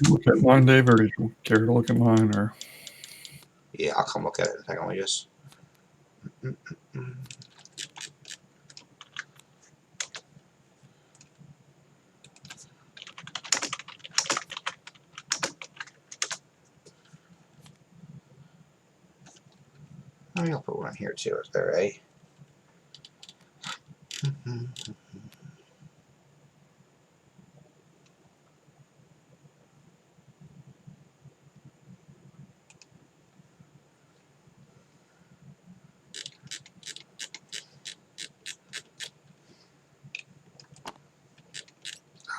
Look at mine, Dave, or did you care to look at mine? Or Yeah, I'll come look at it in a second. Let me just. Maybe I'll put one here too. Is there a?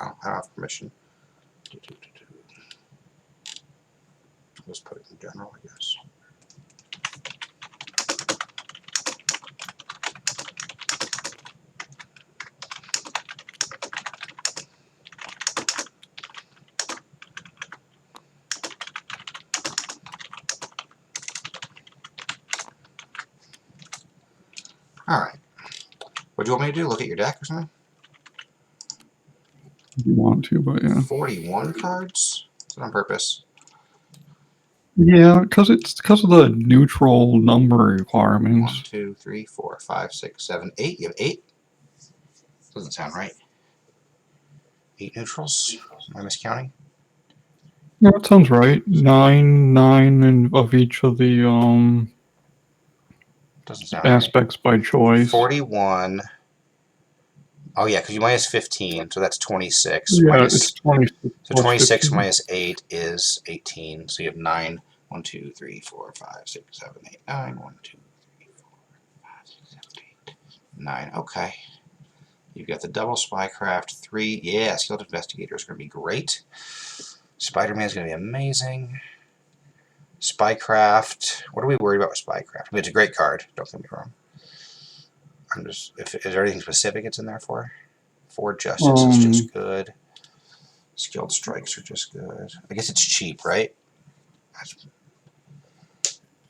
Oh, I don't have permission. Let's put it in general, I guess. Alright. What do you want me to do? Look at your deck or something? if you want to, but yeah. 41 cards? Is that on purpose? Yeah, because it's because of the neutral number requirements. 1, 2, 3, 4, 5, 6, 7, 8. You have 8? Doesn't sound right. 8 neutrals? Am I miscounting? Yeah, that sounds right. 9 of each of the Doesn't sound aspects by choice. 41. Oh yeah, because you minus 15, so that's 26. Yeah, minus, it's 26. So 26 minus 8 is 18. So you have 9. 1, 2, 3, 4, 5, 6, 7, 8, 9. 1, 2, 3, 4, 5, 6, 7, 8, 9. Okay. You've got the double Spycraft 3. Yeah, Skilled Investigator is going to be great. Spider-Man is going to be amazing. Spycraft. What are we worried about with Spycraft? I mean, it's a great card. Don't get me wrong. I'm just. Is there anything specific it's in there for? For Justice is just good. Skilled Strikes are just good. I guess it's cheap, right?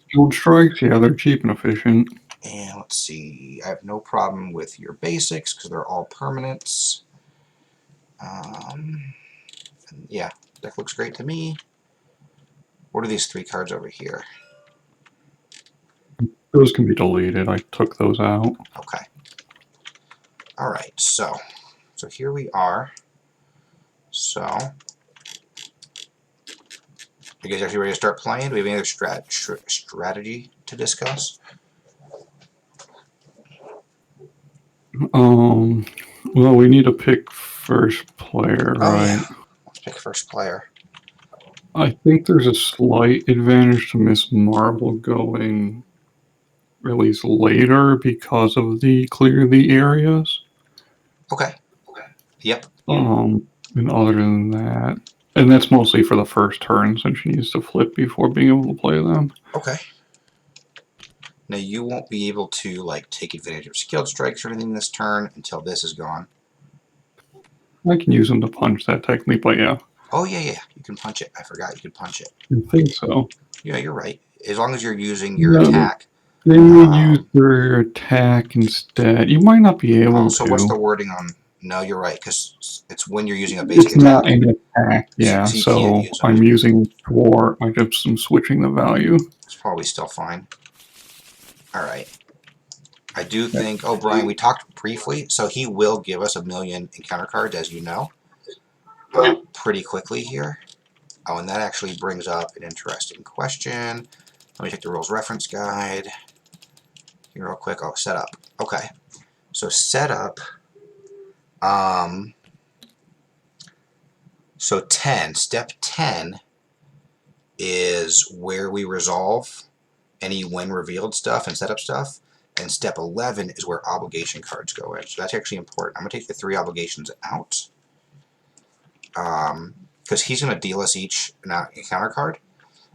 Skilled Strikes, yeah, they're cheap and efficient. And let's see. I have no problem with your basics because they're all permanents. Yeah, deck looks great to me. What are these 3 cards over here? Those can be deleted. I took those out. Okay. Alright, so here we are. So, you guys actually ready to start playing? Do we have any other strategy to discuss? Well, we need to pick first player, right? Yeah. Let's pick first player. I think there's a slight advantage to Miss Marble going at least later because of the clear the areas. Okay. Yep. And other than that, and that's mostly for the first turn since she needs to flip before being able to play them. Okay. Now you won't be able to like take advantage of Skilled Strikes or anything this turn until this is gone. I can use them to punch that technically, but yeah. Oh yeah, you can punch it. I forgot you could punch it. I think so. Yeah, you're right. As long as you're using your attack. They would use their attack instead. You might not be able to. So what's the wording on? No, you're right, because it's when you're using a basic attack. It's not an attack, yeah. So I'm using for. I'm switching the value. It's probably still fine. All right. I do think. Oh, Brian, we talked briefly. So he will give us 1 million encounter cards, as you know, pretty quickly here. Oh, and that actually brings up an interesting question. Let me take the rules reference guide here real quick. Oh, setup. Okay. So setup. So 10, step 10 is where we resolve any when revealed stuff and setup stuff, and step 11 is where obligation cards go in. So that's actually important. I'm going to take the 3 obligations out because he's going to deal us each an encounter card,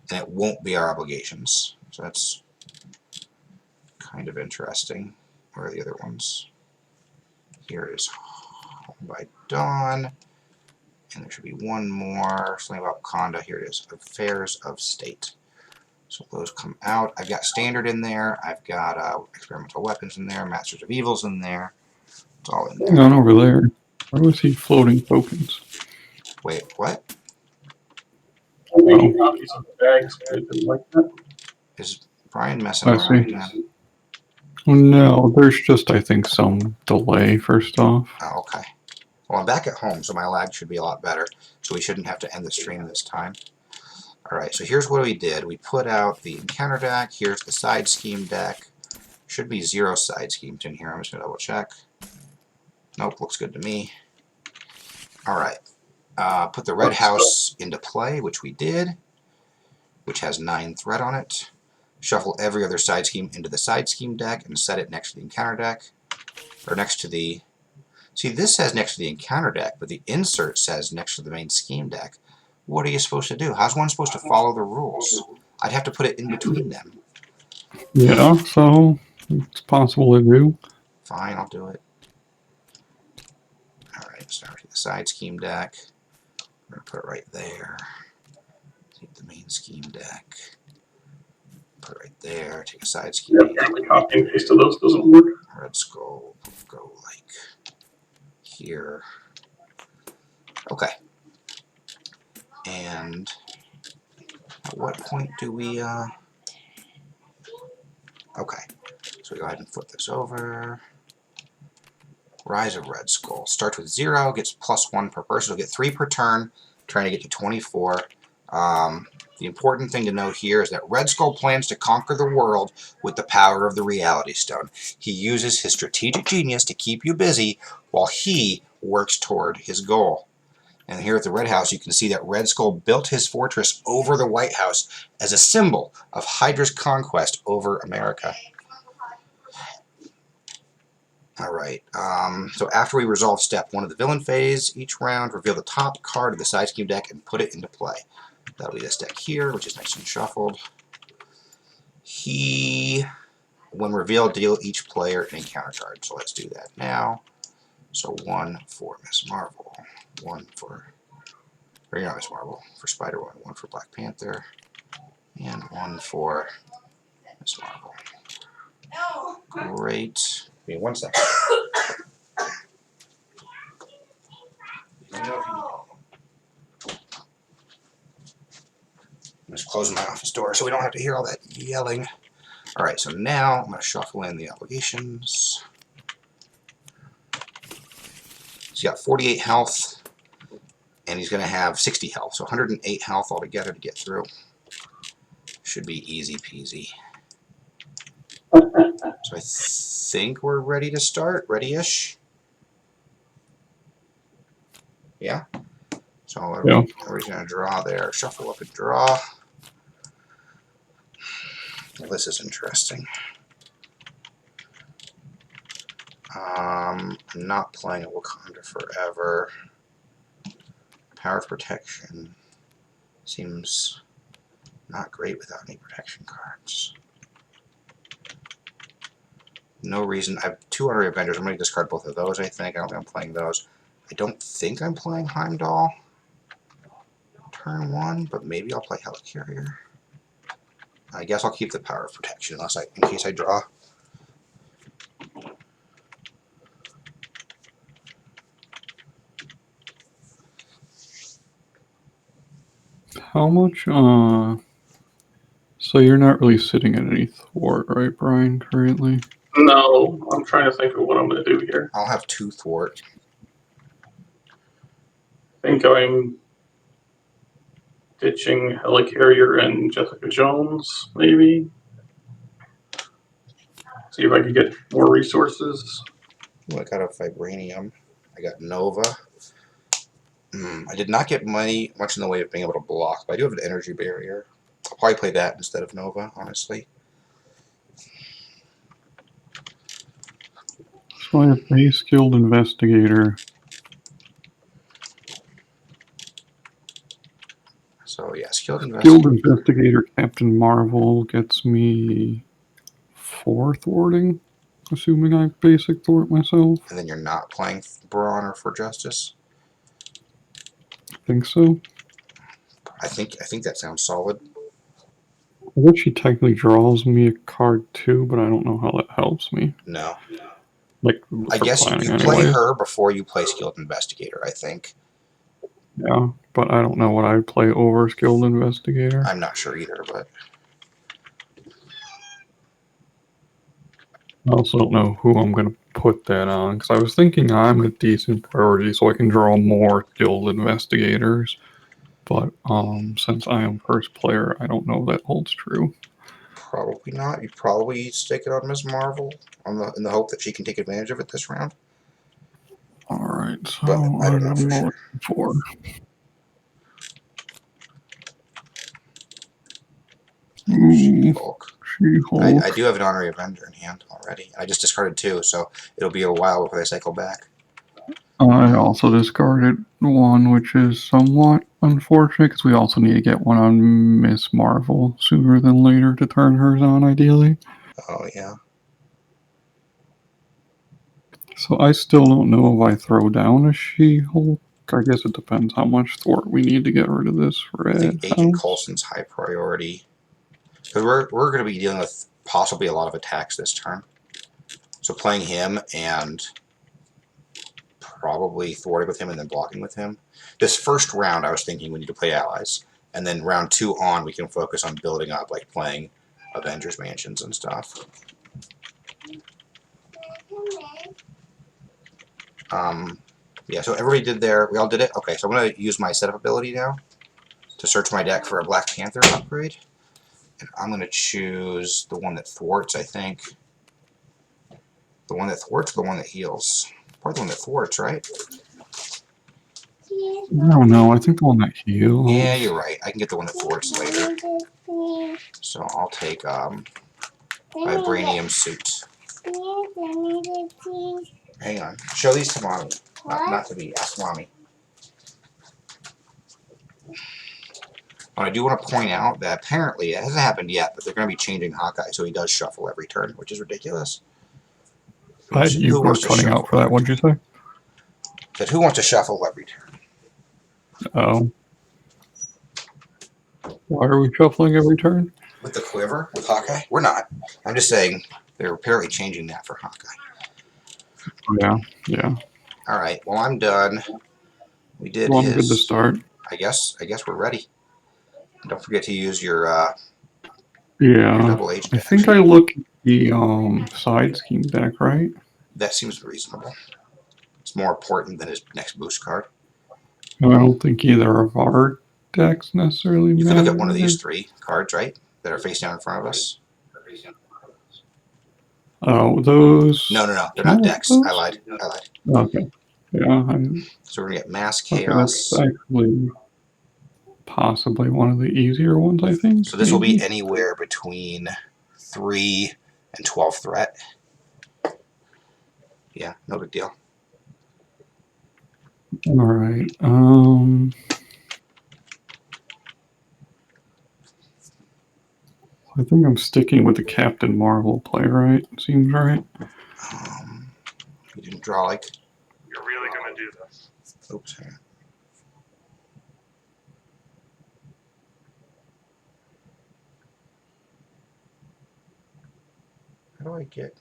and it won't be our obligations. So that's kind of interesting. Where are the other ones? Here is Home by Dawn. And there should be one more. Something about Conda. Here it is. Affairs of State. So those come out. I've got Standard in there. I've got Experimental Weapons in there. Masters of Evils in there. It's all in there. Hang on over there. Where was he floating tokens? Wait, what? I'm making copies of the bags, but it didn't like that. Is Brian messing I around see. again? No, there's just, I think, some delay for stuff. Oh, okay. Well, I'm back at home, so my lag should be a lot better, so we shouldn't have to end the stream this time. Alright, so here's what we did. We put out the encounter deck. Here's the side scheme deck. Should be 0 side schemes in here. I'm just going to double check. Nope, looks good to me. Alright. Put the red house into play, which we did, which has 9 threat on it. Shuffle every other side scheme into the side scheme deck and set it next to the encounter deck. Or next to the... See, this says next to the encounter deck, but the insert says next to the main scheme deck. What are you supposed to do? How's one supposed to follow the rules? I'd have to put it in between them. Yeah, so it's possible to do. Fine, I'll do it. Alright, start with the side scheme deck. We're going to put it right there. Take the main scheme deck. Put it right there. Take a side scheme. Yeah, apparently copy and paste of those doesn't work. Red Skull. Go like here. Okay. And at what point do we, okay. So we go ahead and flip this over. Rise of Red Skull. Starts with 0, gets +1 per person. We'll get 3 per turn, trying to get to 24. The important thing to note here is that Red Skull plans to conquer the world with the power of the Reality Stone. He uses his strategic genius to keep you busy while he works toward his goal. And here at the Red House, you can see that Red Skull built his fortress over the White House as a symbol of Hydra's conquest over America. Alright, so after we resolve step 1 of the villain phase, each round, reveal the top card of the side scheme deck and put it into play. That'll be this deck here, which is nice and shuffled. When revealed, deal each player an encounter card. So let's do that now. So 1 for Miss Marvel, 1 for, or not Miss Marvel, for Spider-Woman, 1 for Black Panther, and 1 for Miss Marvel. Great. Give me 1 second. I'm just closing my office door so we don't have to hear all that yelling. Alright, so now I'm going to shuffle in the obligations. He's got 48 health, and he's going to have 60 health, so 108 health altogether to get through. Should be easy peasy. So I think we're ready to start. Ready-ish? Yeah? So everybody's going to draw there. Shuffle up and draw. Well, this is interesting. I'm not playing a Wakanda Forever. Power of Protection seems not great without any protection cards. No reason. I have 2 Honorary Avengers. I'm going to discard both of those, I think. I don't think I'm playing those. I don't think I'm playing Heimdall turn 1, but maybe I'll play Helicarrier. I guess I'll keep the Power of Protection in case I draw. How much, so you're not really sitting at any thwart, right, Brian, currently? No, I'm trying to think of what I'm going to do here. I'll have 2 thwart. I think I'm ditching Helicarrier and Jessica Jones, maybe. See if I could get more resources. Ooh, I got a Vibranium. I got Nova. I did not get much in the way of being able to block, but I do have an Energy Barrier. I'll probably play that instead of Nova, honestly. So I have a Skilled Investigator. So yeah, Skilled Investigator Captain Marvel gets me 4 thwarting, assuming I basic thwart myself. And then you're not playing Brawn or For Justice? I think so. I think that sounds solid. I guess she technically draws me a card too, but I don't know how that helps me. No. Like, I guess you play her before you play Skilled Investigator, I think. Yeah, but I don't know what I'd play over Skilled Investigator. I'm not sure either, but I also don't know who I'm going to put that on, because I was thinking I'm a decent priority so I can draw more Skilled Investigators. But since I am first player, I don't know that holds true. probably not. You probably stick it on Ms. Marvel in the hope that she can take advantage of it this round. Alright, so But I don't know I'm for sure. looking for... Ooh, She-Hulk. She-Hulk. I do have an Honorary Avenger in hand already. I just discarded 2, so it'll be a while before they cycle back. I also discarded one, which is somewhat unfortunate, because we also need to get one on Miss Marvel sooner than later to turn hers on, ideally. Oh, yeah. So I still don't know if I throw down a She-Hulk. I guess it depends how much thwart we need to get rid of this I red think Agent house. Coulson's high priority. Because we're going to be dealing with possibly a lot of attacks this turn. So playing him and probably thwarting with him and then blocking with him. This first round, I was thinking we need to play allies. And then round 2 on, we can focus on building up, like playing Avengers Mansions and stuff. Yeah, so everybody did we all did it? Okay, so I'm going to use my setup ability now to search my deck for a Black Panther upgrade. And I'm going to choose the one that thwarts, I think. The one that thwarts or the one that heals? Probably the one that thwarts, right? I don't know. I think the one that heals. Yeah, you're right. I can get the one that thwarts later. So I'll take Vibranium Suit. Hang on. Show these to Mommy. Not to me. Ask Mommy. I do want to point out that apparently, it hasn't happened yet, but they're going to be changing Hawkeye, so he does shuffle every turn, which is ridiculous. You were cutting out for that. What'd you say? Said, who wants to shuffle every turn? Oh. Why are we shuffling every turn? With the quiver? With Hawkeye? We're not. I'm just saying they're apparently changing that for Hawkeye. Yeah, yeah. All right. Well, I'm done. We did Well, I'm good to start. I guess we're ready. Don't forget to use your yeah. double agent. I think I looked at the side scheme deck, right? That seems reasonable. It's more important than his next boost card. I don't think either of our decks necessarily You matter. could look at one of these 3 cards, right? That are face down in front of us. Oh, those... No. They're not decks. Those? I lied. Okay. Yeah. So we're going to get Mass Chaos. That's actually possibly one of the easier ones, I think. So this will be anywhere between 3 and 12 threat. Yeah, no big deal. All right. I think I'm sticking with the Captain Marvel play, right? Seems right. You didn't draw like... You're really going to do this. Oops. How do I get...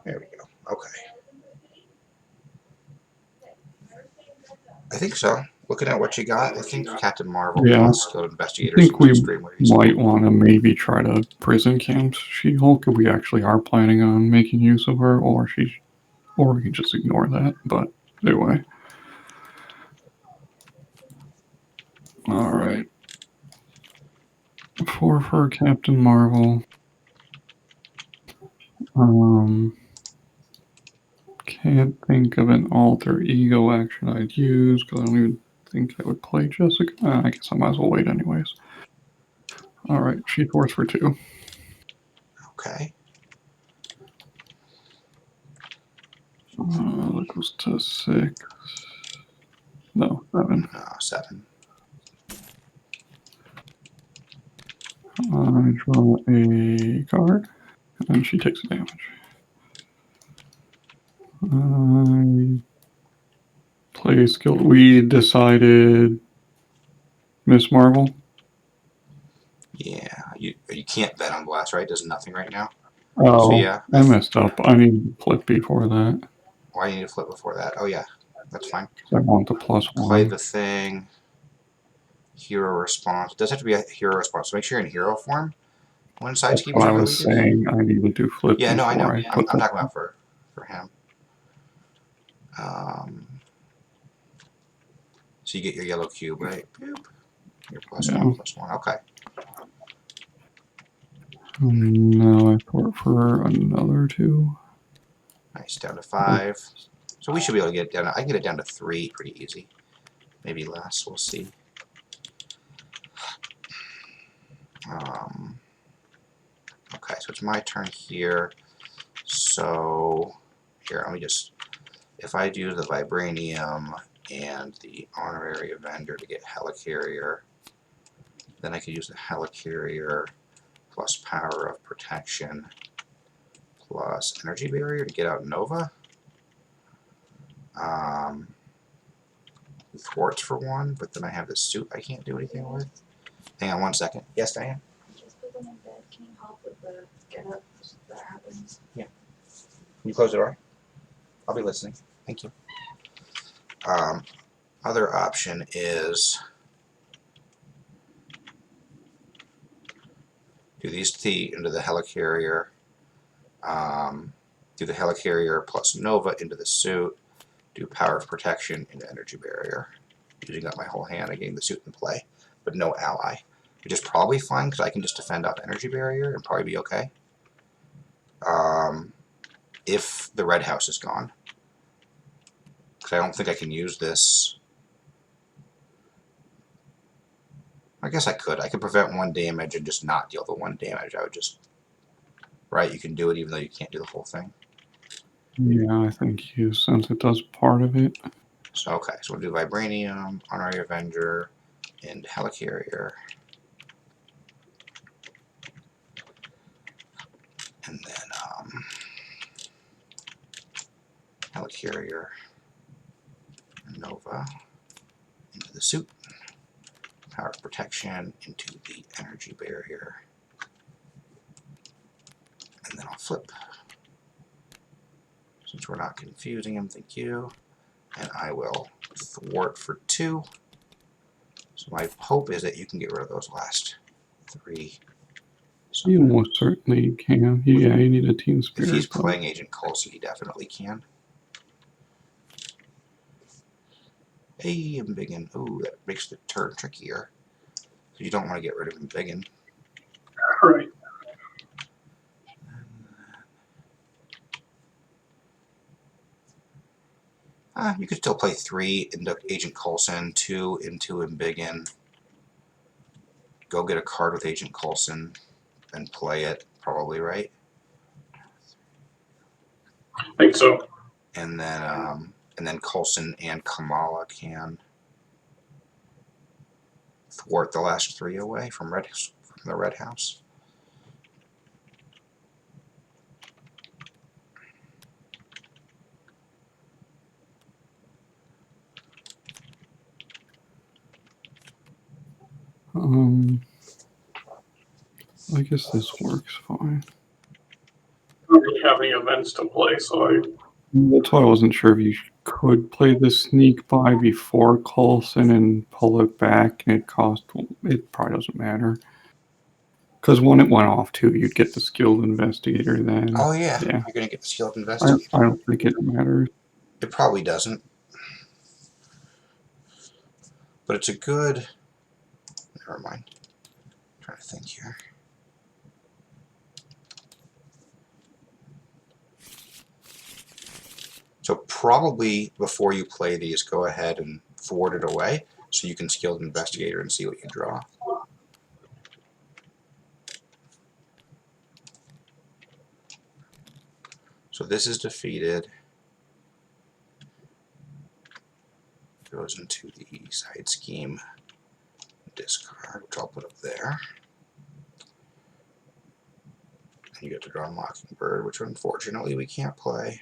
There we go. Okay. I think so. Looking at what you got, I think Captain Marvel plus Skilled Investigator. I think we might want to maybe try to prison camp She-Hulk if we actually are planning on making use of her, or we can just ignore that. But anyway. All right. For Captain Marvel. Can't think of an alter ego action I'd use because I don't even think I would play Jessica. I guess I might as well wait anyways. All right, she force for 2. Okay. That goes to 6. No, 7. 7. I draw a card, and she takes damage. I play skill. We decided Miss Marvel. Yeah, you can't bet on Blast, right? It does nothing right now. Oh, yeah, I messed up. I need to flip before that. why do you need to flip before that? Oh yeah, that's fine. 'Cause I want the plus Play one. the thing. Hero response. It does have to be a hero response. So make sure you're in hero form when side That's schemes what are I was deleted. saying. I needed to flip Yeah, no, I know. before I I'm put talking that. about for him. So you get your yellow cube, right? Boop. Your plus Yeah. one, plus one. Okay. Now I port for another 2. Nice. Down to 5. So we should be able to get it down. I can get it down to 3 pretty easy. Maybe less. We'll see. Okay, so it's my turn here. So here, let me just. If I do the Vibranium and the Honorary Avenger to get Helicarrier, then I could use the Helicarrier plus Power of Protection plus Energy Barrier to get out Nova. Thwarts for 1, but then I have the suit I can't do anything with. Hang on 1 second. Yes, Diane? Just put them in bed. Can you help with the get up that happens? Can you close the door? I'll be listening. Thank you. Other option is do these T into the Helicarrier. Do the Helicarrier plus Nova into the suit. Do Power of Protection into Energy Barrier. Using up my whole hand, I gain the suit in play, but no ally. Which is probably fine because I can just defend off Energy Barrier and probably be okay. If the red house is gone. Because I don't think I can use this. I guess I could. I could prevent 1 damage and just not deal the 1 damage. I would just... Right, you can do it even though you can't do the whole thing. Yeah, I think you, since it does part of it. So, okay, so we'll do Vibranium, Honorary Avenger, and Helicarrier. And then, Helicarrier, Nova, into the suit. Power of Protection into the Energy Barrier. And then I'll flip. Since we're not confusing him, thank you. And I will thwart for 2. So my hope is that you can get rid of those last 3. So You most certainly can. Yeah, you need a team if spirit. he's But playing Agent Coulson, he definitely can. Hey, Embiggen. Ooh, that makes the turn trickier. So you don't want to get rid of Embiggen. Right. You could still play 3 into Agent Coulson, 2 into Embiggen. Go get a card with Agent Coulson and play it, probably, right? I think so. And then Coulson and Kamala can thwart the last 3 away from the red house. I guess this works fine. I don't really have any events to play, so I That's why I wasn't sure if you could play the sneak by before Coulson and pull it back, and it probably doesn't matter. Because when it went off too, you'd get the skilled investigator then. Oh yeah, Yeah. you're gonna get the skilled I investigator. don't think it matters. It probably doesn't, but it's a good. Never mind. I'm trying to think here. So probably before you play these, go ahead and forward it away so you can skilled investigator and see what you draw. So this is defeated. Goes into the side scheme discard, which I'll put up there. And you get to draw Mockingbird, which unfortunately we can't play.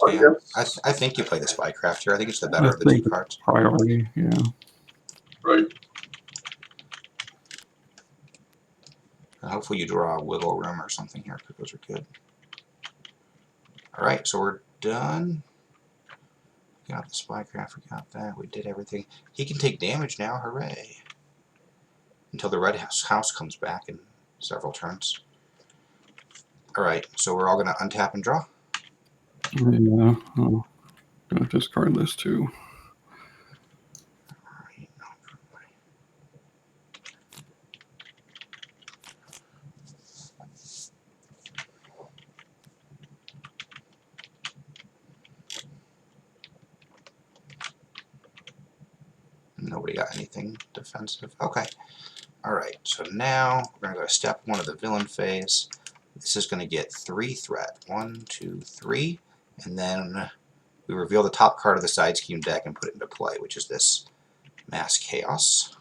I Yeah, guess. I think you play the Spycraft here. I think it's the I better of the two think it's cards. priority, yeah. Right. And hopefully you draw a Wiggle Room or something here, because those are good. Alright, so we're done. We got the Spycraft, we got that, we did everything. He can take damage now, hooray. Until the red house comes back in several turns. Alright, so we're all going to untap and draw. Yeah, I'm gonna discard this too. Alright. Nobody got anything defensive. Okay. Alright, so now we're going to go to step 1 of the villain phase. This is going to get 3 threat. 1, 2, 3. And then we reveal the top card of the side scheme deck and put it into play, which is this Mass Chaos.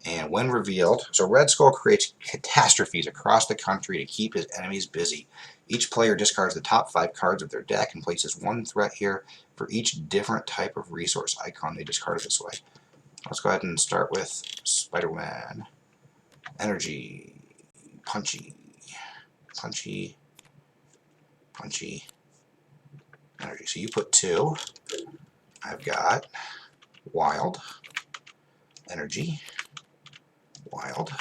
And when revealed, so Red Skull creates catastrophes across the country to keep his enemies busy. Each player discards the top 5 cards of their deck and places 1 threat here for each different type of resource icon they discarded this way. Let's go ahead and start with Spider-Man. Energy. Punchy. Punchy. Punchy. Energy. So you put 2. I've got Wild. Energy. Wild.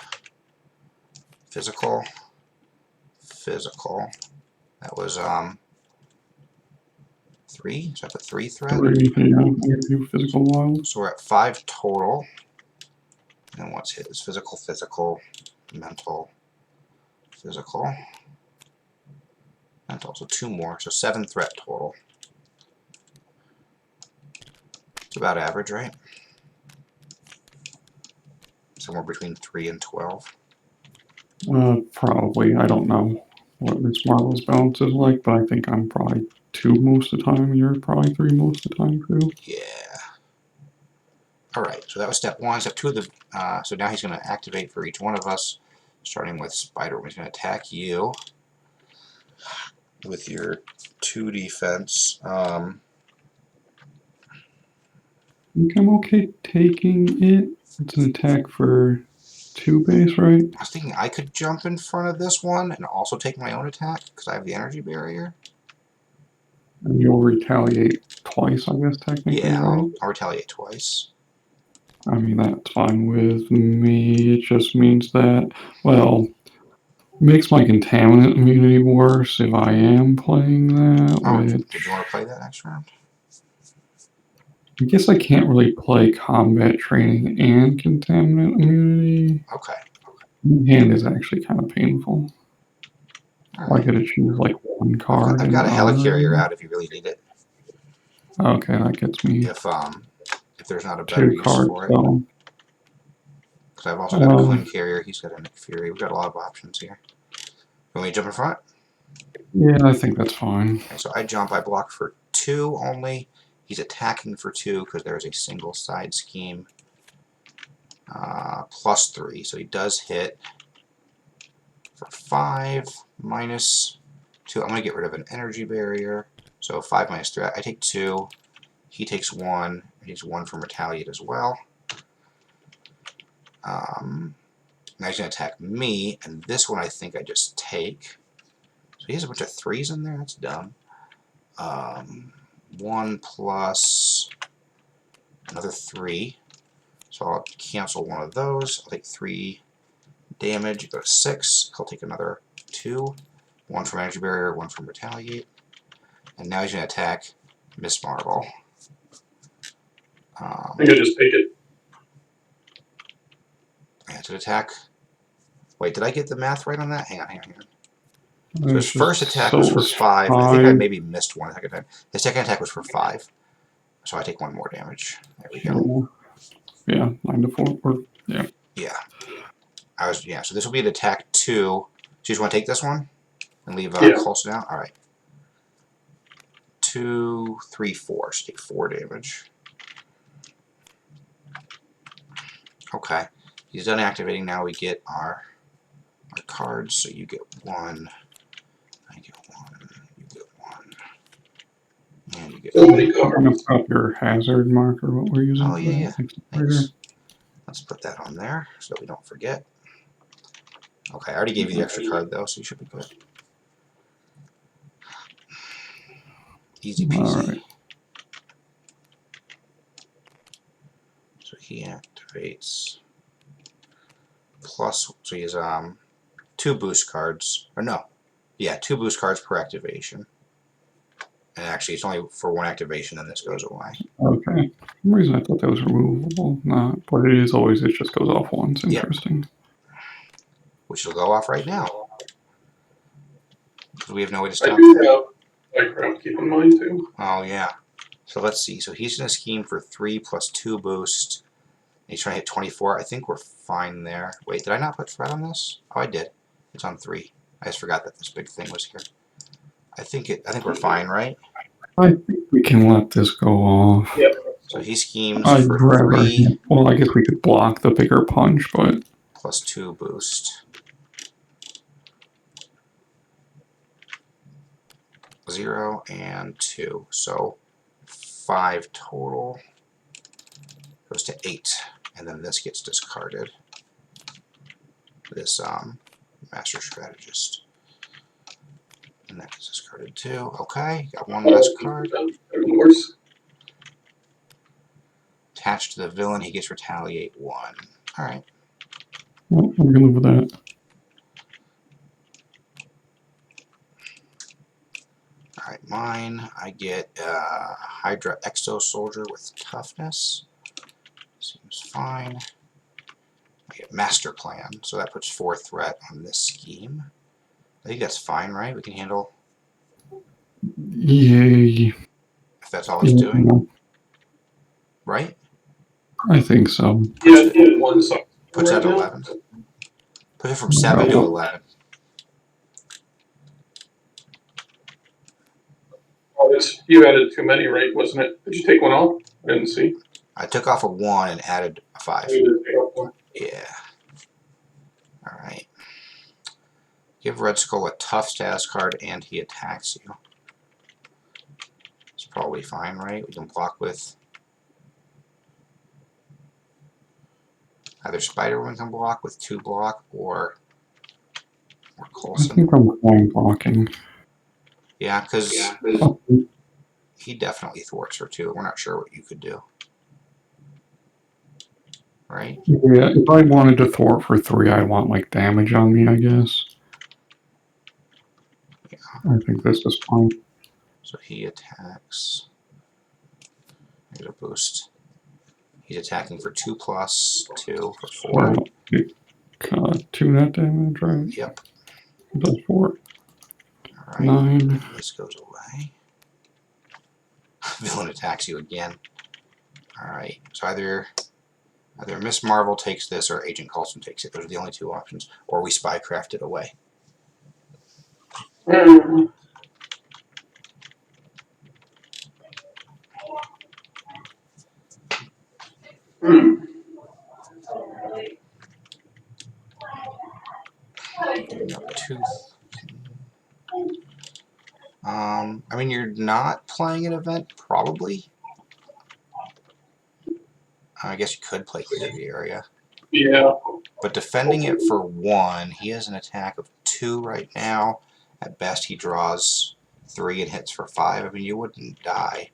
Physical. Physical. That was 3. So I put 3 threat. 3, yeah, you physical wild. So we're at 5 total. And then what's his? Physical, physical, mental, physical, mental. So 2 more. So 7 threat total. It's about average, right? Somewhere between 3 and 12. Probably. I don't know what Miss Marvel's balance is like, but I think I'm probably 2 most of the time, and you're probably 3 most of the time too. Yeah. Alright, so that was step 1. Step 2 of the... so now he's going to activate for each one of us, starting with Spider-Man. He's going to attack you with your 2 defense. I think I'm okay taking it. It's an attack for 2 base, right? I was thinking I could jump in front of this one and also take my own attack, because I have the energy barrier. And you'll retaliate twice, I guess, technically, Yeah, right? I'll retaliate twice. I mean, that's fine with me. It just means that, well, makes my contaminant immunity worse if I am playing that, Oh, which did you want to play that next round? I guess I can't really play combat training and contaminant immunity. Okay. Hand is actually kind of painful. I Alright. gotta choose like 1 card. I've got a and helicarrier out if you really need it. Okay, that gets me If there's not a better 2 use cards, for it. though. Because I've also got a Twin Carrier, he's got a Nick Fury. We've got a lot of options here. Want me to jump in front? Yeah, I think that's fine. Okay, so I jump, I block for 2 only. He's attacking for 2 because there's a single side scheme. Plus 3, so he does hit for 5, minus 2. I'm going to get rid of an energy barrier. So 5 minus 3, I take 2. He takes 1. He takes 1 from retaliate as well. Now he's going to attack me, and this one I think I just take. So he has a bunch of 3s in there. That's dumb. 1 plus another 3. So I'll cancel one of those. I'll take 3 damage. Go to 6. He'll take another 2. 1 from energy barrier, 1 from retaliate. And now he's going to attack Miss Marvel. I think I just take it. And it's an attack. Wait, did I get the math right on that? Hang on. So It's his just first attack was for 5. I think I maybe missed one second time. His second attack was for 5. So I take 1 more damage. There we go. Yeah, 9 to 4. Or, yeah. Yeah. So this will be an attack 2. So you just want to take this one? And leave Coulson out? Alright. 2, 3, 4. So take 4 damage. Okay. He's done activating. Now we get our cards. So you get 1. I get 1. You get 1. Somebody I'm cover. gonna put up your hazard marker, what we're using Oh, for yeah, that yeah. accelerator. Thanks. Let's put that on there so we don't forget. Okay, I already gave you the extra card though, so you should be good. Easy peasy. Alright. So he activates plus, so he has 2 boost cards, or no, yeah, 2 boost cards per activation. And actually, it's only for 1 activation, and this goes away. Okay. For some reason I thought that was removable. Not, but it is always, it just goes off once. Yep. Interesting. Which will go off right now. Because we have no way to I stop do that. have background, keep in mind too. Oh, yeah. So let's see. So he's going to scheme for 3 plus 2 boost. He's trying to hit 24. I think we're fine there. Wait, did I not put Fred on this? Oh, I did. It's on 3. I just forgot that this big thing was here. I think we're fine, right? I think we can let this go off. Yep. So he schemes I'd for rather 3 well, I guess we could block the bigger punch, but plus 2 boost. 0 and 2. So 5 total. Goes to 8. And then this gets discarded. This Master Strategist. And that gets discarded too. Okay, got one less card. Worse. Attached to the villain, he gets Retaliate 1. Alright. well, I'm gonna live with that. Alright, mine. I get Hydra Exo Soldier with Toughness. Seems fine. I get Master Plan, so that puts 4 threat on this scheme. I think that's fine, right? We can handle Yay. if that's all it's doing, Yeah, right? I think so. Yeah, it did one song. Puts right that at now. 11. Puts it from 7 to Oh. 11. Oh, you added too many, right? Wasn't it? Did you take one off? I didn't see. I took off a 1 and added a 5. You did take off one. Yeah. Alright. Give Red Skull a tough status card and he attacks you. It's probably fine, right? We can block with either Spider-Woman can block with 2 block or I Coulson. think I'm fine blocking. Yeah, because Oh, he definitely thwarts her too. We're not sure what you could do. Right? yeah, if I wanted to thwart for 3, I want like damage on me, I guess. Yeah. I think this is fine. So he attacks. Get a boost. He's attacking for 2 plus 2 for 4. Well, 2 net damage, right? Yep. Does 4. Alright. 9. This goes away. Villain attacks you again. Alright. So either Miss Marvel takes this or Agent Coulson takes it. Those are the only 2 options. Or we spycraft it away. Giving up Tooth. I mean, you're not playing an event, probably. I guess you could play Clear the Area. Yeah. But defending it for 1, he has an attack of 2 right now. At best, he draws 3 and hits for 5. I mean, you wouldn't die.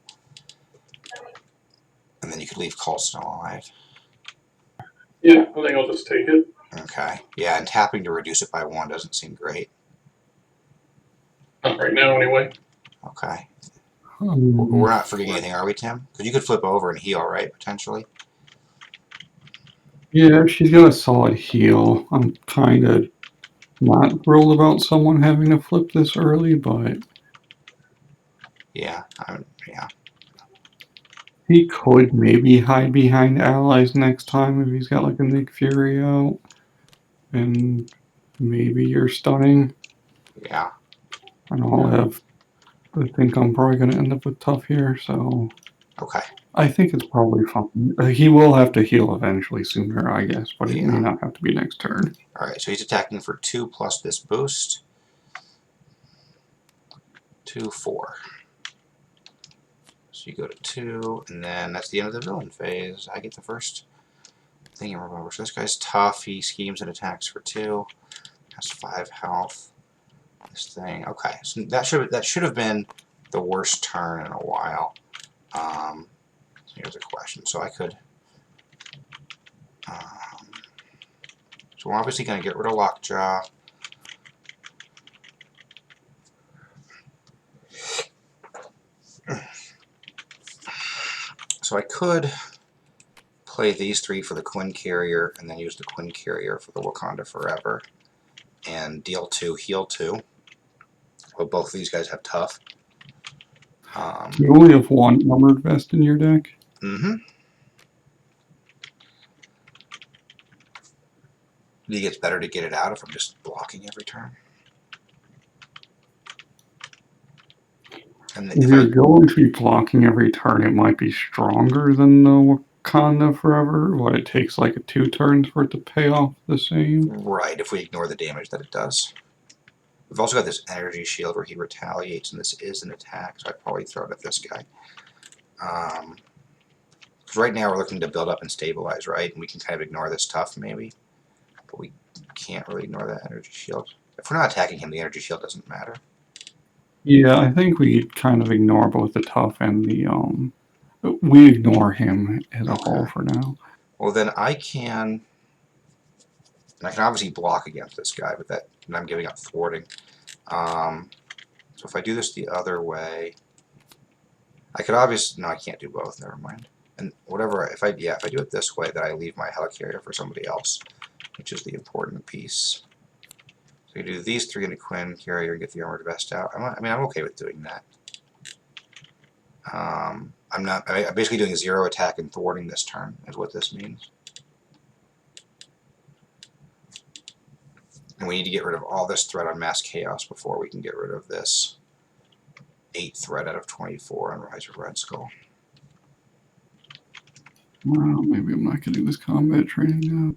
And then you could leave Coulson alive. Yeah, I think I'll just take it. Okay. Yeah, and tapping to reduce it by 1 doesn't seem great. Not right now, anyway. Okay. We're Um, not forgetting anything, are we, Tim? Because you could flip over and heal, right, potentially? yeah, she's got a solid heal. I'm kind of not thrilled about someone having to flip this early, but Yeah. Yeah. he could maybe hide behind allies next time if he's got like a Nick Fury out. And maybe you're stunning. Yeah. And I think I'm probably going to end up with tough here, so Okay. I think it's probably fine. He will have to heal eventually sooner, I guess, but it may Yeah. not have to be next turn. Alright, so he's attacking for 2 plus this boost. 2, 4. So you go to 2, and then that's the end of the villain phase. I get the first thing I remember. So this guy's tough. He schemes and attacks for 2. Has 5 health. This thing. Okay, so that should have been the worst turn in a while. So here's a question. So I could. So we're obviously going to get rid of Lockjaw. So I could play these 3 for the Quinn Carrier, and then use the Quinn Carrier for the Wakanda Forever, and deal 2, heal 2. Well, both of these guys have tough. You only have 1 armored vest in your deck. Mm-hmm. I think it's better to get it out if I'm just blocking every turn. And If you're going to be blocking every turn, it might be stronger than the Wakanda Forever, but it takes like 2 turns for it to pay off the same. Right, if we ignore the damage that it does. We've also got this energy shield where he retaliates, and this is an attack, so I'd probably throw it at this guy. Because right now we're looking to build up and stabilize, right? And we can kind of ignore this tough, maybe. But we can't really ignore that energy shield. If we're not attacking him, the energy shield doesn't matter. Yeah, I think we kind of ignore both the tough and the we ignore him as a whole for now. Well, then I can obviously block against this guy, but I'm giving up thwarting. So if I do this the other way, I could obviously, no, I can't do both. Never mind. And whatever, if I do it this way, then I leave my helicarrier for somebody else, which is the important piece. So you do these 3 in a Quinn Carrier and get the armored vest out. I'm okay with doing that. I'm basically doing 0 attack and thwarting this turn, is what this means. And we need to get rid of all this threat on Mass Chaos before we can get rid of this 8 threat out of 24 on Rise of Red Skull. Well, maybe I'm not going to do this combat training now.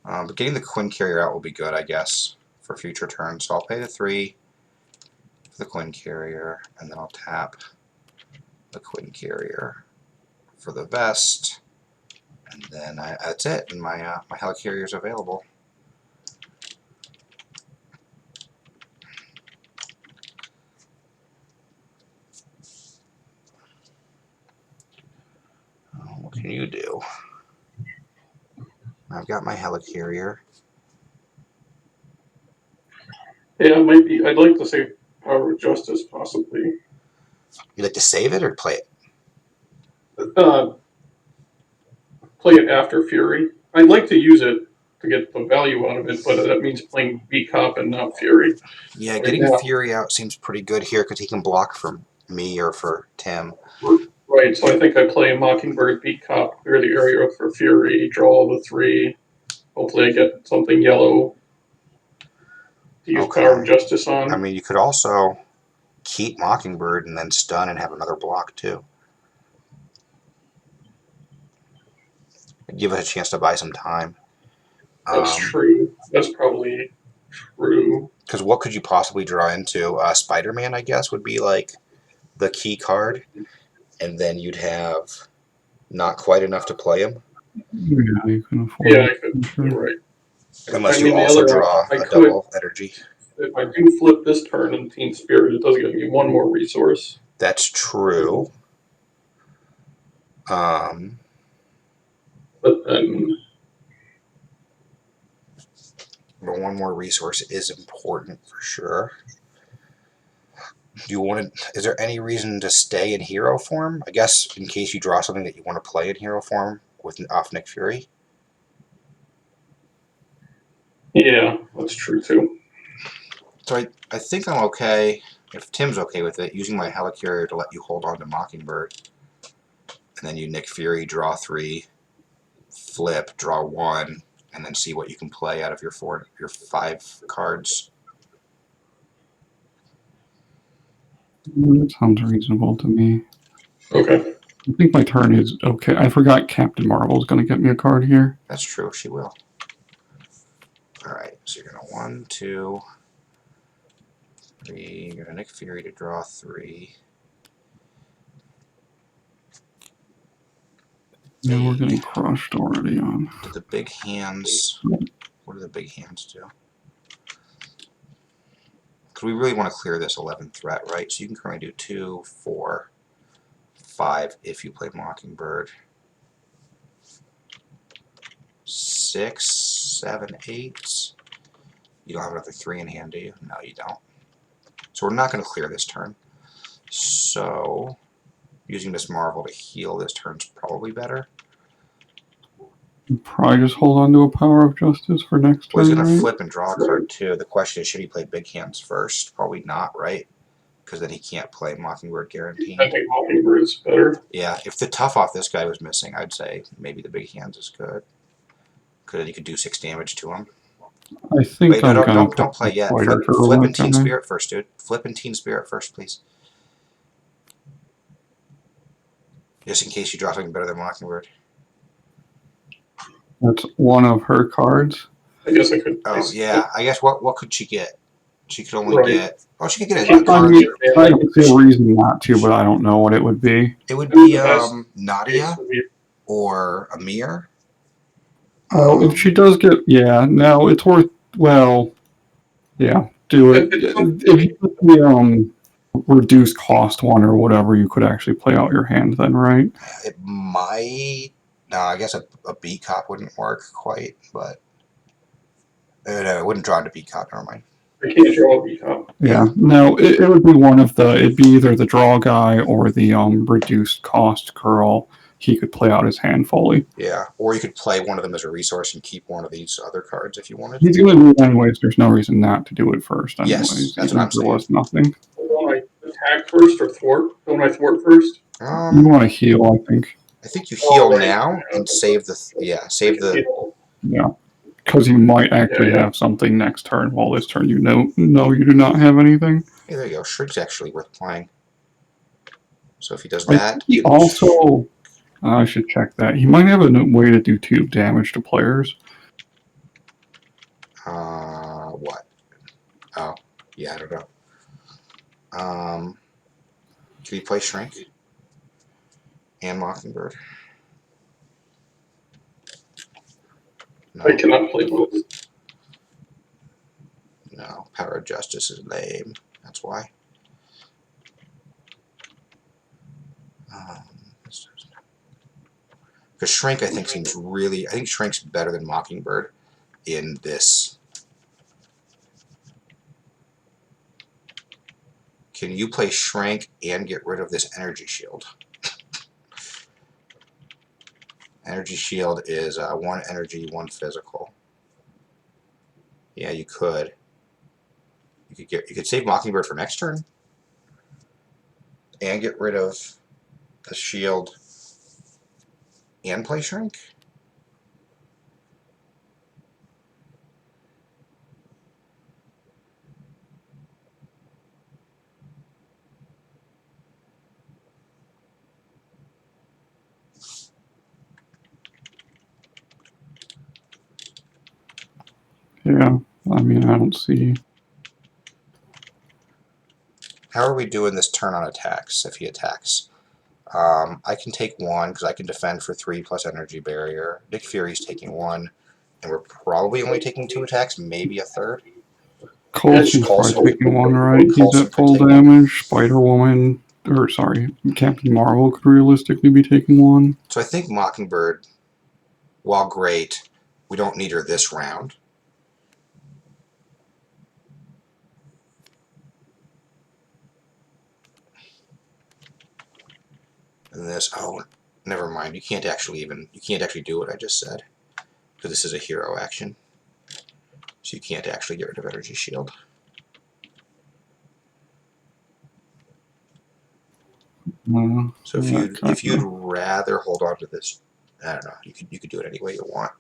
But getting the Quinn Carrier out will be good, I guess, for future turns. So I'll pay the 3 for the Quinn Carrier, and then I'll tap the Quinn Carrier for the vest, and then that's it, and my helicarrier is available. What can you do? I've got my helicarrier. Yeah, it might be. I'd like to say Power of Justice, possibly. You like to save it or play it? Play it after Fury. I'd like to use it to get the value out of it, but that means playing B-Cop and not Fury. Yeah, Right getting now. Fury out seems pretty good here because he can block for me or for Tim. Right, so I think I play Mockingbird, B-Cop, clear the area for Fury, draw the 3. Hopefully I get something yellow to use Okay. Power of Justice on. I mean, you could also keep Mockingbird and then stun and have another block too. It'd give us a chance to buy some time. That's true. That's probably true. Because what could you possibly draw into? Spider-Man, I guess, would be like the key card. And then you'd have not quite enough to play him. Yeah, you can afford Yeah, I it. could. Sure. You're right. Unless I mean, you the also other- draw I a could- double energy. If I do flip this turn in Team Spirit, it does give me 1 more resource. That's true. But then, But 1 more resource is important for sure. Do you want to? Is there any reason to stay in hero form? I guess in case you draw something that you want to play in hero form with off Nick Fury. yeah, that's true too. So I think I'm okay, if Tim's okay with it, using my helicarrier to let you hold on to Mockingbird. And then you Nick Fury, draw 3, flip, draw 1, and then see what you can play out of your 5 cards. That sounds reasonable to me. Okay. I think my turn is okay. I forgot Captain Marvel's going to get me a card here. That's true, she will. Alright, so you're going to 1, 2, 3. You're gonna Nick Fury to draw 3. Yeah, we're getting crushed already on. Do the big hands. What do the big hands do? Because we really want to clear this 11 threat, right? So you can currently do 2, 4, 5 if you play Mockingbird. 6, 7, 8. You don't have another 3 in hand, do you? No, you don't. So we're not going to clear this turn. So using Miss Marvel to heal this turn's probably better. Probably just hold on to a Power of Justice for next Well, turn, he's going to right? flip and draw a card too. The question is, should he play big hands first? Probably not, right? Because then he can't play Mockingbird Guaranteed. I think Mockingbird's better. Yeah, if the tough off this guy was missing, I'd say maybe the big hands is good. Because he could do 6 damage to him. I think Wait, I'm no, gonna don't play yet. Spider Flip for and Teen guy. Spirit first, dude. Flip and Teen Spirit first, please. Just in case you draw something better than Mockingbird. That's one of her cards. I guess I could. Oh, yeah. I guess what could she get? She could only Right. get... Oh, she could get She a could I card. mean, I can see a reason not to, but I don't know what it would be. It would be Best Nadia or Amir. Oh, if she does get, yeah, no, it's worth. Well, yeah, do it. If you put the reduced cost one or whatever, you could actually play out your hand then, right? It might... No, I guess a beat cop wouldn't work quite, but... no, it wouldn't draw into beat cop, never mind. I can't draw a become. Yeah, no, it would be one of the. It'd be either the draw guy or the reduced cost girl. He could play out his hand fully. Yeah, or you could play one of them as a resource and keep one of these other cards if you wanted. He's going to do it anyways. There's no reason not to do it first. Yes, Anyways, that's even what I'm if there was nothing. Don't I attack first or thwart? Don't I thwart first? You want to heal, I think. I think you heal right. now and save the save the. Yeah, because you might actually Yeah. have something next turn. While this turn, you know, no, you do not have anything. Hey, there you go. Shrink's actually worth playing. So if he does I that, think he also. I should check that. He might have a way to do 2 damage to players. what? Oh, yeah, I don't know. Can you play Shrink and Mockingbird? No, I cannot play both. no. Power of Justice is lame. That's why. Because Shrink, I think, seems really... I think Shrink's better than Mockingbird in this. Can you play Shrink and get rid of this Energy Shield? Energy Shield is 1 energy, 1 physical. Yeah, you could. You could save Mockingbird for next turn and get rid of the shield and play Shrink. Yeah, I mean, I don't see. How are we doing this turn on attacks if he attacks? I can take 1 because I can defend for 3 plus energy barrier. Nick Fury's taking 1, and we're probably only taking 2 attacks, maybe a third. Coulson's Coulson. probably taking 1, right? He's Coulson at full could take damage. Spider-Woman, or sorry, Captain Marvel could realistically be taking 1. So I think Mockingbird, while great, we don't need her this round. And this, oh, never mind. You can't actually do what I just said, because this is a hero action. So you can't actually get rid of Energy Shield. So if you'd rather hold on to this, I don't know. You could do it any way you want,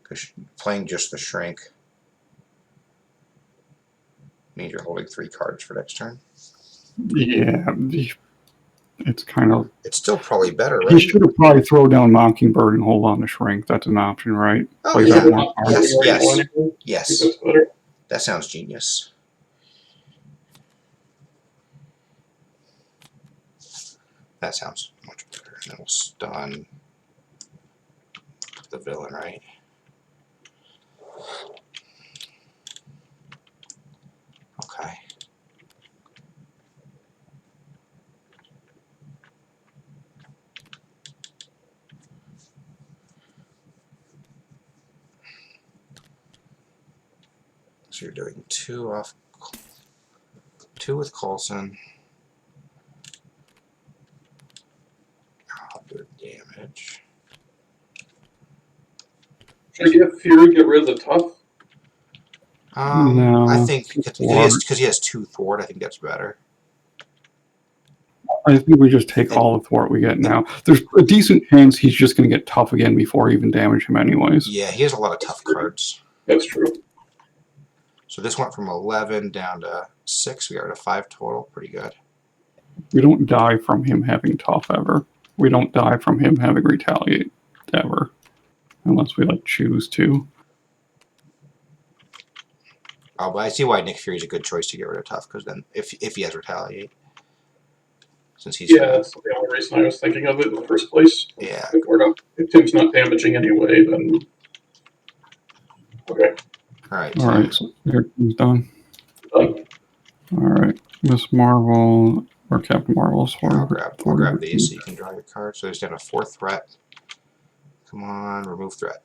because playing just the Shrink means you're holding 3 cards for next turn. Yeah, it's kind of. It's still probably better, He right? should have probably throw down Mockingbird and hold on to Shrink. That's an option, right? Oh, Play yeah. that one card. Yes, yes. I think Yes, that's better. that sounds genius. That sounds much better. And then we'll stun the villain, right? Okay. So you're doing 2 off, 2 with Coulson. I'll do damage. Should I get Fury, get rid of the tough? No, I think too because he has 2 thwart, I think that's better. I think we just take all the thwart we get now. There's a decent chance he's just going to get tough again before I even damage him anyways. Yeah, he has a lot of tough cards. That's true. So this went from 11 down to 6. We are at a 5 total. Pretty good. We don't die from him having tough ever. We don't die from him having retaliate ever. Unless we like choose to. Oh, but I see why Nick Fury's a good choice to get rid of tough, because then if he has retaliate, since he's Yeah, that's the only reason I was thinking of it in the first place. yeah. If Tim's not damaging anyway, then okay. All Alright, so everything's done. Done. Alright, Miss Marvel, or Captain Marvel, sorry. I'll grab these so you can draw your card. So there's down a 4 threat. Come on, remove threat.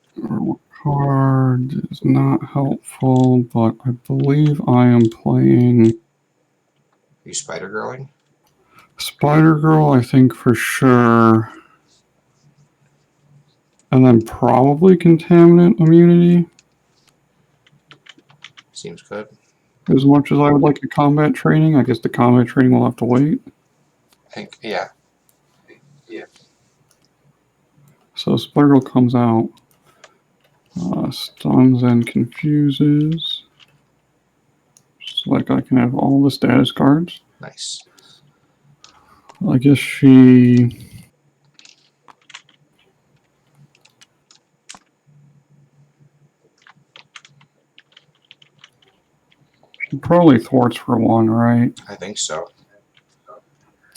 Card is not helpful, but I believe I am playing Are you Spider Girling? Spider Girl, I think for sure. And then probably Contaminant Immunity. Seems good. As much as I would like a combat training, I guess the combat training will have to wait. I think, yeah. So Spider Girl comes out, stuns and confuses. Just like I can have all the status cards. Nice. I guess she... She probably thwarts for 1, right? I think so.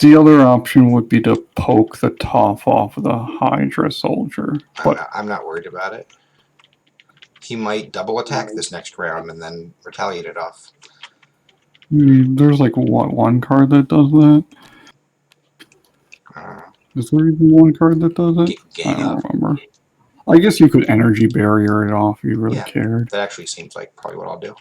The other option would be to poke the top off of the Hydra soldier. But I'm not worried about it. He might double attack this next round and then retaliate it off. There's like, what, 1 card that does that? Is there even 1 card that does it? I don't remember. I guess you could energy barrier it off if you really cared. That actually seems like probably what I'll do.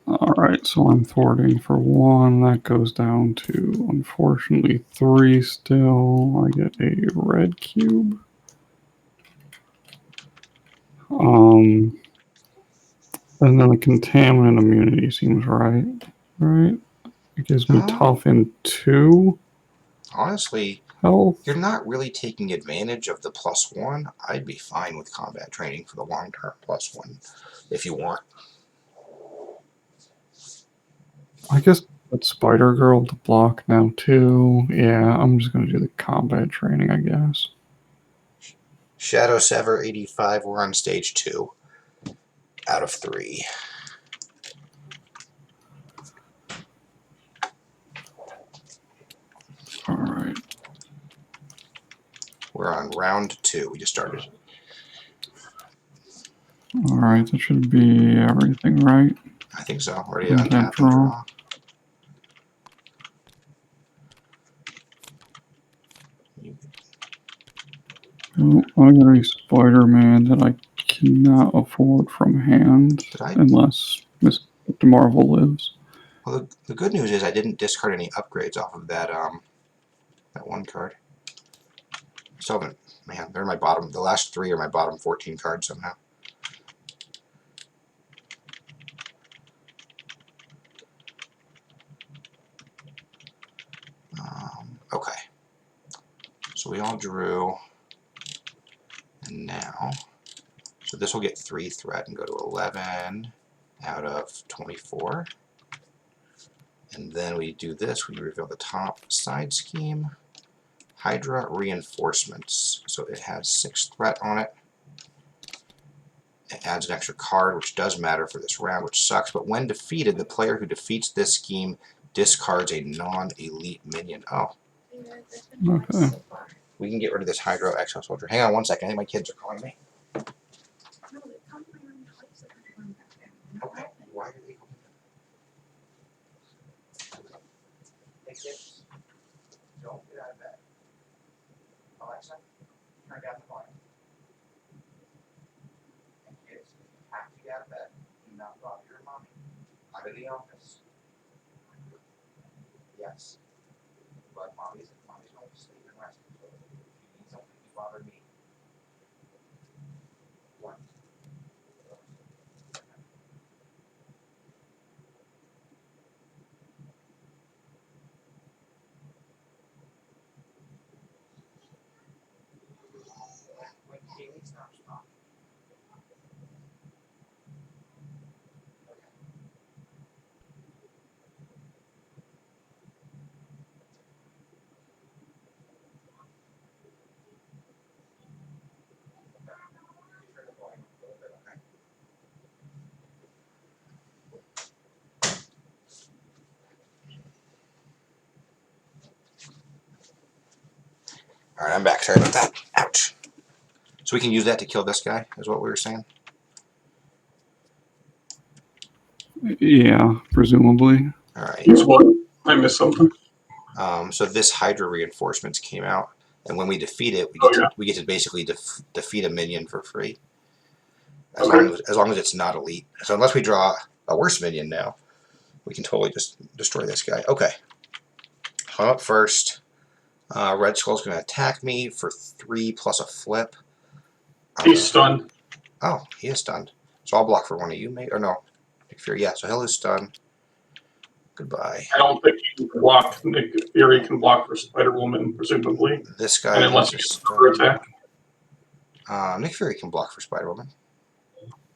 Alright, so I'm thwarting for 1. That goes down to, unfortunately, 3 still. I get a red cube. And then the Contaminant Immunity seems right. Right? It gives me tough in 2. Honestly, health. You're not really taking advantage of the +1. I'd be fine with combat training for the long-term +1 if you want. I guess that's Spider Girl to block now too. Yeah, I'm just gonna do the combat training, I guess. Shadow Sever 85. We're on stage 2 out of 3. All right. We're on round 2. We just started. All right, that should be everything, right? I think so. Already untapped and draw. Oh, I got a Spider-Man that I cannot afford from hand unless Mr. Marvel lives. Well, the good news is I didn't discard any upgrades off of that that 1 card. Still haven't, man, they're my bottom. The last 3 are my bottom 14 cards somehow. Okay. So we all drew. And now, so this will get 3 threat and go to 11 out of 24. And then we do this, we reveal the top side scheme. Hydra Reinforcements. So it has 6 threat on it. It adds an extra card, which does matter for this round, which sucks. But when defeated, the player who defeats this scheme discards a non-elite minion. Oh, Yeah, that's been nice Okay. so far. We can get rid of this Hydro Exo Soldier. Hang on one second. I think my kids are calling me. No, they come around twice and I'm going back down. Okay. Why are they calling me? Hey kids, don't get out of bed. Alexa, turn down the volume. And kids, if you have to get out of bed, do not bother your mommy. I'm in the office. Yes. But mommy's going to sleep and rest. So if you need something, you bother me. What? When Kaylee stops talking. Okay. Turn the volume up a little bit, okay? All right, I'm back. Sorry about that. Ouch. So we can use that to kill this guy, is what we were saying. Yeah, presumably. All right. Use what? I missed something. So this Hydra reinforcements came out, and when we defeat it, Oh, we get to basically defeat a minion for free, as Okay. long as it's not elite. So unless we draw a worse minion now, we can totally just destroy this guy. Okay. I'm up first. Red Skull's going to attack me for 3 plus a flip. He's stunned. Oh, he is stunned. So I'll block for one of you, mate. Or no, Nick Fury. Yeah, so he'll lose stun. Goodbye. I don't think he can block. Nick Fury can block for Spider-Woman, presumably. This guy And unless he loses gets another stun. attack. Nick Fury can block for Spider-Woman.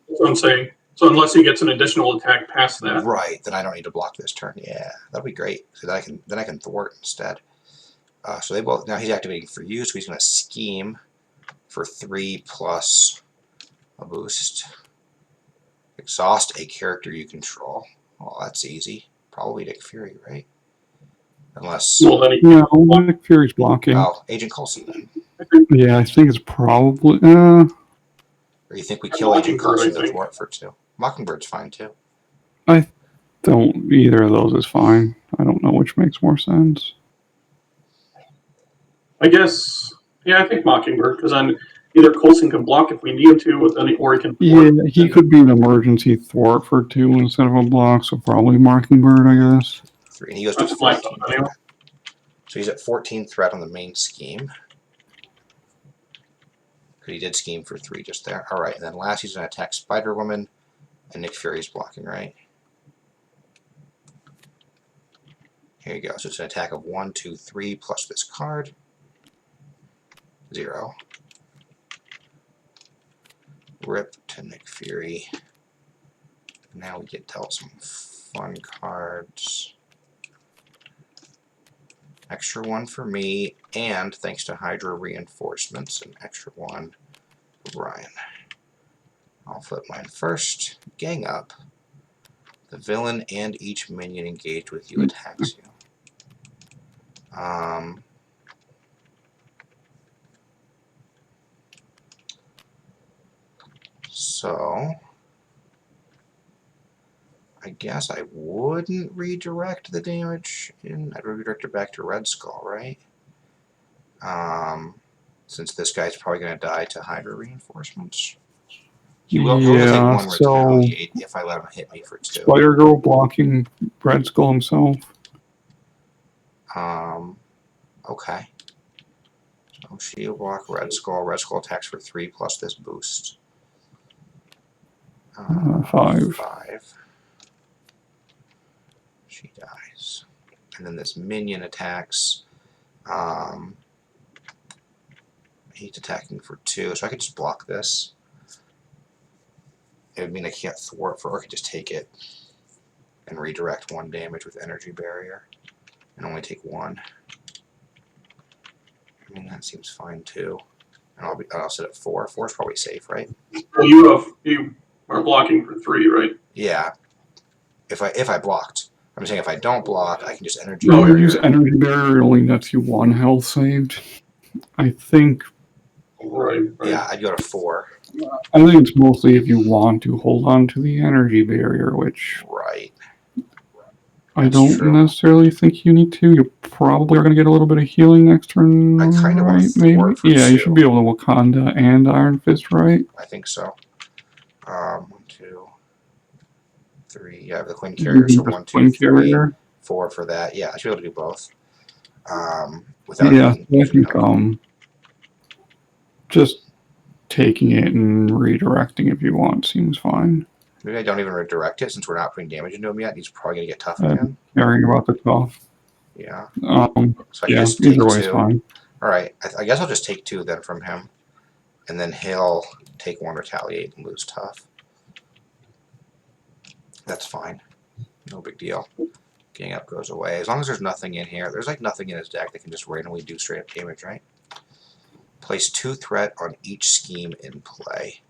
That's what I'm saying. So unless he gets an additional attack past that. Right, then I don't need to block this turn. Yeah, that'd be great. So then I can thwart instead. So they both now he's activating for you, so he's going to scheme for 3 plus a boost. Exhaust a character you control. Well, that's easy. Probably Nick Fury, right? Unless Well, then he No, Nick Fury's blocking. Agent Coulson then. Yeah, I think it's probably. Or you think we kill Agent Mockingbird, I Coulson to think. thwart for 2? Mockingbird's fine too. I don't. Either of those is fine. I don't know which makes more sense. I guess, yeah, I think Mockingbird, because then either Coulson can block if we need him to, or he can Yeah, thwart. he could be an emergency thwart for 2 instead of a block, so probably Mockingbird, I guess. 3, and he goes to That's my 14 thought, anyway. threat. So he's at 14 threat on the main scheme. He did scheme for 3 just there. Alright, and then last he's going to attack Spider-Woman, and Nick Fury's blocking, right? Here you go. So it's an attack of 1, 2, 3 plus this card. 0. Rip to Nick Fury. Now we get dealt some fun cards. Extra 1 for me, and thanks to Hydra reinforcements, an extra 1 for Brian. I'll flip mine first. Gang up. The villain and each minion engaged with you attacks you. So I guess I wouldn't redirect the damage in. I'd redirect it back to Red Skull, right? Since this guy's probably going to die to Hydra reinforcements. He'll only take 1 retaliate if I let him hit me for 2. Spider-Girl blocking Red Skull himself. Okay. So shield block Red Skull. Red Skull attacks for 3 plus this boost. 5. 5. She dies. And then this minion attacks. He's attacking for 2, so I could just block this. It would mean I can't thwart or I could just take it and redirect 1 damage with energy barrier and only take 1. I mean that seems fine too. And I'll sit at 4. 4 is probably safe, right? Well, you are blocking for 3, right? Yeah. If I blocked, I'm saying if I don't block, I can just energy No, you barrier. use energy barrier, it only nets you 1 health saved. I think Right. Yeah, I'd go to 4. it's mostly if you want to hold on to the energy barrier, which Right. I That's don't true. necessarily think you need to. You probably are going to get a little bit of healing next turn, I kinda want right? a Maybe. 4 for Yeah, you 2. should be able to Wakanda and Iron Fist, right? I think so. 1, 2, 3. Yeah, I have the Queen You Carrier, so can just 1, 2, Twin 3, Carrier. 4 for that. Yeah, I should be able to do both. Without Yeah, even so I using think them. just taking it and redirecting if you want seems fine. Maybe I don't even redirect it since we're not putting damage into him yet. He's probably gonna get tough Uh, again. Caring about the tough. Yeah. So I can Yeah, just take either way is 2. fine. Alright, I guess I'll just take 2 then from him. And then he'll take 1 retaliate and lose tough. That's fine. No big deal. Gang up goes away. As long as there's nothing in here. There's like nothing in his deck that can just randomly do straight up damage, right? Place 2 threat on each scheme in play.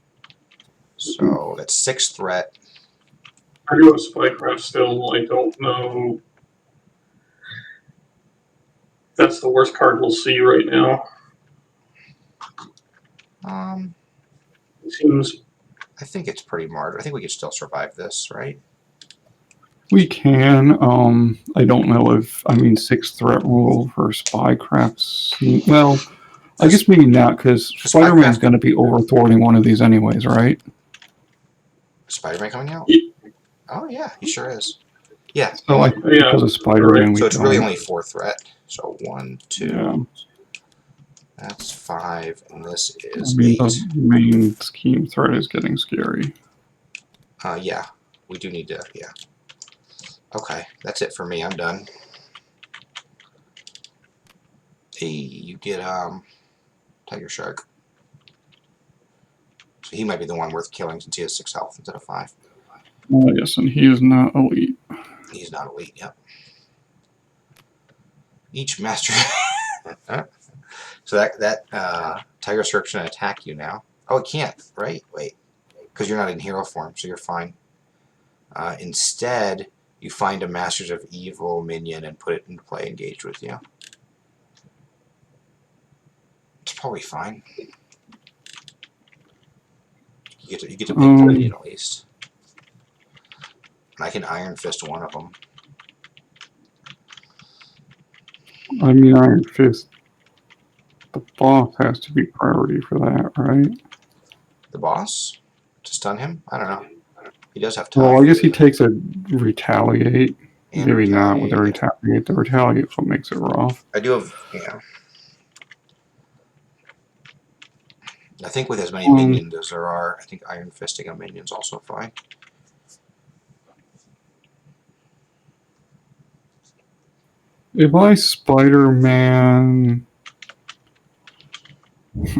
So that's 6 threat. I do have Spycraft still. I don't know. That's the worst card we'll see right now. It seems. I think it's pretty martyr. I think we could still survive this, right? We can. I don't know if 6 threat rule for Spycraft. Well, I guess maybe not because Spider-Man's Spycraft- going to be overthwarting one of these anyways, right? Spider-Man coming out? Ye- Oh yeah, he sure is. Yeah. So I think Yeah, because of Spider-Man, we So it's really don't. only 4 threat. So 1, 2. Yeah. That's 5, and this I is mean, 8. the main scheme threat is getting scary. Yeah, we do need to. Yeah. Okay, that's it for me. I'm done. Hey, you get Tiger Shark. So he might be the one worth killing since he has 6 health instead of 5. Yes, and he is not elite. He's not elite. Yep. Each master. So that Tiger Shark should attack you now. Oh, it can't, right? Wait, because you're not in hero form, so you're fine. Instead, you find a Masters of Evil minion and put it into play engaged with you. It's probably fine. You get to pick the minion at least. And I can Iron Fist one of them. I mean, Iron Fist. The boss has to be priority for that, right? The boss? To stun him? I don't know. He does have time. Well, I guess he takes a retaliate. And Maybe not with the retaliate. retaliate. The retaliate is what makes it rough. I do have, yeah. I think with as many minions as there are, I think Iron Fisting a minion's also fine. If I Spider-Man...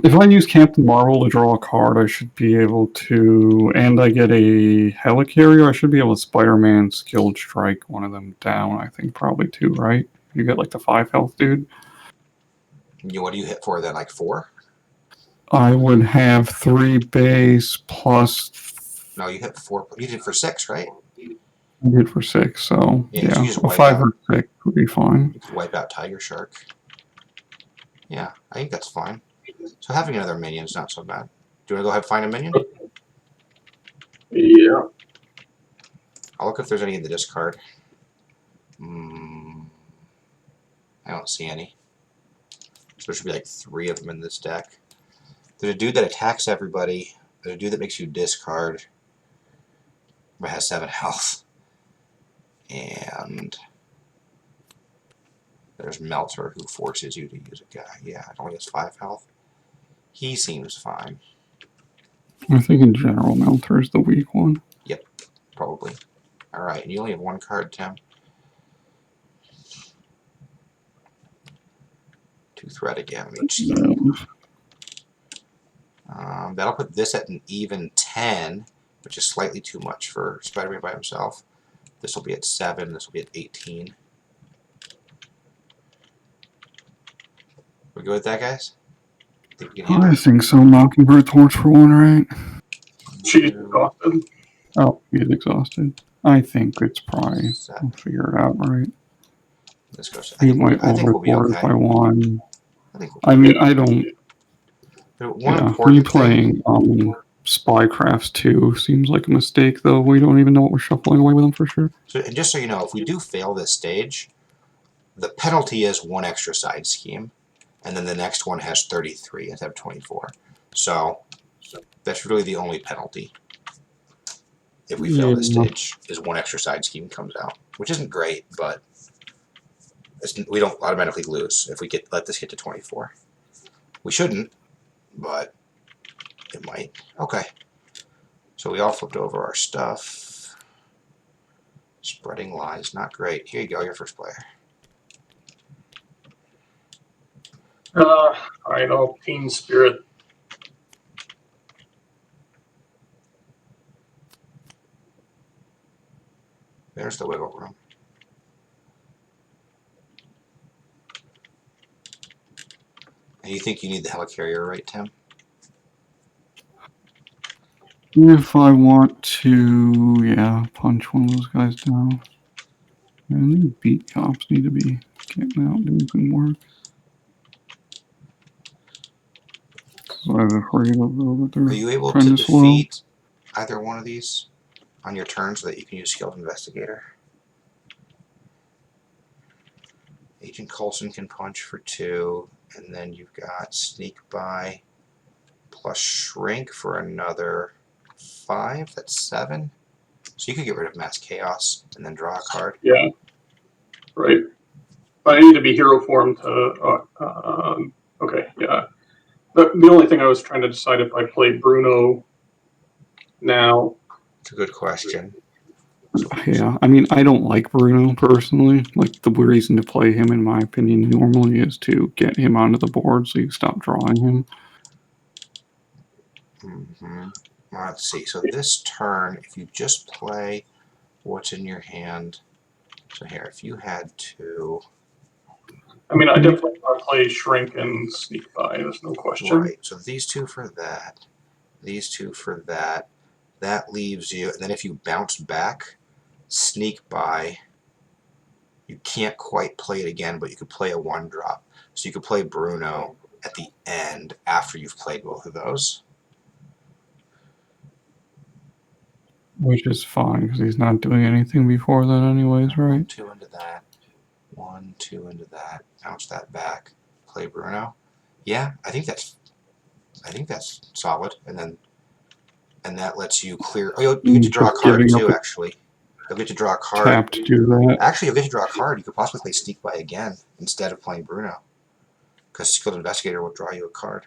If I use Captain Marvel to draw a card, I should be able to... And I get a Helicarrier, I should be able to Spider-Man Skilled Strike one of them down, I think probably 2, right? You get like the 5 health dude. What do you hit for then, like 4? I would have 3 base plus... No, you hit 4. You did for 6, right? I did for 6, so Yeah, so you just a wipe 5 out. or 6 would be fine. You could wipe out Tiger Shark. Yeah, I think that's fine. So having another minion is not so bad. Do you want to go ahead and find a minion? Yeah. I'll look if there's any in the discard. I don't see any. So there should be like 3 of them in this deck. There's a dude that attacks everybody. There's a dude that makes you discard, but has 7 health. And there's Melter, who forces you to use a guy. Yeah, it only has 5 health. He seems fine. I think in general, Melter is the weak one. Yep, probably. Alright, and you only have 1 card, Tim. 2 threat again. That'll put this at an even 10, which is slightly too much for Spider-Man by himself. This will be at 7, this will be at 18. We good with that, guys? Think we can handle I it? think so. Mockingbird torch for 1, right? She's exhausted. Oh, he's exhausted. I think it's probably, Set. I'll figure it out right. This goes. We might I think we'll be overboard okay. by one. I think I mean, I don't, one yeah, important thing. replaying Spycrafts 2 seems like a mistake, though. We don't even know what we're shuffling away with them for sure. So, and just so you know, if we do fail this stage, the penalty is one extra side scheme, and then the next one has 33 instead of 24. So that's really the only penalty. If we fail this stage, is one extra side scheme comes out, which isn't great, but we don't automatically lose if we let this get to 24. We shouldn't, but it might. Okay. So we all flipped over our stuff. Spreading lies, not great. Here you go, your first player. I know, Team Spirit. There's the wiggle room. And you think you need the helicarrier, right, Tim? If I want to, yeah, punch one of those guys down. And these beat cops need to be getting out doing some work. So I was afraid of though that Are they're you able trying to to slow. defeat either one of these on your turn so that you can use Skilled Investigator? Agent Coulson can punch for 2, and then you've got Sneak By plus Shrink for another 5. That's 7. So you could get rid of Mass Chaos and then draw a card. Yeah. Right. But I need to be hero form to. Okay. Yeah. The only thing I was trying to decide if I play Bruno now. It's a good question. Yeah, I mean, I don't like Bruno personally. Like, the reason to play him, in my opinion, normally is to get him onto the board so you stop drawing him. Well, let's see. So this turn, if you just play what's in your hand. So here, if you had to... I mean, I definitely want to play Shrink and Sneak By. There's no question. Right. So these 2 for that. These 2 for that. That leaves you... And then if you bounce back, Sneak By... You can't quite play it again, but you could play a 1-drop. So you could play Bruno at the end after you've played both of those. Which is fine, because he's not doing anything before that anyways, right? 2 into that. 1, 2 into that. Bounce that back. Play Bruno. Yeah, I think that's solid. And that lets you clear... Oh, you get to draw a card too, actually. You'll get to draw a card. Tap to do that. Actually, you'll get to draw a card. You could possibly play Sneak By again instead of playing Bruno. Because Skilled Investigator will draw you a card.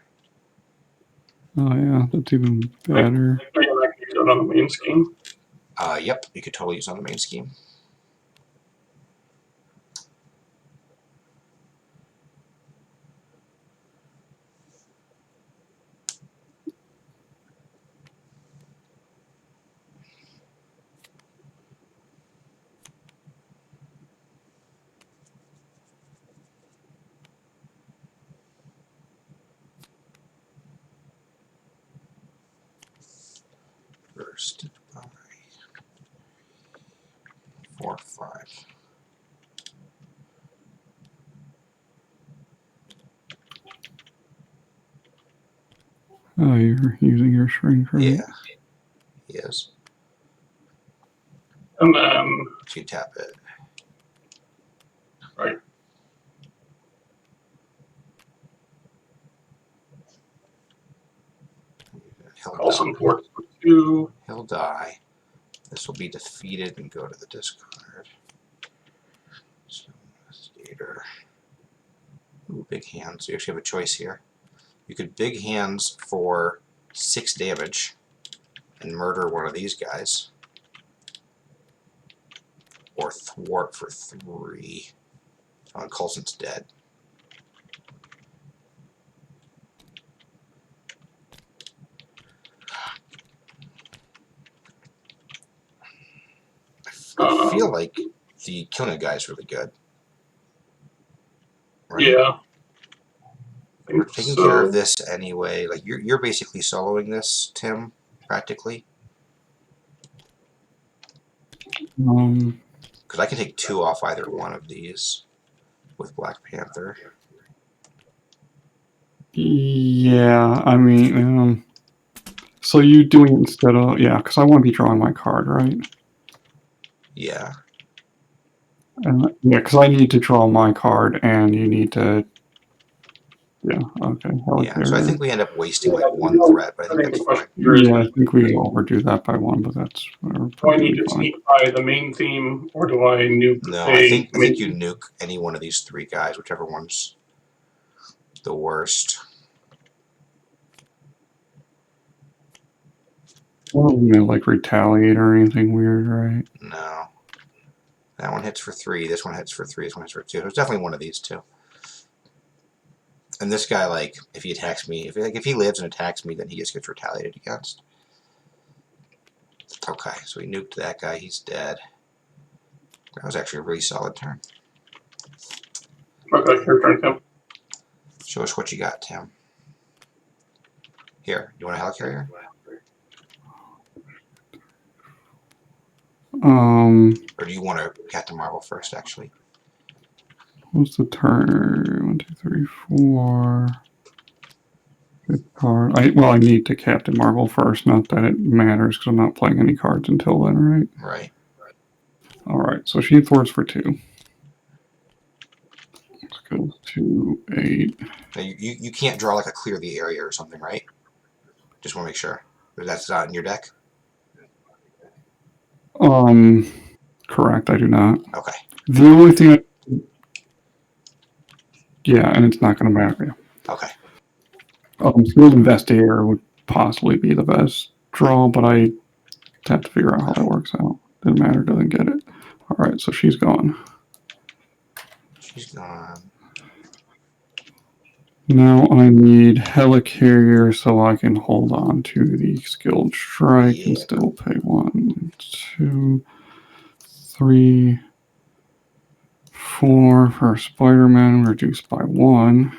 Oh yeah, that's even better. I can use it on the main scheme. Yep, you could totally use it on the main scheme. First by 4, 5. Oh, you're using your shrink, right? Yeah, he is. And then, So you tap it. right. Coulson for 2. He'll die. This will be defeated and go to the discard. So, Investigator. Ooh, big hands. You actually have a choice here. You could big hands for 6 damage and murder one of these guys. Or thwart for 3. Oh, and Coulson's dead. I feel like the killing a guy is really good. Right? Yeah. We're taking care of this anyway. Like you're basically soloing this, Tim, practically. Because I can take 2 off either one of these with Black Panther. Yeah, I mean, so you doing it instead of, yeah, because I want to be drawing my card, right? Yeah. And yeah, because I need to draw my card, and you need to. Yeah. Okay. Yeah. So I think we end up wasting like Yeah, 1 threat, but I think the that's question fine. here is, Yeah, I think we overdo that by one, but that's do I perfectly need to fine. sneak by the main theme, or do I nuke No, a I think main you theme? nuke any one of these 3 guys, whichever one's the worst. Well, like retaliate or anything weird, right? No. That one hits for 3. This one hits for 3. This one hits for 2. It's definitely one of these 2. And this guy, like, if he attacks me, if he lives and attacks me, then he just gets retaliated against. Okay, so we nuked that guy. He's dead. That was actually a really solid turn. Okay, your turn, Tim. Show us what you got, Tim. Here, you want a helicarrier? Or do you want to Captain Marvel first, actually? What's the turn? 1, 2, 3, 4. Good card. I need to Captain Marvel first. Not that it matters because I'm not playing any cards until then, right? Right. All right. So she thwarts for 2. Let's go to 8. Now, you can't draw like a clear the area or something, right? Just want to make sure. That's not in your deck? Correct. I do not. Okay. The only thing. Yeah, and it's not going to matter. Yeah. Okay. Skilled Investigator would possibly be the best draw, but I have to figure out how that works out. Doesn't matter, doesn't get it. All right, so she's gone. She's gone. Now I need Helicarrier so I can hold on to the Skilled Strike and still pay 1, 2, 3, 4 for Spider-Man, reduced by 1.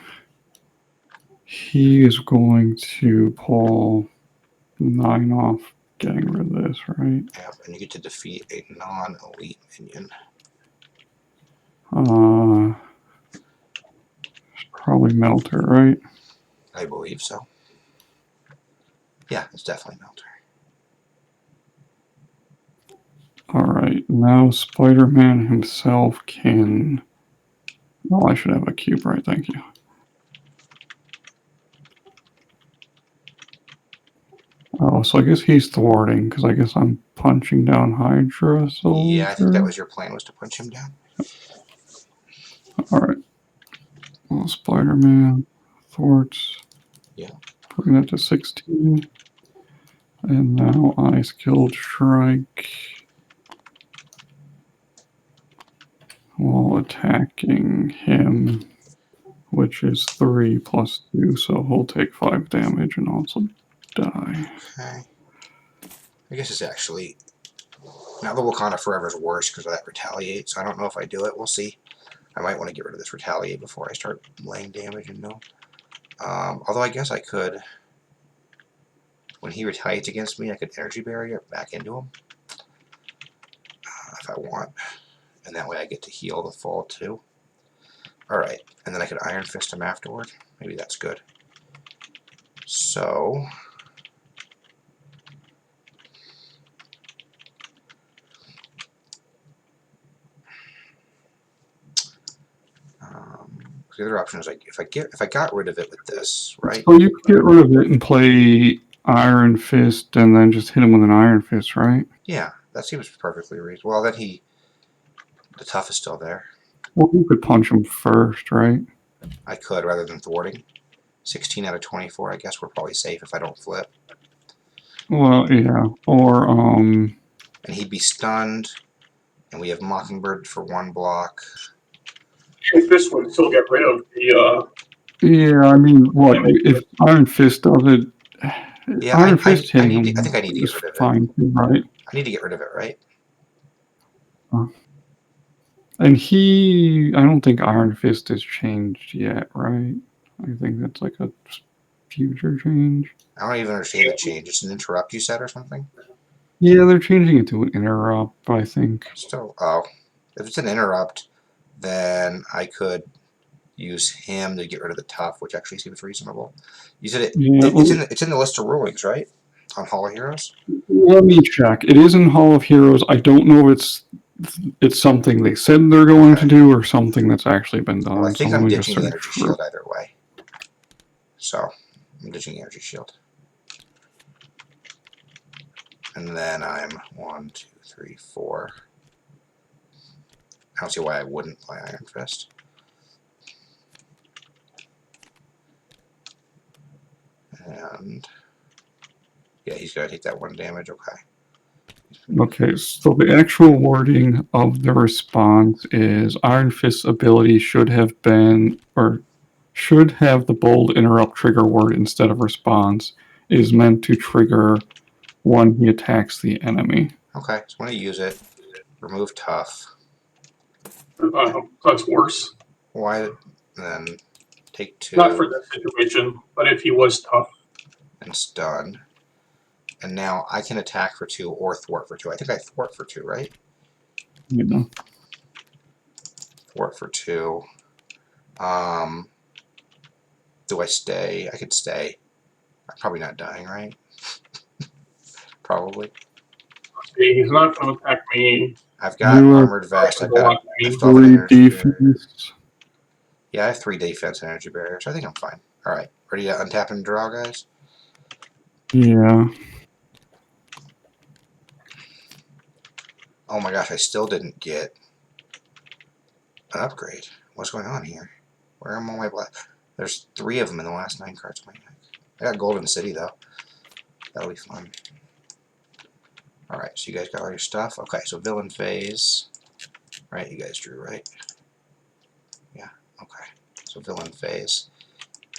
He is going to pull 9 off, getting rid of this, right? Yep, and you get to defeat a non-elite minion. Probably Melter, right? I believe so. Yeah, it's definitely Melter. Alright, now Spider-Man himself can... Oh, I should have a cube, right? Thank you. Oh, so I guess he's thwarting, because I guess I'm punching down Hydra Soldier. Yeah, I think that was your plan, was to punch him down. Alright. Well, Spider-Man thwarts. Yeah. Putting that to 16. And now I Skilled Strike while attacking him, which is 3 plus 2, so he'll take 5 damage and also die. Okay. I guess it's actually... Now the Wakanda Forever is worse because of that Retaliate, so I don't know if I do it. We'll see. I might want to get rid of this Retaliate before I start laying damage and no. Although I guess I could... When he retaliates against me, I could Energy Barrier back into him. If I want. And that way I get to heal the fall too. Alright, and then I could Iron Fist him afterward. Maybe that's good. So... the other option is like if I got rid of it with this, right? So you could get rid of it and play Iron Fist and then just hit him with an Iron Fist, right? Yeah, that seems perfectly reasonable. Well, then the tough is still there. Well, you could punch him first, right? I could rather than thwarting. 16 out of 24. I guess we're probably safe if I don't flip. Well, yeah. Or And he'd be stunned, and we have Mockingbird for 1 block. If this would still get rid of the yeah, I mean, what if Iron Fist does it? Yeah, Iron Fist hitting him I think I need to is get rid of it. fine, too, right? I need to get rid of it, right? And I don't think Iron Fist has changed yet, right? I think that's like a future change. I don't even understand the change. It's an interrupt, you said, or something? Yeah, they're changing it to an interrupt, I think. Still, oh, if it's an interrupt, then I could use him to get rid of the tough, which actually seems reasonable. You said Yeah, it's in the list of rulings, right? On Hall of Heroes. let me check. It is in Hall of Heroes. I don't know if it's something they said they're going to Okay. do or something that's actually been done. Well, I So think let I'm me just ditching the search energy for. shield either way. So I'm ditching the energy shield. And then I'm 1, 2, 3, 4. I don't see why I wouldn't play Iron Fist. And yeah, he's gonna take that 1 damage. Okay. Okay, so the actual wording of the response is Iron Fist's ability should have been, or should have the bold interrupt trigger word instead of response, is meant to trigger when he attacks the enemy. Okay, so I'm gonna use it. Remove tough. That's worse. Why? Then take 2. Not for this situation, but if he was tough. And stun. And now I can attack for 2 or thwart for 2. I think I thwart for 2, right? You know. Thwart for 2. Do I stay? I could stay. I'm probably not dying, right? Probably. See, he's not going to attack me. I've got You are armored vest. I've got I me. still have an 3 energy barrier. defense. Yeah, I have 3 defense and energy barriers. I think I'm fine. All right, ready to untap and draw, guys? Yeah. Oh my gosh, I still didn't get an upgrade. What's going on here? Where am I on my black? There's 3 of them in the last 9 cards. I got Golden City though. That'll be fun. All right, so you guys got all your stuff. Okay, so villain phase. Right, you guys drew, right? Yeah. Okay. So villain phase.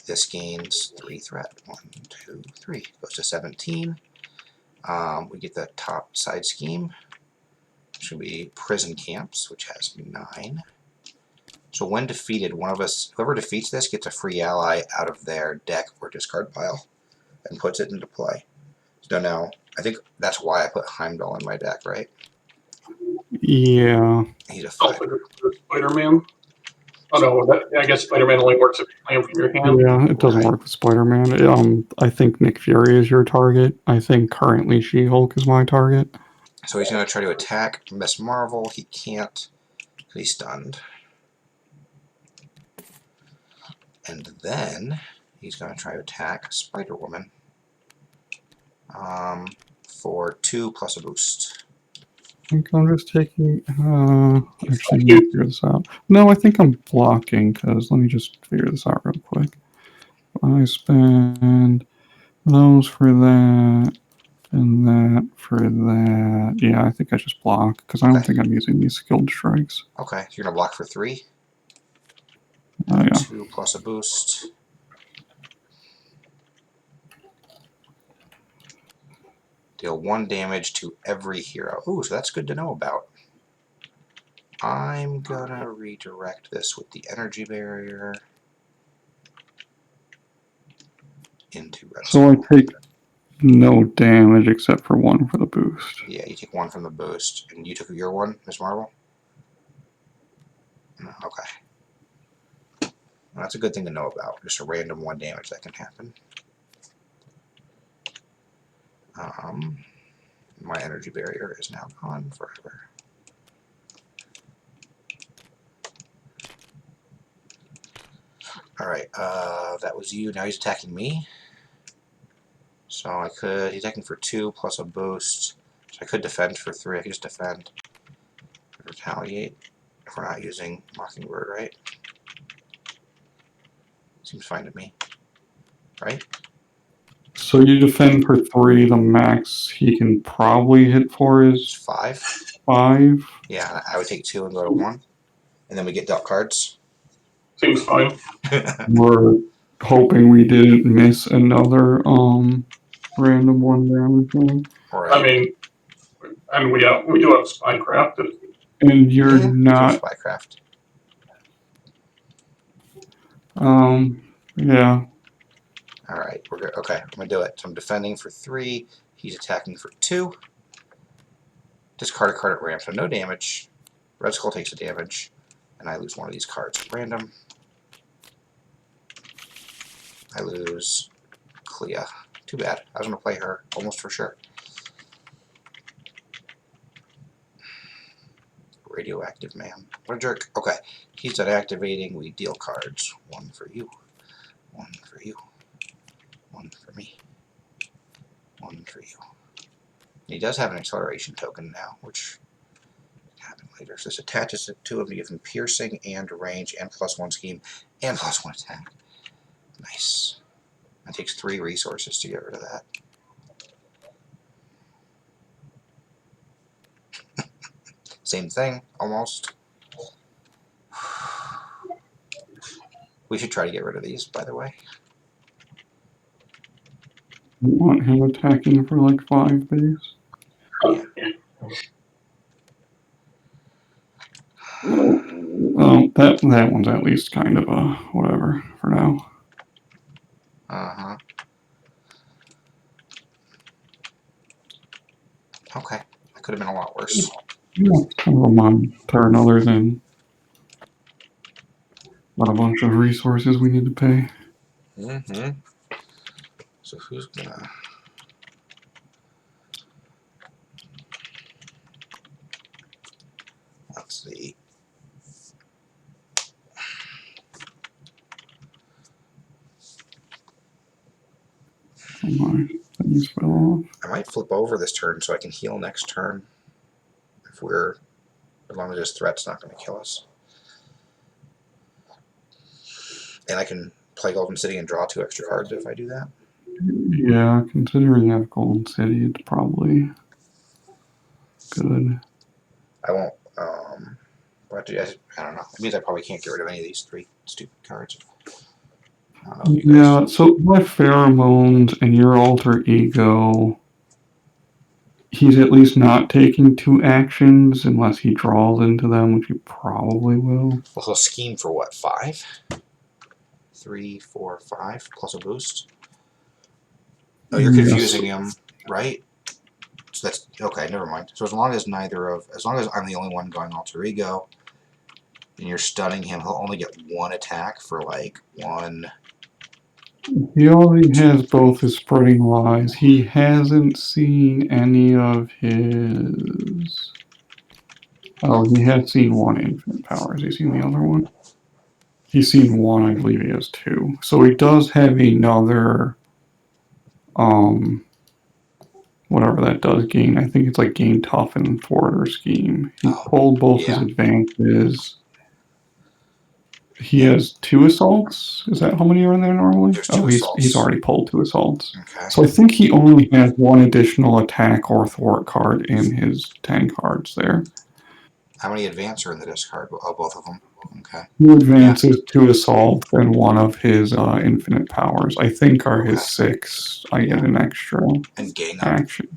This gains 3 threat. 1, 2, 3. Goes to 17. We get the top side scheme. Should be prison camps, which has 9. So when defeated, one of us, whoever defeats this, gets a free ally out of their deck or discard pile and puts it into play. So now, I think that's why I put Heimdall in my deck, right? Yeah. He's a Also 5. good for Spider-Man. Oh no, I guess Spider-Man only works if you're playing from your hand. Yeah, it doesn't Right. work with Spider-Man. I think Nick Fury is your target. I think currently She-Hulk is my target. So he's going to try to attack Miss Marvel. He can't because he's stunned. And then he's going to try to attack Spider-Woman for 2 plus a boost. I think I'm just taking. Actually, let me figure this out. No, I think I'm blocking because let me just figure this out real quick. I spend those for that and that for that. Yeah, I think I just block because I don't think I'm using these skilled strikes. Okay, so you're going to block for 3. Oh, yeah. 2 plus a boost. Deal 1 damage to every hero. Ooh, so that's good to know about. I'm gonna redirect this with the energy barrier into red. So I take no damage except for 1 for the boost. Yeah, you take 1 from the boost, and you took your 1, Miss Marvel. No, okay. Well, that's a good thing to know about. Just a random 1 damage that can happen. My energy barrier is now gone forever. Alright, that was you. Now he's attacking me. So I could, he's attacking for 2 plus a boost. So I could defend for 3. I could just defend. Retaliate. If we're not using Mockingbird, right? Seems fine to me. Right? So you defend for 3. The max he can probably hit for It's is 5. 5. Yeah, I would take 2 and go to 1. And then we get dealt cards. Seems fine. We're hoping we didn't miss another random 1 damage thing. Right. I mean, and we do have Spycraft. And you're Yeah, not. Spycraft. Yeah. Alright, we're good. Okay, I'm gonna do it. So I'm defending for 3. He's attacking for 2. Discard a card at random, so no damage. Red Skull takes the damage, and I lose one of these cards at random. I lose Clea. Too bad. I was going to play her, almost for sure. Radioactive Man. What a jerk. Okay, he's done activating. We deal cards. One for you. One for you. One for me. One for you. And he does have an acceleration token now, which can happen later. So this attaches to him to give him piercing and range and +1 scheme and +1 attack. Nice. It takes 3 resources to get rid of that. Same thing, almost. We should try to get rid of these, by the way. You want him attacking for like 5 base? Yeah. Well, that one's at least kind of a whatever for now. Uh-huh. Okay. That could have been a lot worse. Yeah, kind of on turn other than not a bunch of resources we need to pay. Mm-hmm. So who's gonna... Let's see. Oh my, things fell off. I might flip over this turn so I can heal next turn. If we're... As long as this threat's not going to kill us. And I can play Golden City and draw 2 extra cards if I do that. Yeah, considering you have Golden City, it's probably good. I won't... what do I don't know. It means I probably can't get rid of any of these 3 stupid cards. I don't know if you guys... Yeah, so my pheromones and your alter ego, he's at least not taking 2 actions unless he draws into them, which he probably will. Well, he'll scheme for what, 5? 3, 4, 5, plus a boost? Oh, you're Yes. confusing him, right? So that's... Okay, never mind. So as long as neither of... As long as I'm the only one going alter ego, and you're stunning him, he'll only get 1 attack for, like, 1... He already has both his spreading lies. He hasn't seen any of his... Oh, he has seen 1 infinite power. Has he seen the other one? He's seen 1, I believe he has 2. So he does have another... whatever that does gain. I think it's like gain tough and thwart or scheme. He pulled both his advances. He has 2 assaults. Is that how many are in there normally? There's 2 assaults. He's already pulled 2 assaults. Okay. So I think he only has 1 additional attack or thwart card in his 10 cards there. How many advance are in the discard? Oh, both of them. Okay. 2 advances, 2 assaults, and 1 of his infinite powers. I think are his 6. I get an extra And gang up. action.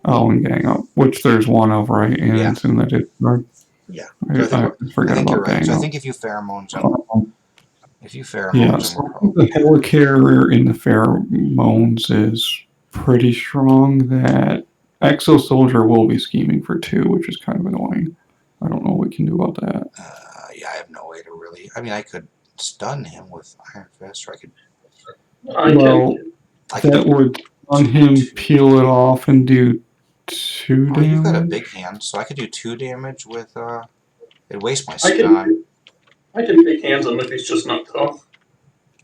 Oh, and gang up, which there's 1 of, right? And Yeah. it's in the discard. Yeah. I forgot I think you're about right. gang So I up. think if you pheromones him, Yeah, so I think the helicarrier in the pheromones is pretty strong. That Exo Soldier will be scheming for 2, which is kind of annoying. I don't know what we can do about that. yeah, I have no way to really... I mean, I could stun him with Iron Fist, or I could... That would on him peel it off and do 2 damage. You've got a big hand, so I could do 2 damage with... It'd waste my stun. I can big hands him if he's just not tough.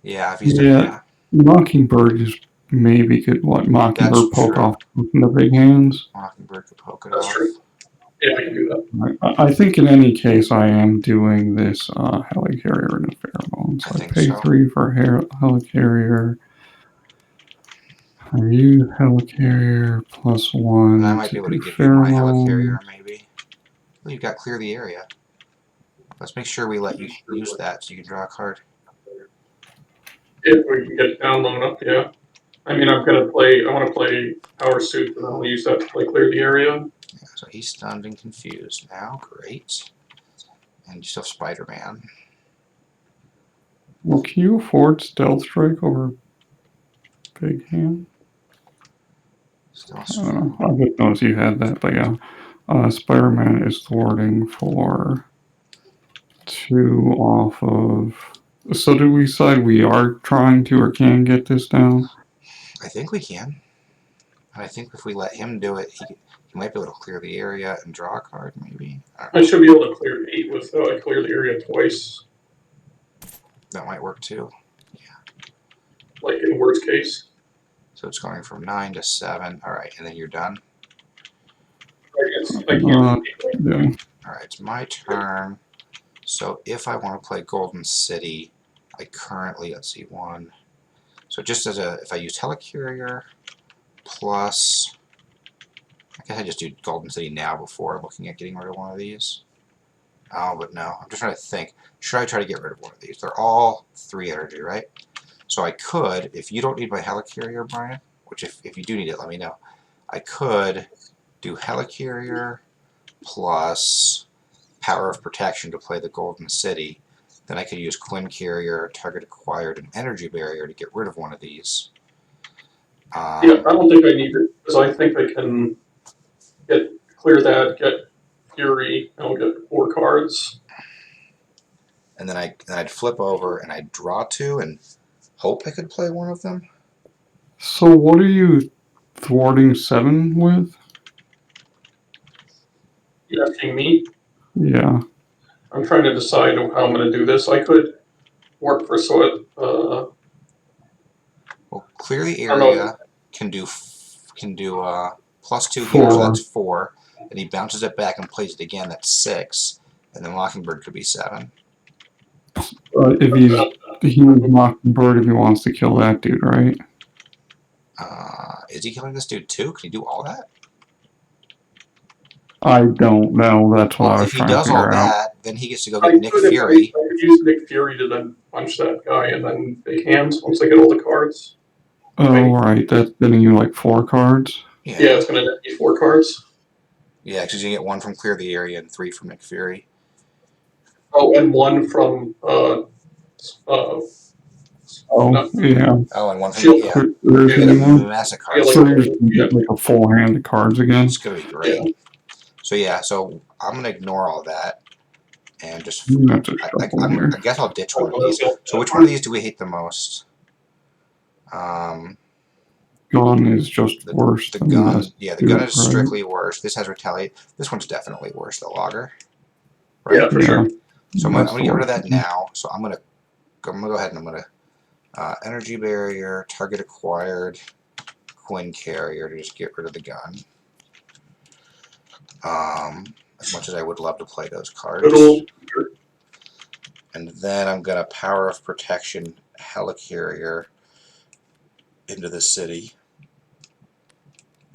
Yeah, if he's... Yeah. Mockingbird is maybe good. What, Mockingbird poke off the big hands? Mockingbird could poke it That's off. true. Yeah, I can do that. I think in any case I am doing this helicarrier in a pheromone. So I pay 3 for helicarrier. I use helicarrier +1. And I might be able to give you my helicarrier, maybe. Well, you've got clear the area. Let's make sure we let you use that so you can draw a card. If we can get it down low enough, yeah. I mean, I want to play Power Suit, and I'll use that to play Clear the Area. Yeah, so he's stunned and confused now. Great. And you still have Spider-Man. Well, can you afford Stealth Strike over Big Hand? Still I don't know. I just noticed you had that, but yeah. Spider-Man is thwarting for 2 off of. So did we decide we are trying to or can get this down? I think we can. And I think if we let him do it, he might be able to clear the area and draw a card, maybe. I don't I know. should be able to clear 8 with clear the area twice, That might work too. like in worst case. So it's going from 9 to 7. All right, and then you're done. I can't. Yeah. All right, it's my turn. So if I want to play Golden City, I currently, let's see, 1. So just as a, if I use Helicarrier plus, I guess I just do Golden City now before looking at getting rid of one of these. Oh, but no, I'm just trying to think. Should I try to get rid of one of these? They're all 3 energy, right? So I could, if you don't need my Helicarrier, Brian, which if you do need it, let me know. I could do Helicarrier plus Power of Protection to play the Golden City. Then I could use Quincarrier, Target Acquired, and Energy Barrier to get rid of one of these. Yeah, I don't think I need it because I think I can clear that, get Fury, and I'll get 4 cards. And then I'd flip over and I'd draw 2 and hope I could play one of them. So what are you thwarting 7 with? You asking me? Yeah. I'm trying to decide how I'm going to do this. I could work for Well, clear the I don't know. area can do +2 here, so 4. that's 4. And he bounces it back and plays it again, that's 6. And then Mockingbird could be 7. If he's Mockingbird if he wants to kill that dude, right? Is he killing this dude too? Can he do all that? I don't know. That's what I Well, was if he trying to does all figure out. that, then he gets to go I get Nick could, if Fury. I could use Nick Fury to then punch that guy and then big hands once I get all the cards. Oh, right. That's getting you like 4 cards. Yeah, Yeah, it's going to net me 4 cards. yeah, because you get 1 from Clear the Area and 3 from Nick Fury. Oh, and 1 from Oh, no. yeah. Oh, and 1 from Shield. yeah. There's Yeah. any more? Massive Yeah, cards. like- So you're just gonna get like a full hand of cards again? It's gonna be great. So yeah, so I'm gonna ignore all that and just That's a shuffle here. I guess I'll ditch one of these. So which one of these do we hate the most? Gun is just worse The than gun. this. Yeah, the gun is Right. strictly worse. This has retaliate. This one's definitely worse. The logger. Yeah, for sure. So I'm That's gonna get rid of the that worst. now. So I'm gonna go ahead and I'm gonna energy barrier, target acquired, Quincarrier to just get rid of the gun. As much as I would love to play those cards. Good old. And then I'm gonna Power of Protection Helicarrier into the city.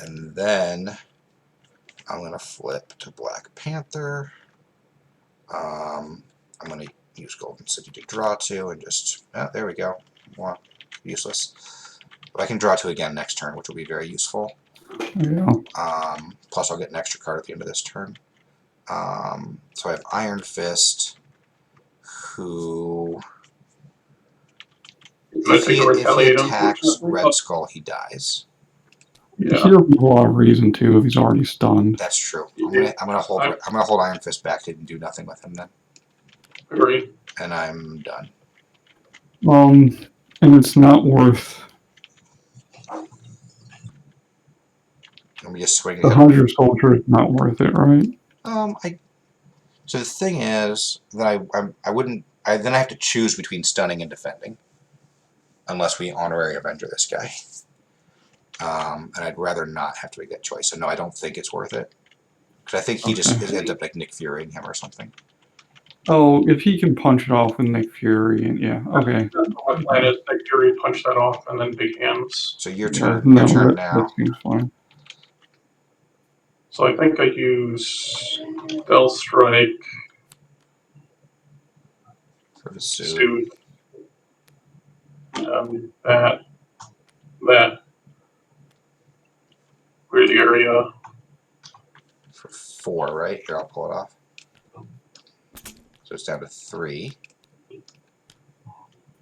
And then I'm gonna flip to Black Panther. I'm gonna use Golden City to draw 2 and just there we go. Well, useless. But I can draw 2 again next turn, which will be very useful. Yeah. Plus I'll get an extra card at the end of this turn. So I have Iron Fist, who if he attacks Red Skull, he dies. He doesn't have a lot of reason to if he's already stunned. That's true. I'm gonna hold Iron Fist back to do nothing with him then. Agree. And I'm done. And it's not worth. Let me just swing The it. 100 soldier is not worth it, right? So the thing is that I wouldn't. Then I have to choose between stunning and defending, unless we honorary Avenger this guy. And I'd rather not have to make that choice. So no, I don't think it's worth it. Because I think he just ends up like Nick Furying him or something. Oh, if he can punch it off with Nick Fury, and yeah, okay. My plan is Nick Fury, punch that off, and then big hands. So your Yeah, turn. no, Your turn that now. seems fine. So I think I use Bell Strike, For the suit. Soothe, that, clear the area. For 4, right? Here, I'll pull it off. So it's down to 3.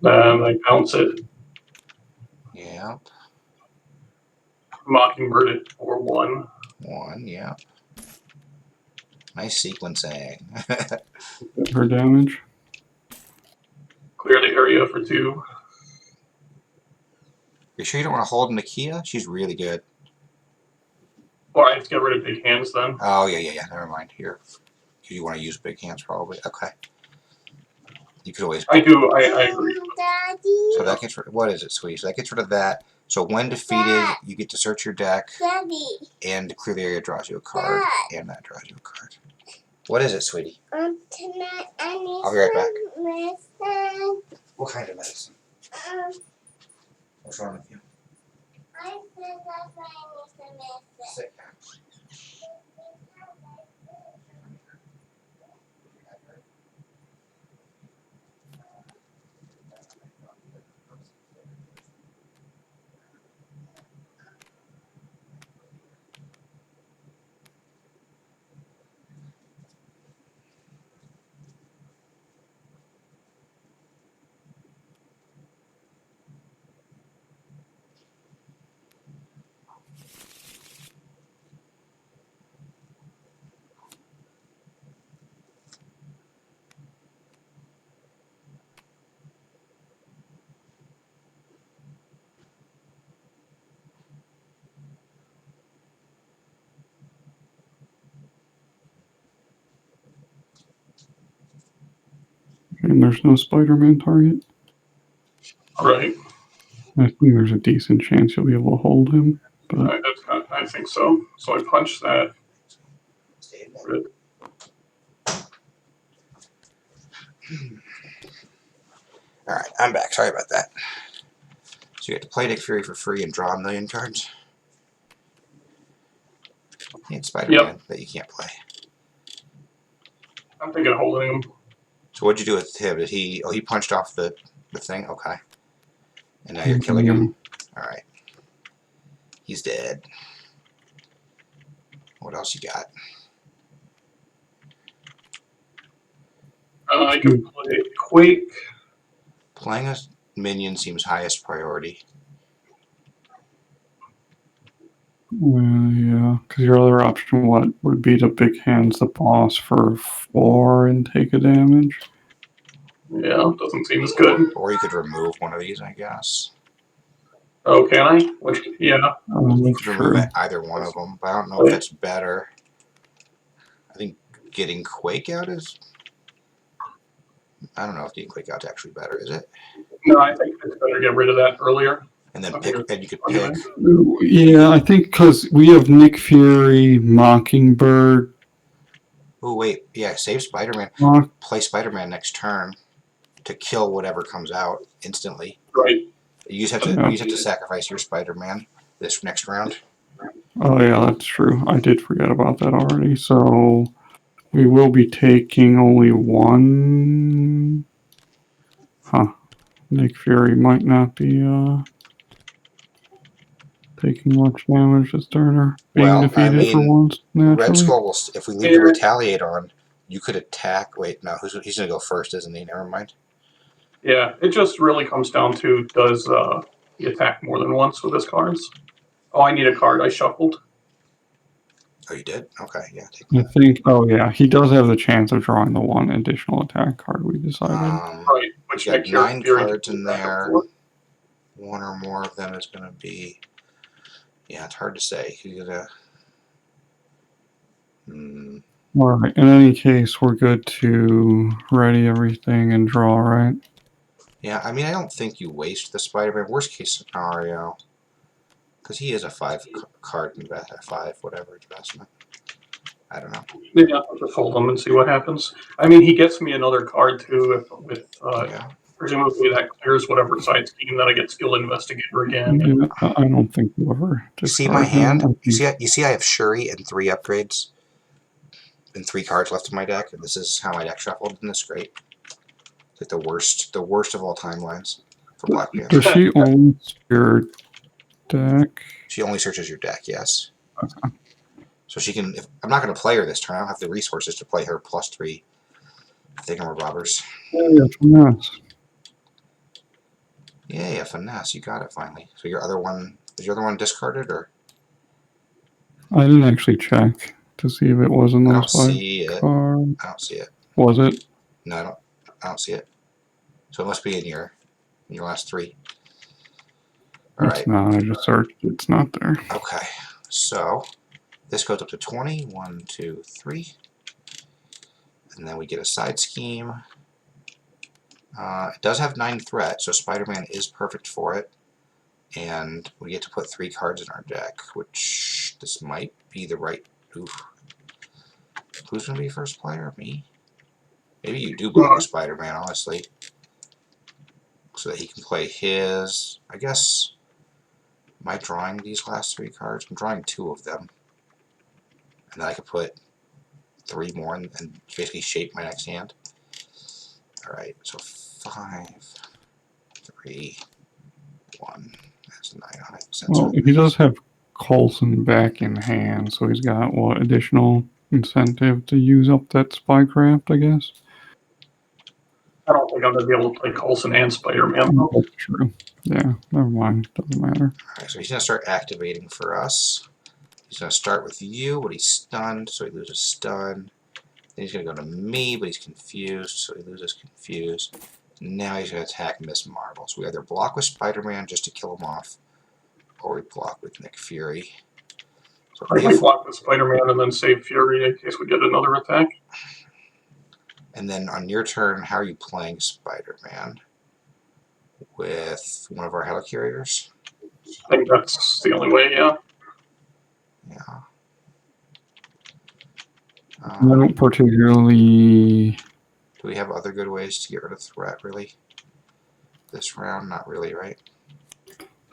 Then I bounce it, Yep. Mockingbird it for 1. 1, yeah. Nice sequencing. Her damage. Clear the area for 2. You sure you don't want to hold Nakia? She's really good. Or I have to get rid of big hands then. Oh, yeah. Never mind. Here. You want to use big hands, probably. Okay. You could always... I do, I agree. So that gets rid of... What is it, sweetie? So that gets rid of that. So when defeated, you get to search your deck. And to clear the area draws you a card. And that draws you a card. What is it, sweetie? Tonight I need I'll be right back. medicine. What kind of medicine? What's wrong with you? I said that I need some medicine. Sick. And there's no Spider-Man target. Right. I think there's a decent chance you'll be able to hold him. But I think so. So I punch that. Good. Alright, I'm back. Sorry about that. So you get to play Nick Fury for free and draw 1,000,000 cards. And Spider-Man that you can't play. I'm thinking of holding him. So what'd you do with him? Did he... Oh, he punched off the thing? Okay. And now you're killing him? Alright. He's dead. What else you got? I can play Quake. Playing a minion seems highest priority. yeah, because your other option, what would be to big hands the boss for 4 and take a damage? Yeah, doesn't seem as good. Or you could remove one of these, I guess. Oh, can I? Which, yeah. You That's could remove true. either one of them, but I don't know if that's better. I think getting Quake out is... I don't know if getting Quake out is actually better, is it? No, I think it's better to get rid of that earlier. And then pick, and you could pick... Yeah, I think because we have Nick Fury, Mockingbird. Oh, wait. Yeah, save Spider-Man. Mock- Play Spider-Man next turn to kill whatever comes out instantly. Right. You just have to sacrifice your Spider-Man this next round. Oh yeah, that's true. I did forget about that already. So we will be taking only 1. Huh. Nick Fury might not be taking much damage this turn, being Well, I defeated for mean, once naturally. Red Skull will... If we leave the Retaliate on, you could attack... Wait, no. He's going to go first, isn't he? Never mind. Yeah, it just really comes down to, does he attack more than once with his cards? Oh, I need a card. I shuffled. Oh, you did? Okay, yeah. Take I that. think. Oh yeah, he does have the chance of drawing the 1 additional attack card we decided. Right. Which You got Nick Fury 9 can cards do in back and there. forth. One or more of them is going to be... Yeah, it's hard to say. You're going to... All right. In any case, we're good to ready everything and draw, right? Yeah, I mean, I don't think you waste the Spider-Man. Worst case scenario, because he is a 5-card investment, 5 whatever investment. I don't know. Maybe I'll just hold him and see what happens. I mean, he gets me another card too, with Yeah. presumably that clears whatever side scheme that I get Skill Investigator again. Yeah, I don't think you ever. You see my discard him. hand? You see I have Shuri and 3 upgrades and 3 cards left in my deck, and this is how my deck shuffled. Isn't this great? It's like the worst of all timelines for Black Panther. Does she own your deck? She only searches your deck, yes. Okay. So she can... I'm not going to play her this turn. I don't have the resources to play her +3 thingamabobbers. Yeah, finesse. Yeah, finesse. You got it finally. So your other one... Is your other one discarded, or... I didn't actually check. to see if it was in I those don't 5 see it. cards. I don't see it. Was it? No, I don't see it. So it must be in your last 3. All It's right. not. I just searched. It's not there. Okay. So this goes up to 20. 1, 2, 3. And then we get a side scheme. It does have 9 threat, so Spider-Man is perfect for it. And we get to put 3 cards in our deck, which this might be the right. Oof. Who's going to be first player? Me? Maybe you do block with Spider-Man, honestly. So that he can play his. I guess. Am I drawing these last 3 cards? I'm drawing 2 of them. And then I could put 3 more and basically shape my next hand. Alright, so 5, 3, 1. That's 9 on it. Well, he does have Coulson back in hand, so he's got what additional incentive to use up that Spycraft, I guess. I don't think I'm going to be able to play Coulson and Spider-Man. That's true. Yeah, never mind. Doesn't matter. Alright, so he's going to start activating for us. He's going to start with you, but he's stunned, so he loses stun. Then he's going to go to me, but he's confused, so he loses confused. Now he's going to attack Miss Marvel. So we either block with Spider-Man just to kill him off, or we block with Nick Fury. So I can block with Spider-Man and then save Fury in case we get another attack. And then on your turn, how are you playing Spider-Man? With one of our helicarriers? I think that's the only way, yeah. Yeah. I don't particularly. Do we have other good ways to get rid of threat, really? This round? Not really, right?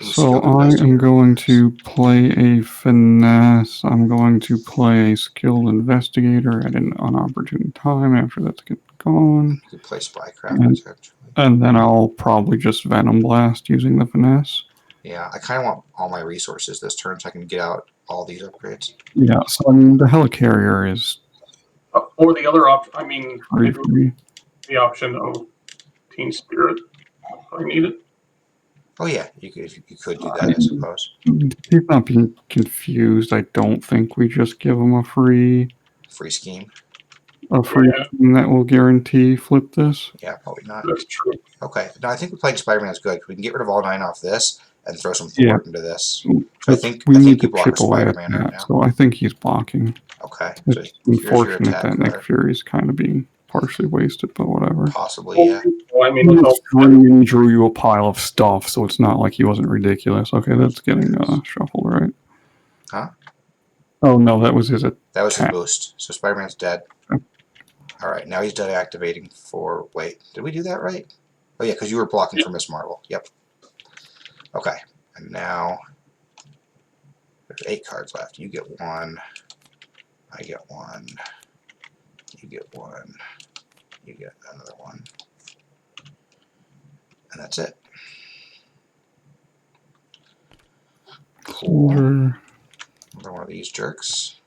So I am going to play a finesse. I'm going to play a skilled investigator at an unopportune time after that's gone. You could play Spycraft, potentially. And then I'll probably just Venom Blast using the finesse. Yeah, I kind of want all my resources this turn so I can get out all these upgrades. Yeah, so I mean, the helicarrier is Or the other option, I mean, free. the option of Team Spirit, if I need it. Oh yeah, you could do that, I suppose. He's not being confused. I don't think we just give him a free scheme. Scheme that will guarantee flip this. Yeah, probably not. That's true. Okay, no, I think we playing Spider-Man is good. We can get rid of all 9 off this and throw some forward into this. So I think need you to block chip away at Spider-Man right that. now. So I think he's blocking. Okay, so It's here's your unfortunate attack that Nick card. Fury's kind of being partially wasted, but whatever. Possibly, yeah. Well, I mean, He drew you a pile of stuff, so it's not like he wasn't ridiculous. Okay, that's getting shuffled, right? Huh? Oh no, that was his attack. That was his boost. So Spider-Man's dead. Alright, now he's done activating for... Wait, did we do that right? Oh yeah, because you were blocking for Miss Marvel. Yep. Okay, and now... There's 8 cards left. You get 1. I get 1. You get 1. You get another 1. And that's it. Cool. Soldier. Another one of these jerks.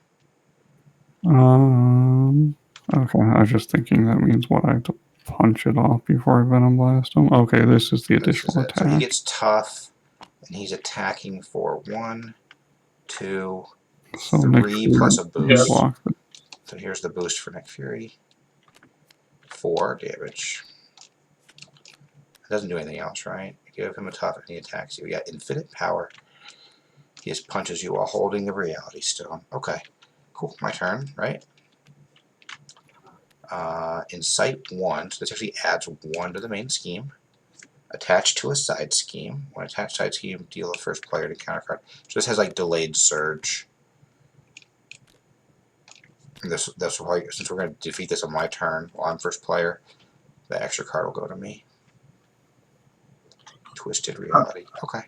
Okay, I was just thinking that means what, I have to punch it off before I Venom Blast him? Okay, this is the additional attack. So he gets tough, and he's attacking for 1, 2, 3 plus a boost. So here's the boost for Nick Fury. 4 damage. It doesn't do anything else, right? You give him a tough and he attacks you. We got infinite power. He just punches you while holding the Reality Stone. Okay. Cool. My turn, right? Incite 1. So this actually adds 1 to the main scheme. Attached to a side scheme. When attached side scheme, deal the first player to counter card. So this has like delayed surge. And that's why, since we're going to defeat this on my turn while I'm first player, the extra card will go to me. Twisted Reality. Okay.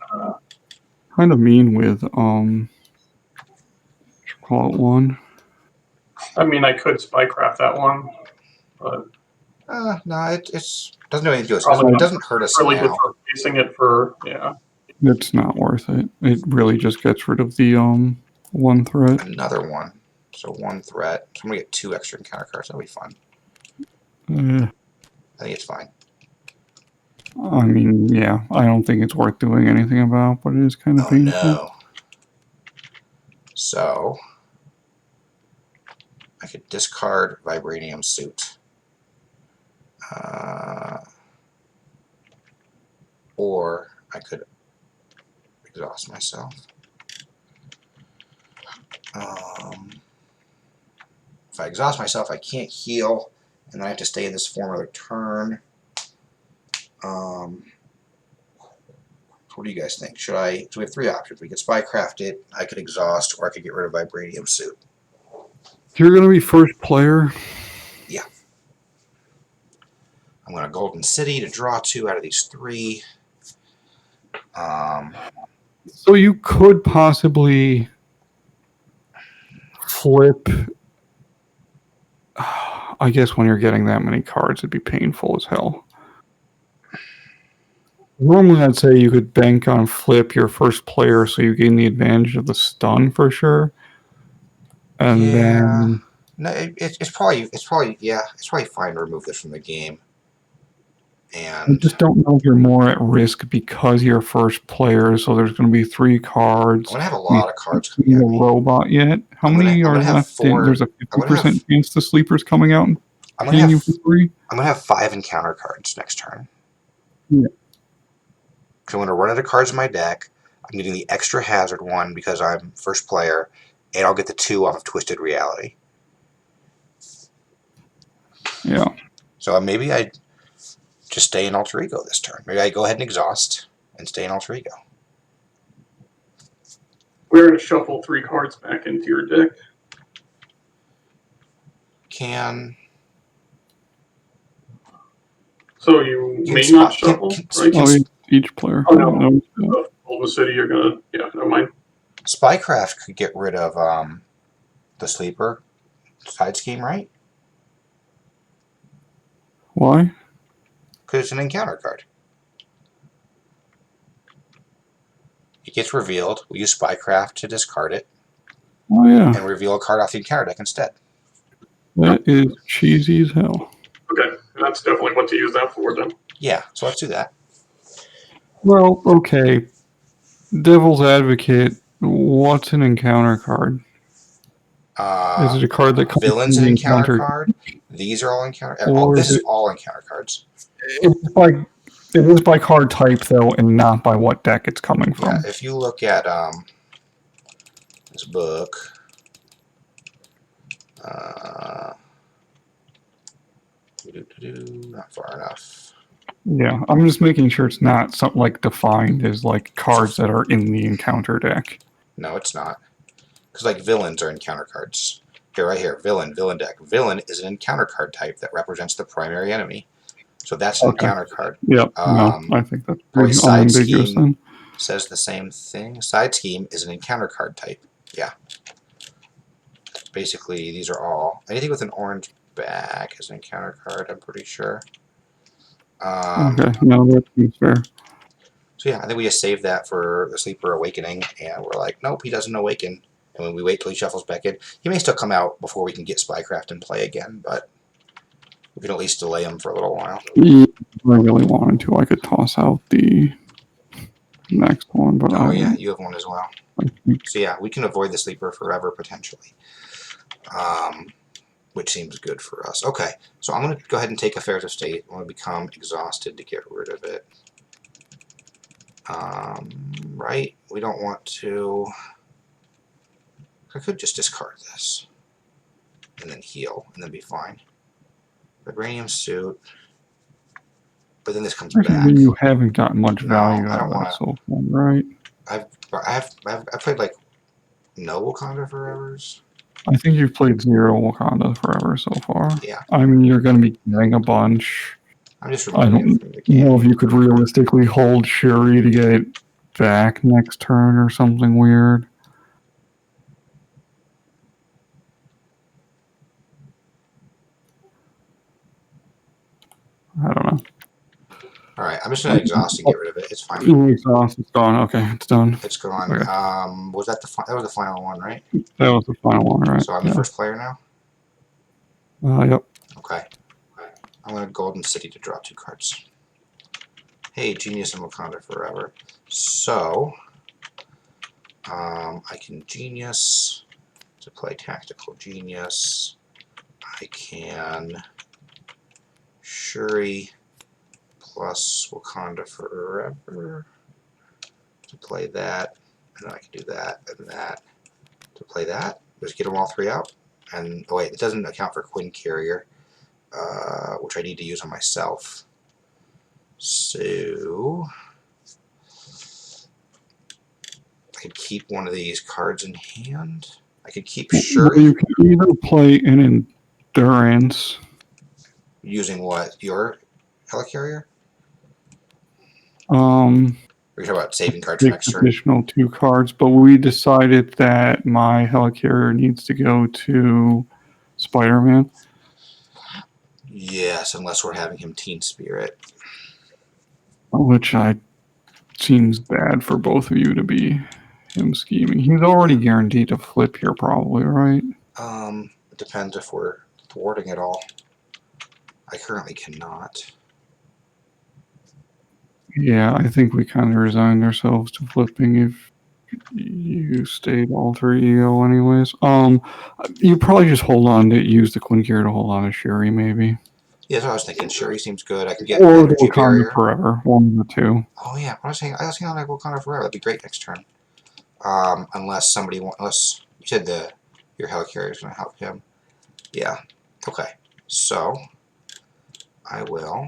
Kind of mean with call it 1. I mean, I could Spycraft that one, but no, it's doesn't do anything to us. It doesn't hurt us really now. good for facing it for It's not worth it. It really just gets rid of the 1 threat. Another 1. So 1 threat. So I'm gonna get 2 extra encounter cards. That'll be fun. I think it's fine. I mean, yeah, I don't think it's worth doing anything about, but it is kind of painful. No. So I could discard Vibranium Suit. Or I could exhaust myself. If I exhaust myself, I can't heal, and then I have to stay in this form of a turn. What do you guys think? Should I? So we have three options. We could Spycraft it, I could exhaust, or I could get rid of Vibranium Suit. If you're going to be first player, I'm going to Golden City to draw 2 out of these 3. so you could possibly flip. I guess when you're getting that many cards, it'd be painful as hell. Normally, I'd say you could bank on flip your first player so you gain the advantage of the stun for sure. And then no, it's probably fine to remove this from the game. I And just don't know if you're more at risk because you're first player. So there's going to be 3 cards. I'm gonna have a lot of cards The coming at me. robot yet? How I'm many gonna are have left? 4 There's a I'm gonna 50% chance the sleepers coming out and I'm gonna hitting you have for 3. I'm gonna have 5 encounter cards next turn. Yeah. So I'm gonna run out of cards in my deck. I'm getting the extra hazard one because I'm first player, and I'll get the 2 off of Twisted Reality. Yeah. So maybe I just stay in Alter Ego this turn. Maybe I go ahead and exhaust and stay in Alter Ego. We're going to shuffle 3 cards back into your deck. So you Can may spot- not can- shuffle, can- right? can- Oh, each player. Oh, no. All the city, you're going to... Yeah, never mind. Spycraft could get rid of the sleeper side scheme, right? Why? Because it's an encounter card. It gets revealed. We use Spycraft to discard it Oh, yeah. and reveal a card off the encounter deck instead. That is cheesy as hell. Okay, that's definitely what to use that for then. Yeah, so let's do that. Well, okay. Devil's Advocate, what's an encounter card? Is it a card that comes Villain's from an the encounter card. These are all encounter. Or This is is all encounter cards. It is by card type, though, and not by what deck it's coming from. Yeah, if you look at this book, not far enough. Yeah, I'm just making sure it's not something like defined as like cards that are in the encounter deck. No, it's not. Because like villains are encounter cards. Here, right here, villain deck. Villain is an encounter card type that represents the primary enemy. So that's an Okay. encounter card. Yep. No, I think that's probably pretty side unambiguous scheme. then. Says the same thing. Side scheme is an encounter card type. Yeah. Basically, these are all anything with an orange back is an encounter card. I'm pretty sure. Okay, no, that seems fair. So yeah, I think we just saved that for the Sleeper Awakening, and we're like, nope, he doesn't awaken. And when we wait till he shuffles back in, he may still come out before we can get Spycraft and play again, but we can at least delay him for a little while. Yeah, if I really wanted to, I could toss out the next one, but Oh I yeah, you have one as well. think So yeah, we can avoid the Sleeper forever potentially, which seems good for us. Okay, so I'm going to go ahead and take Affairs of State. I'm going to become exhausted to get rid of it. Right, we don't want to... I could just discard this and then heal and then be fine. Vibranium Suit, but then this comes back. actually, you haven't gotten much No, value I out don't of that wanna- so far, right? I've played like no Wakanda Forevers. I think you've played 0 Wakanda Forever so far. Yeah, I mean, you're going to be getting a bunch. I'm just I removing don't it from the game. know if you could realistically hold Shuri to get it back next turn or something weird. I don't know. All right, I'm just gonna exhaust and get rid of it. It's fine. Ooh, exhaust, it's gone. Okay, it's done. It's gone. Okay. Was that that was the final one, right? That was the final one, right? So I'm the first player now. Yep. Okay. I'm gonna Golden City to draw 2 cards. Hey, Genius and Wakanda Forever. So I can Genius to play Tactical Genius. I can Shuri plus Wakanda Forever to play that, and then I can do that and that to play that. Just get them all three out. And oh wait, it doesn't account for Quinn Carrier, which I need to use on myself. So I could keep one of these cards in hand. I could keep Well, Shuri. you can either play an endurance. Using what? Your helicarrier? Or you're talking about saving cards for Take next turn? additional 2 cards, but we decided that my helicarrier needs to go to Spider-Man. Yes, unless we're having him Teen Spirit. Which seems bad for both of you to be him scheming. He's already guaranteed to flip here, probably, right? It depends if we're thwarting it all. I currently cannot. Yeah, I think we kind of resigned ourselves to flipping if you stayed alter ego anyways. You probably just hold on to use the Quinn Gear to hold on to Shuri, maybe. Yeah, that's what I was thinking. Shuri seems good. I could get Or the Energy Wakanda Barrier. Forever, one of the two. Oh yeah, I was thinking on like Wakanda Forever. That'd be great next turn. Unless unless you said your helicarrier is going to help him. Yeah. Okay. So I will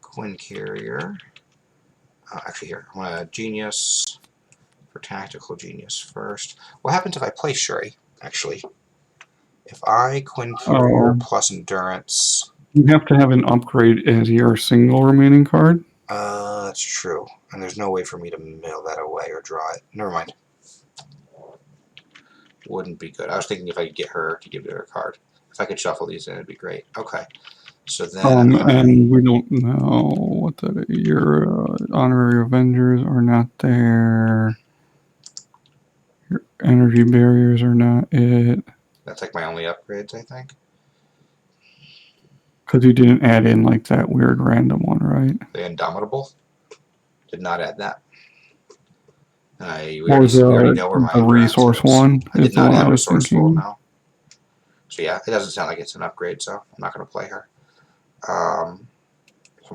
Quinn Carrier. Actually, here I'm going to Genius for Tactical Genius first. What happens if I play Shuri? Actually, if I Quinn Carrier plus Endurance. You have to have an upgrade as your single remaining card. That's true. And there's no way for me to mail that away or draw it. Never mind. Wouldn't be good. I was thinking if I could get her to give me her card. If I could shuffle these in, it'd be great. Okay. So then and we don't know what your honorary Avengers are not there. Your energy barriers are not it. that's like my only upgrades, I think. Because you didn't add in like that weird random one, right? The Indomitable. Did not add that. We Or already know where my the resource grants are. one I did is the not one have I was resourceful thinking. now. So yeah, it doesn't sound like it's an upgrade, so I'm not going to play her. So I'm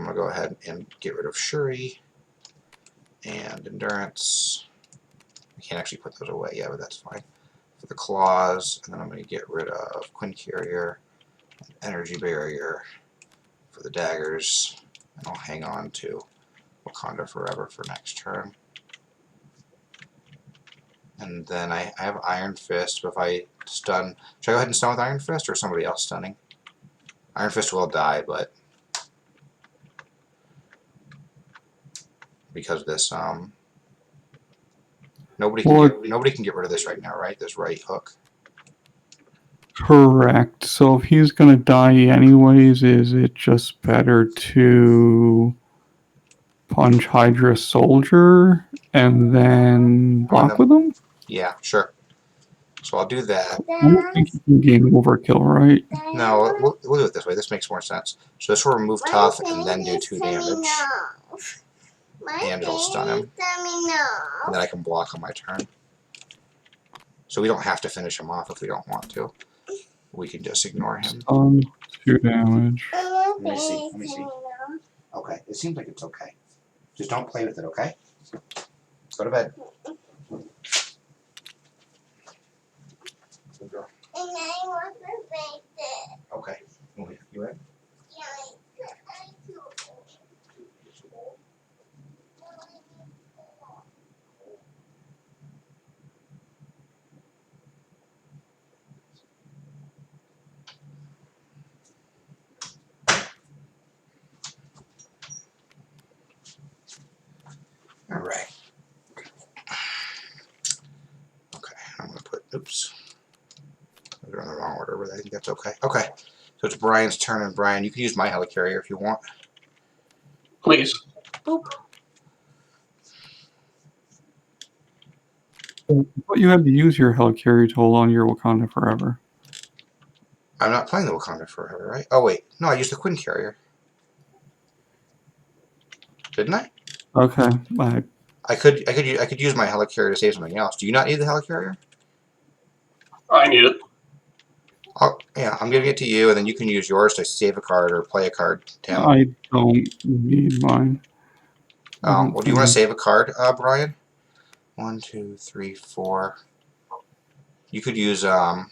going to go ahead and get rid of Shuri and Endurance. I can't actually put those away yet, but that's fine. For the claws, and then I'm going to get rid of Quinn Carrier, Energy Barrier for the daggers, and I'll hang on to Wakanda Forever for next turn. And then I have Iron Fist, but if I stun... Should I go ahead and stun with Iron Fist, or somebody else stunning? Iron Fist will die, but... because this, nobody can get rid of this right now, right? This right hook. Correct. So if he's going to die anyways, is it just better to punch Hydra Soldier and then block with him? Yeah, sure. So I'll do that. I don't think you can gain overkill, right? No, we'll do it this way. This makes more sense. So this will remove Tough and then do 2 damage. And it'll stun him. And then I can block on my turn. So we don't have to finish him off if we don't want to. We can just ignore him. 2 damage. Let me see. Okay, it seems like it's okay. Just don't play with it, okay? Go to bed. Good girl. And I want to break it. Okay. You ready? Yeah, I do. All right. Okay, I'm going to put, oops. They're in the wrong order, but I think that's okay. Okay, so it's Brian's turn, and Brian, you can use my helicarrier if you want. Please. Boop. But you had to use your helicarrier to hold on to your Wakanda Forever. I'm not playing the Wakanda Forever, right? Oh wait, no, I used the Quinn Carrier. Didn't I? Okay. I could use my helicarrier to save something else. Do you not need the helicarrier? I need it. I'm giving it to you, and then you can use yours to save a card or play a card. Tim. I don't need mine. I don't Well, do you want to think- save a card, Brian? 1, 2, 3, 4. You could use Tim's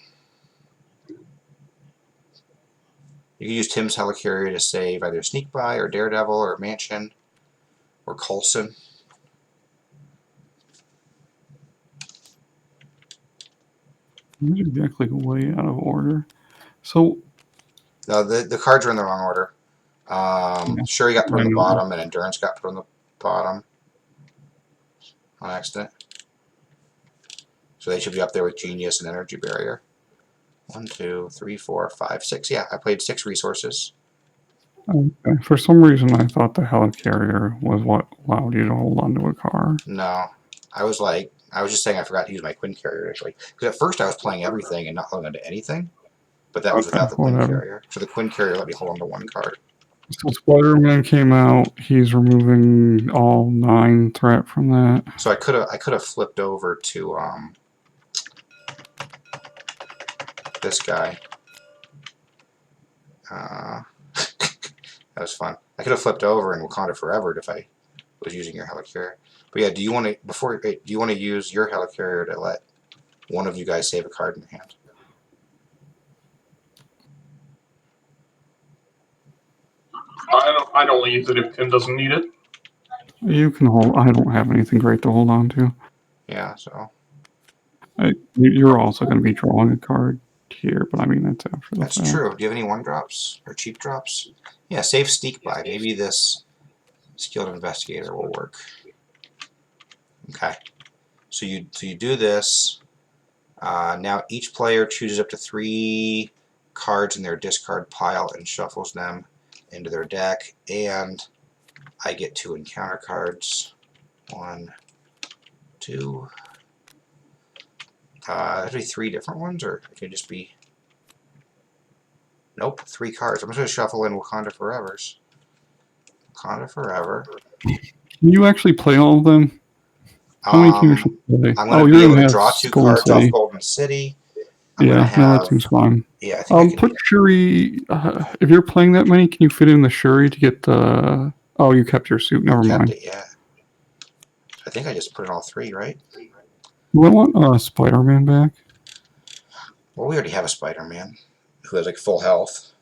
Helicarrier to save either Sneak By or Daredevil or Mansion or Coulson. I'm exactly way out of order. So No, the cards are in the wrong order. Sure, you got put on I the know. bottom, and Endurance got put on the bottom on accident. So they should be up there with Genius and Energy Barrier. 1, 2, 3, 4, 5, 6. Yeah, I played 6 resources. Okay. For some reason, I thought the helicarrier was what allowed you to hold on to a car. No, I was just saying I forgot to use my Quinn Carrier actually. Because at first I was playing everything and not holding on to anything. But that was Okay, without the Quinn whatever. Carrier. So the Quinn Carrier let me hold on to 1 card. So Spider-Man came out. He's removing all 9 threat from that. So I could have flipped over to this guy. That was fun. I could have flipped over in Wakanda Forever if I was using your helicarrier. But yeah, do you want to use your helicarrier to let one of you guys save a card in your hand? I'd only use it if Tim doesn't need it. You can hold. I don't have anything great to hold on to. Yeah, so You're also going to be drawing a card here, but I mean that's after the that's fact. true. Do you have any 1-drops or cheap drops? Yeah, save Sneak By. Maybe this Skilled Investigator will work. Okay. So you do this. Now each player chooses up to 3 cards in their discard pile and shuffles them into their deck, and I get 2 encounter cards. 1, 2. That'd be 3 different ones, or it could just be. Nope, 3 cards. I'm just gonna shuffle in Wakanda Forever's. Wakanda Forever. Can you actually play all of them? How many can you actually play? I'm going to be able to draw 2 cards off Golden City. I'm Yeah, gonna no, have, that seems fine. yeah, I think I can Put Shuri. If you're playing that many, can you fit in the Shuri to get the? Oh, you kept your suit. Never kept mind. it, yeah. I think I just put in all 3, right? Do I want Spider-Man back? Well, we already have a Spider-Man who has like full health.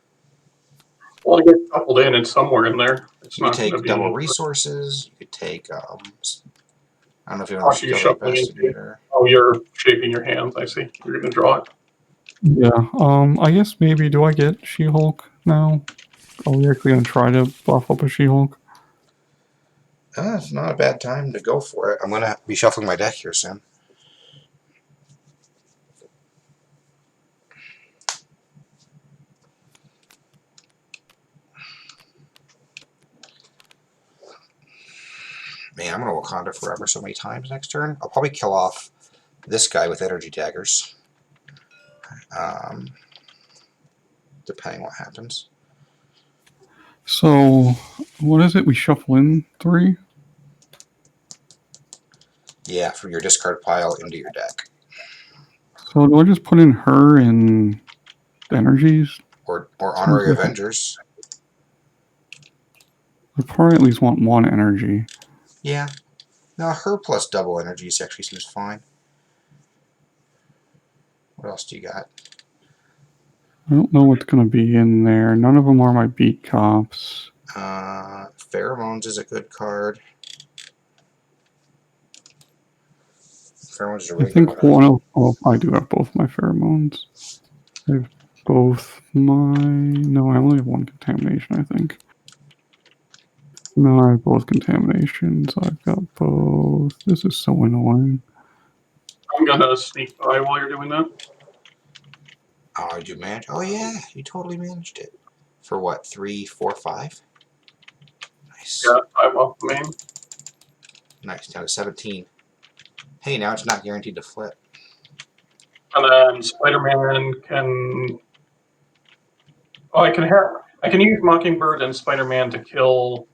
Well, it gets coupled in. It's somewhere in there. It's You could not going to take be. double resources. You could take. I don't know if you Oh, want so to you're Skilled shuffling into- Investigator. Oh, you're shaping your hands. I see. You're going to draw it. Yeah. I guess maybe do I get She-Hulk now? Are we actually gonna try to buff up a She-Hulk? It's not a bad time to go for it. I'm gonna be shuffling my deck here soon. Man, I'm gonna Wakanda Forever so many times next turn. I'll probably kill off this guy with Energy Daggers. Depending what happens. So, what is it? We shuffle in 3? Yeah, from your discard pile into your deck. So do I just put in her and energies? Or Honorary Avengers. I probably at least want 1 energy. Yeah. No, her plus double energies actually seems fine. What else do you got? I don't know what's going to be in there. None of them are my beat cops. Pheromones is a good card. Pheromones is a I really think good card. one of... Oh, I do have both my pheromones. I have both my... No, I only have 1 contamination, I think. No, I have both contaminations. I've got both. This is so annoying. I'm going to sneak by while you're doing that. Oh, did you manage? Oh, yeah, you totally managed it. For what, 3, 4, 5? Nice. Yeah, I'm off the main. Nice, down to 17. Hey, now it's not guaranteed to flip. And then Spider-Man can. Oh, I can use Mockingbird and Spider-Man to kill.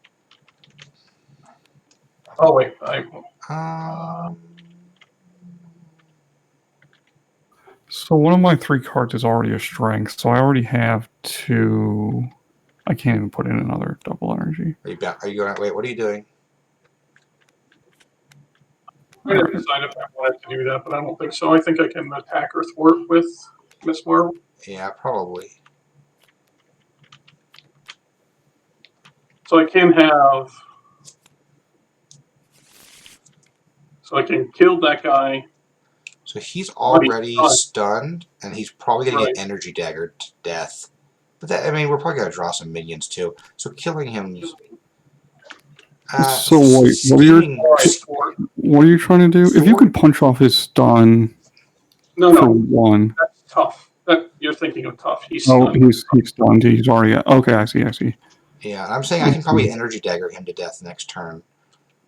Oh wait, Um, So one of my 3 cards is already a strength, so I already have 2. I can't even put in another double energy. Are you going? Wait, what are you doing? I didn't decide if I wanted to do that, but I don't think so. I think I can attack or thwart with Miss Marvel. Yeah, probably. So I can have. So I can kill that guy. So he's already stunned. stunned, and he's probably going to Right. get energy daggered to death. But that, I mean, we're probably going to draw some minions too. So killing him. So wait, scheming. All right, thwart. What are you trying to do? If you can punch off his stun No, for no, 1. that's tough. That you're thinking of tough. He's Oh, stunned. he's stunned. He's already. Okay, I see. Yeah, and I'm saying I can probably energy dagger him to death next turn.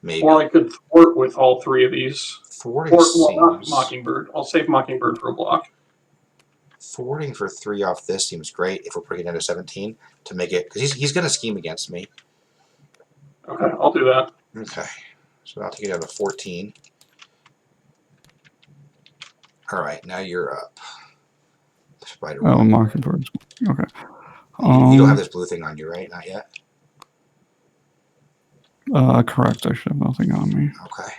Maybe. Or I could thwart with all 3 of these. Thwarting Well, not seems. Mockingbird. I'll save Mockingbird for a block. Thwarting for 3 off this seems great if we're putting it down to 17 to make it. Because he's going to scheme against me. Okay, I'll do that. Okay. So I'll take it down to 14. Alright, now you're up. Spider. Oh, Mockingbird. Okay. You don't have this blue thing on you, right? Not yet? Correct. I should have nothing on me. Okay.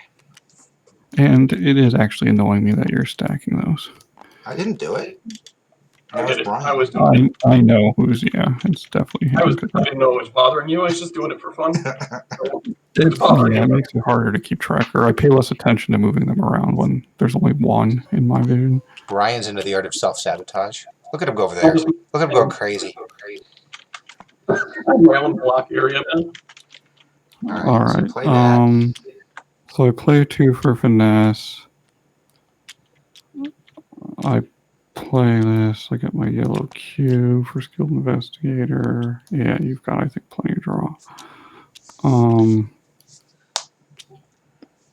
And it is actually annoying me that you're stacking those. I didn't do it. I That was did it. Brian. I was doing it. I know who's, yeah, it's definitely him. I didn't know it was bothering you. I was just doing it for fun. It makes it harder to keep track, or I pay less attention to moving them around when there's only 1 in my vision. Brian's into the art of self-sabotage. Look at him go over there. Look at him going crazy. I'm my own block area then. All right. So play that. So I play 2 for finesse. I play this. I get my yellow Q for skilled investigator. Yeah, you've got, I think, plenty of draw.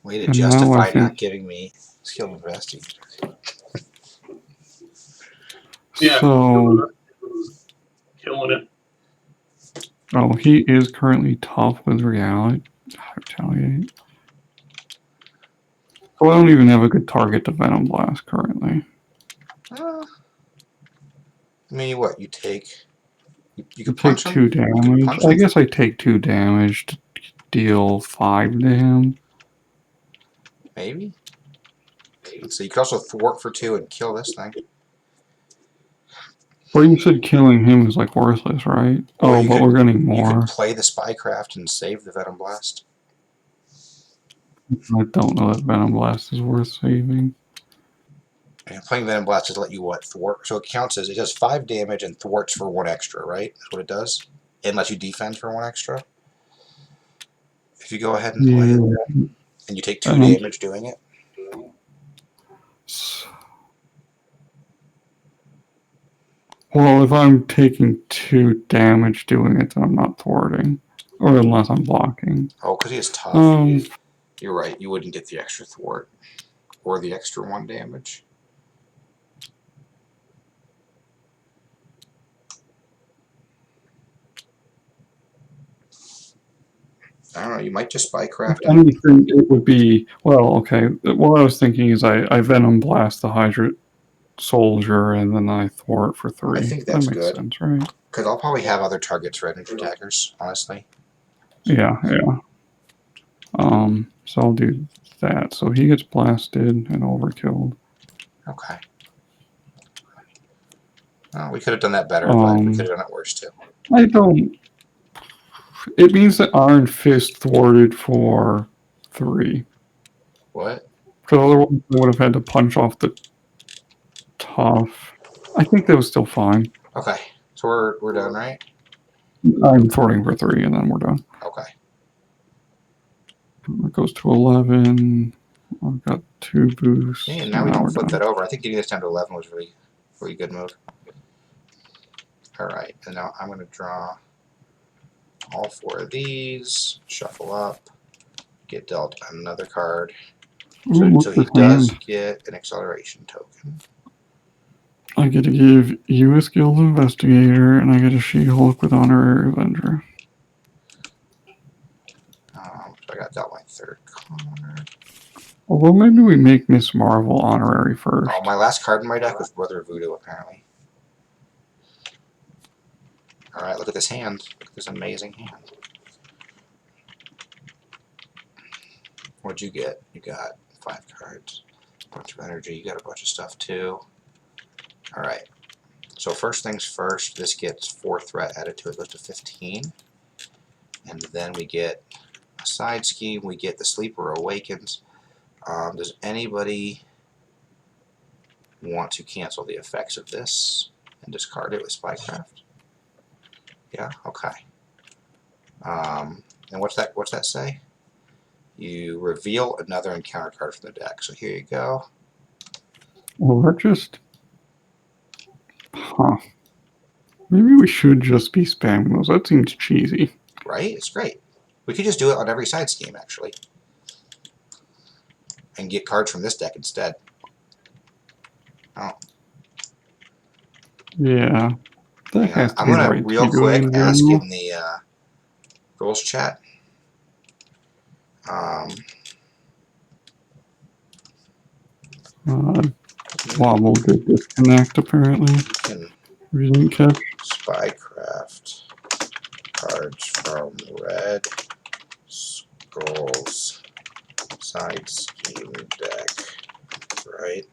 Way to and now I justify think- not giving me skilled investigator. Yeah. So, Killing it. oh, he is currently tough with retaliate. So I don't even have a good target to Venom Blast currently. I mean, what? You take... You You can take punch him? 2 You can damage. punch I him? guess I take 2 damage to deal 5 to him. Maybe? So you could also thwart for 2 and kill this thing. Well, you said killing him is like worthless, right? Or Oh, you but could- we're getting You more. could play the Spycraft and save the Venom Blast. I don't know that Venom Blast is worth saving. And playing Venom Blast just let you what? Thwart. So it counts as it does 5 damage and thwarts for 1 extra, right? That's what it does. And lets you defend for 1 extra. If you go ahead and play it, and you take 2 damage doing it. Well, if I'm taking 2 damage doing it, then I'm not thwarting. Or unless I'm blocking. Oh, because he is tough. You're right. You wouldn't get the extra thwart. Or the extra 1 damage. I don't know. You might just Spycraft If anything, it would be, well, okay. What I was thinking is I Venom Blast the Hydra Soldier and then I thwart for 3. I think that's that makes good. sense, right? Because I'll probably have other targets for energy daggers, honestly. Yeah. So I'll do that. So he gets blasted and overkilled. Okay. Well, we could have done that better, but we could have done it worse too. I don't. It means that Iron Fist thwarted for 3. What? Because otherwise I would have had to punch off the tough. I think that was still fine. Okay. So we're done, right? I'm thwarting for 3 and then we're done. Okay. It goes to 11. I've got 2 boosts. Yeah, now we we're can flip done. that over. I think getting this down to 11 was really good move. Alright, and now I'm going to draw all 4 of these, shuffle up, get dealt another card. So, Ooh, so he what's this does hand? get an acceleration token. I get to give you a skilled investigator, and I get a She-Hulk with Honorary Avenger. So I got dealt my 3rd card. Although maybe we make Miss Marvel honorary first. Oh, my last card in my deck was Brother Voodoo, apparently. Alright, look at this hand. Look at this amazing hand. What'd you get? You got 5 cards. A bunch of energy. You got a bunch of stuff, too. Alright. So first things first, this gets 4 threat added to it. Goes to 15. And then we get a side scheme. We get the Sleeper Awakens. Does anybody want to cancel the effects of this and discard it with Spycraft? Yeah, okay. And what's that say? You reveal another encounter card from the deck. So here you go. Well, we're just... Huh. Maybe we should just be spamming those. That seems cheesy. Right? It's great. We could just do it on every side scheme, actually. And get cards from this deck instead. Oh. Yeah. That has to I'm be going to right real to go quick in ask general. in the rules chat. Bob will get disconnect apparently. Can We didn't catch. Spycraft cards from Red Skull's side scheme deck, right?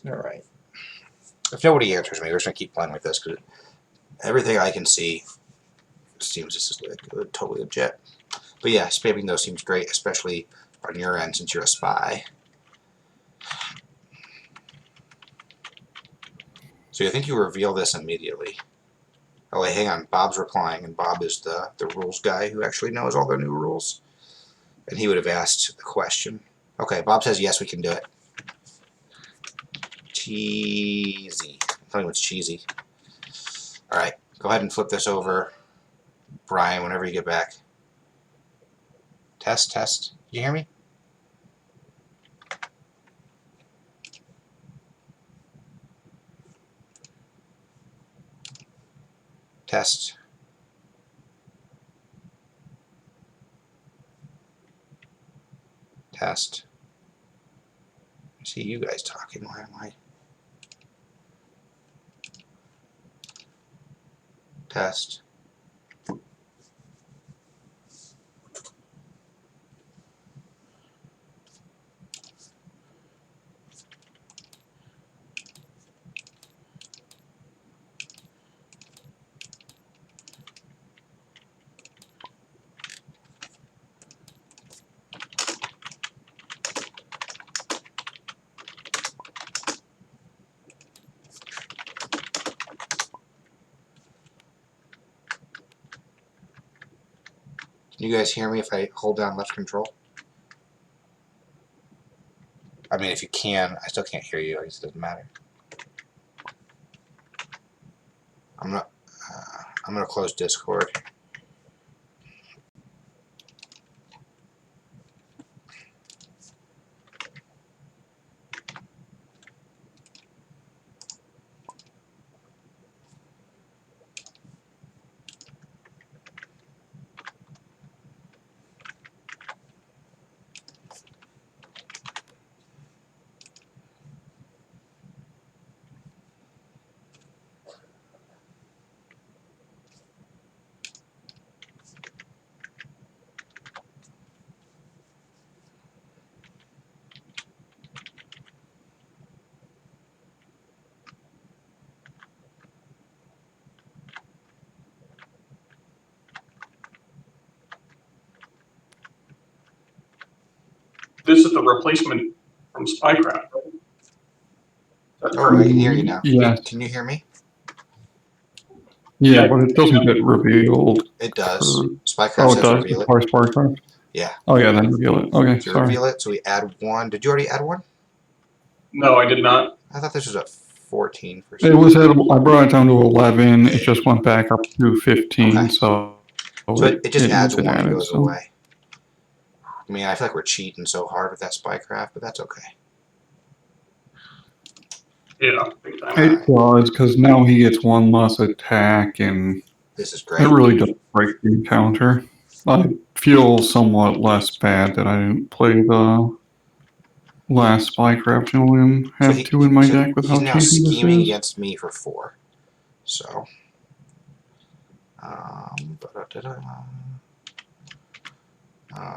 All right. If nobody answers me, we're just gonna keep playing with this because everything I can see seems just like totally legit. But yeah, spamming those seems great, especially on your end since you're a spy. So you think you reveal this immediately? Oh wait, hang on. Bob's replying, and Bob is the rules guy who actually knows all the new rules, and he would have asked the question. Okay, Bob says yes, we can do it. Cheesy. Tell me what's cheesy. Alright, go ahead and flip this over. Brian, whenever you get back. Test, test. Did you hear me? Test. Test. I see you guys talking. Why am I? Test. Can you guys hear me if I hold down left control? I mean, if you can, I still can't hear you. I guess it doesn't matter. I'm gonna close Discord. This is the replacement from Spycraft, right? That's Oh, I can hear you now. Yeah. Can you hear me? Yeah, but it doesn't get revealed. It does. For... Spycraft Oh, it says does. reveal it. Sparkcraft. Yeah. Oh yeah, then reveal it. Okay, So sorry. reveal it. So we add 1. Did you already add 1? No, I did not. I thought this was a 14 for It some. was at. I brought it down to 11. It just went back up to 15. Okay. So So it just adds needs 1 and added, goes so. away. I mean, I feel like we're cheating so hard with that Spycraft, but that's okay. Yeah, big time. It does, because now he gets one less attack, and This is it great. really does break the encounter. I feel somewhat less bad that I didn't play the last Spycraft and only have two in my deck with he's how now cheesy this scheming is. against me for 4. So,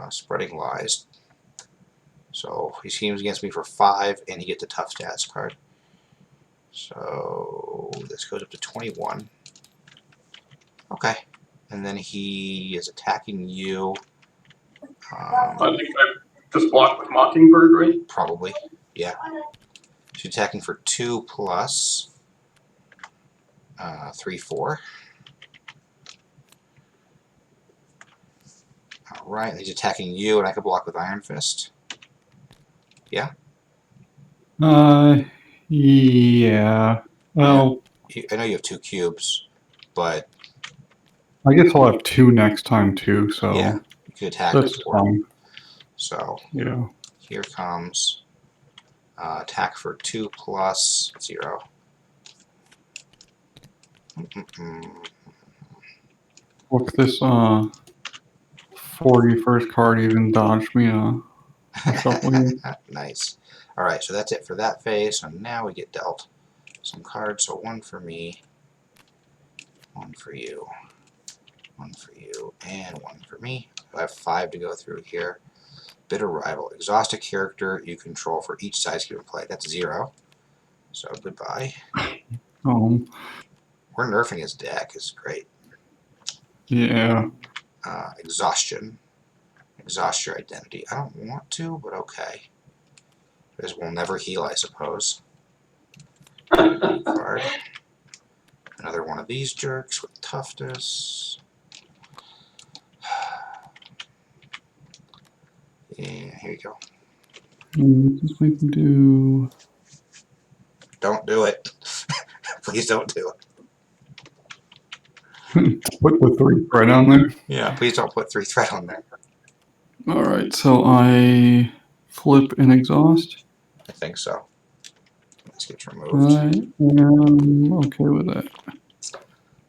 spreading lies. So he schemes against me for 5, and he gets a tough stats card. So this goes up to 21. Okay, and then he is attacking you. I think I just blocked with Mockingbird, right? Probably, yeah. She's attacking for 2 plus 3, 4. Alright, he's attacking you, and I can block with Iron Fist. Yeah? Yeah. Well, I know you have 2 cubes, but I guess I'll have 2 next time too, so yeah, you could attack that's with 4. fine. So Yeah. here comes attack for 2 plus 0. Look, this 41st card even dodged me a shuffle here. Nice. Alright, so that's it for that phase. So now we get dealt some cards. So 1 for me, 1 for you, 1 for you, and 1 for me. I have 5 to go through here. Bitter Rival. Exhaust a character you control for each size cube play. That's 0. So goodbye. We're nerfing his deck. Is great. Yeah. Exhaustion. Exhaust your identity. I don't want to, but okay. This will never heal, I suppose. Card. Another one of these jerks with toughness. Yeah, here you go. Just make him do. Don't do it. Please don't do Put the 3 thread on there. Yeah, please don't put 3 threat on there. Alright, so I flip and exhaust. I think so. This gets I removed. am okay with that.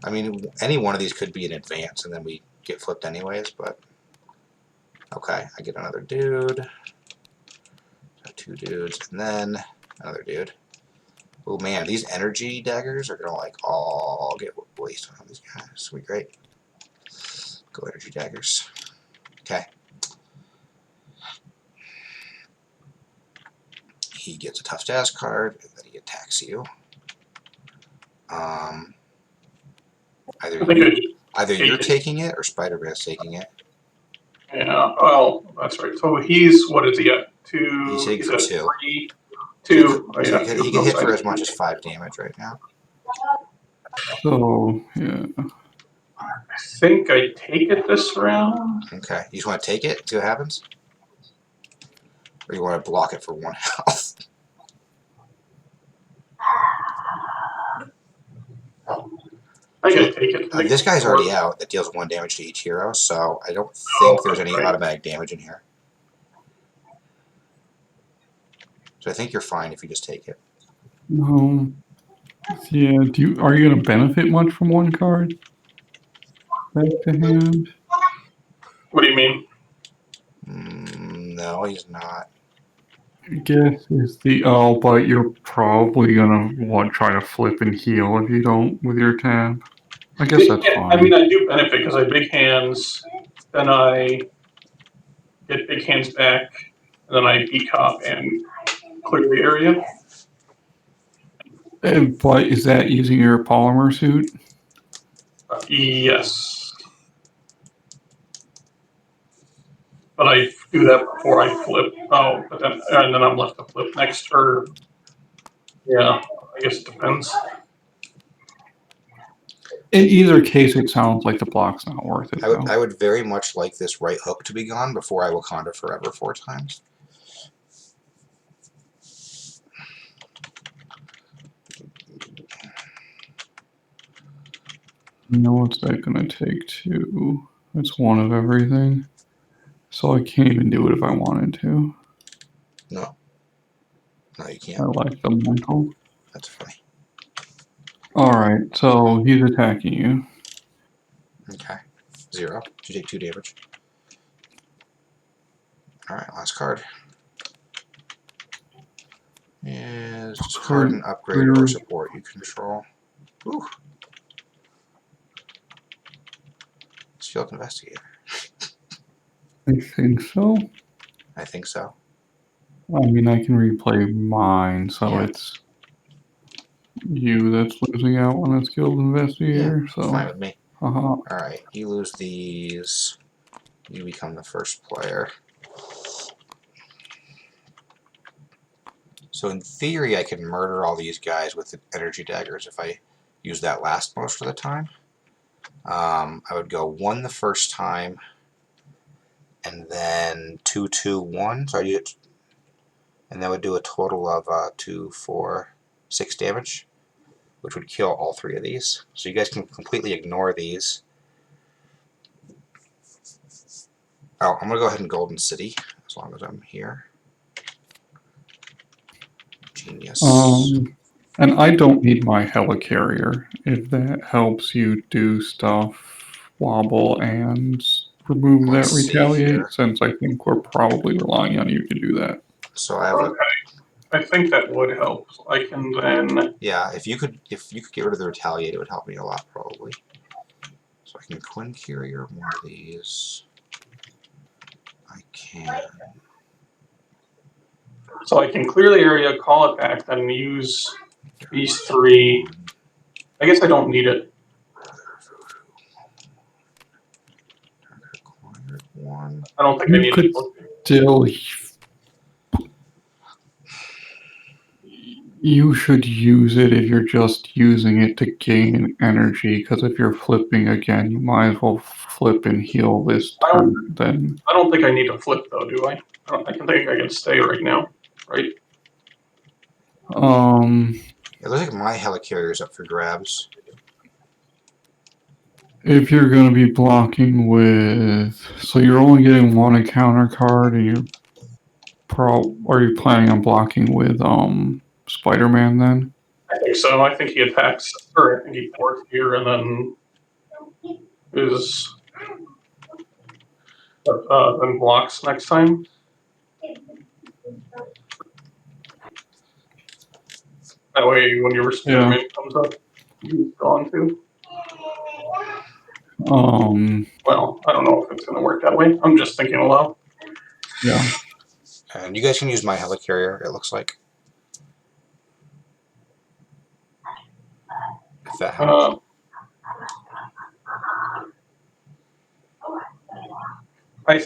I mean, any one of these could be an advance, and then we get flipped anyways, but... Okay, I get another dude. So 2 dudes, and then another dude. Oh man, these energy daggers are gonna like all get wasted on these guys. This will be great. Go energy daggers. Okay. He gets a tough stats card, and then he attacks you. Either you're taking it or Spider-Man's taking it. Yeah, well, that's right. So he's, what is he at? 2? He's hitting for at 2. 3. 2. Oh, yeah. He can hit for as much as 5 damage right now. So, yeah. I think I take it this round. Okay. You just want to take it, see what happens? Or you want to block it for 1 health? I gotta take it. This guy's already out. That deals 1 damage to each hero, so I don't think there's any automatic damage in here. So I think you're fine if you just take it. Yeah, are you gonna benefit much from 1 card? Back to hand? What do you mean? No, he's not. I guess is the but you're probably gonna try to flip and heal if you don't with your tab. I guess that's fine. I mean, I do benefit because I have big hands, then I get big hands back, and then I decop and clear the area. But is that using your polymer suit? Yes. But I do that before I flip. Oh, but then and then I'm left to flip next turn. Yeah, I guess it depends. In either case, it sounds like the block's not worth it. I would very much like this right hook to be gone before I Wakanda Forever 4 times. You know what's that gonna take too? That's 1 of everything. So I can't even do it if I wanted to. No. No, you I can't. like the mental. That's funny. Alright, so he's attacking you. Okay. 0. You take 2 damage. Alright, last card. Is discard an upgrade or support you control. Ooh. Field Investigator. I think so. I think so. I mean, I can replay mine, so Yeah. it's you that's losing out on a skilled investigator. It's So, fine with me. haha. Alright, you lose these. You become the first player. So in theory, I can murder all these guys with the energy daggers if I use that last most of the time. I would go 1 the first time, and then 2, 2, 1. So I get, and that would do a total of 2, 4, 6 damage, which would kill all 3 of these. So you guys can completely ignore these. Oh, I'm gonna go ahead and Golden City as long as I'm here. Genius. And I don't need my helicarrier if that helps you do stuff, wobble, and remove Let's that see retaliate, here. since I think we're probably relying on you to do that. So I have a Okay. I think that would help. I can then. yeah. If you could get rid of the retaliate, it would help me a lot probably. So I can Quinn Carrier one of these. I can. So I can clear the area, call it back, then use these 3. I guess I don't need it. Acquired 1. I don't think I You need could it. still. You should use it if you're just using it to gain energy, because if you're flipping again, you might as well flip and heal this turn. Then I don't think I need to flip though, do I? I can think I can stay right now, right? It looks like my helicarrier is up for grabs. if you're going to be blocking with, so you're only getting 1 encounter card, and you're are you planning on blocking with Spider-Man then? I think so. I think he attacks, or I think he ports here and then is then blocks next time. That way, when your Spider-Man comes up, he's gone too. Well, I don't know if it's going to work that way. I'm just thinking aloud. Yeah. And you guys can use my helicarrier, it looks like. If that helps. I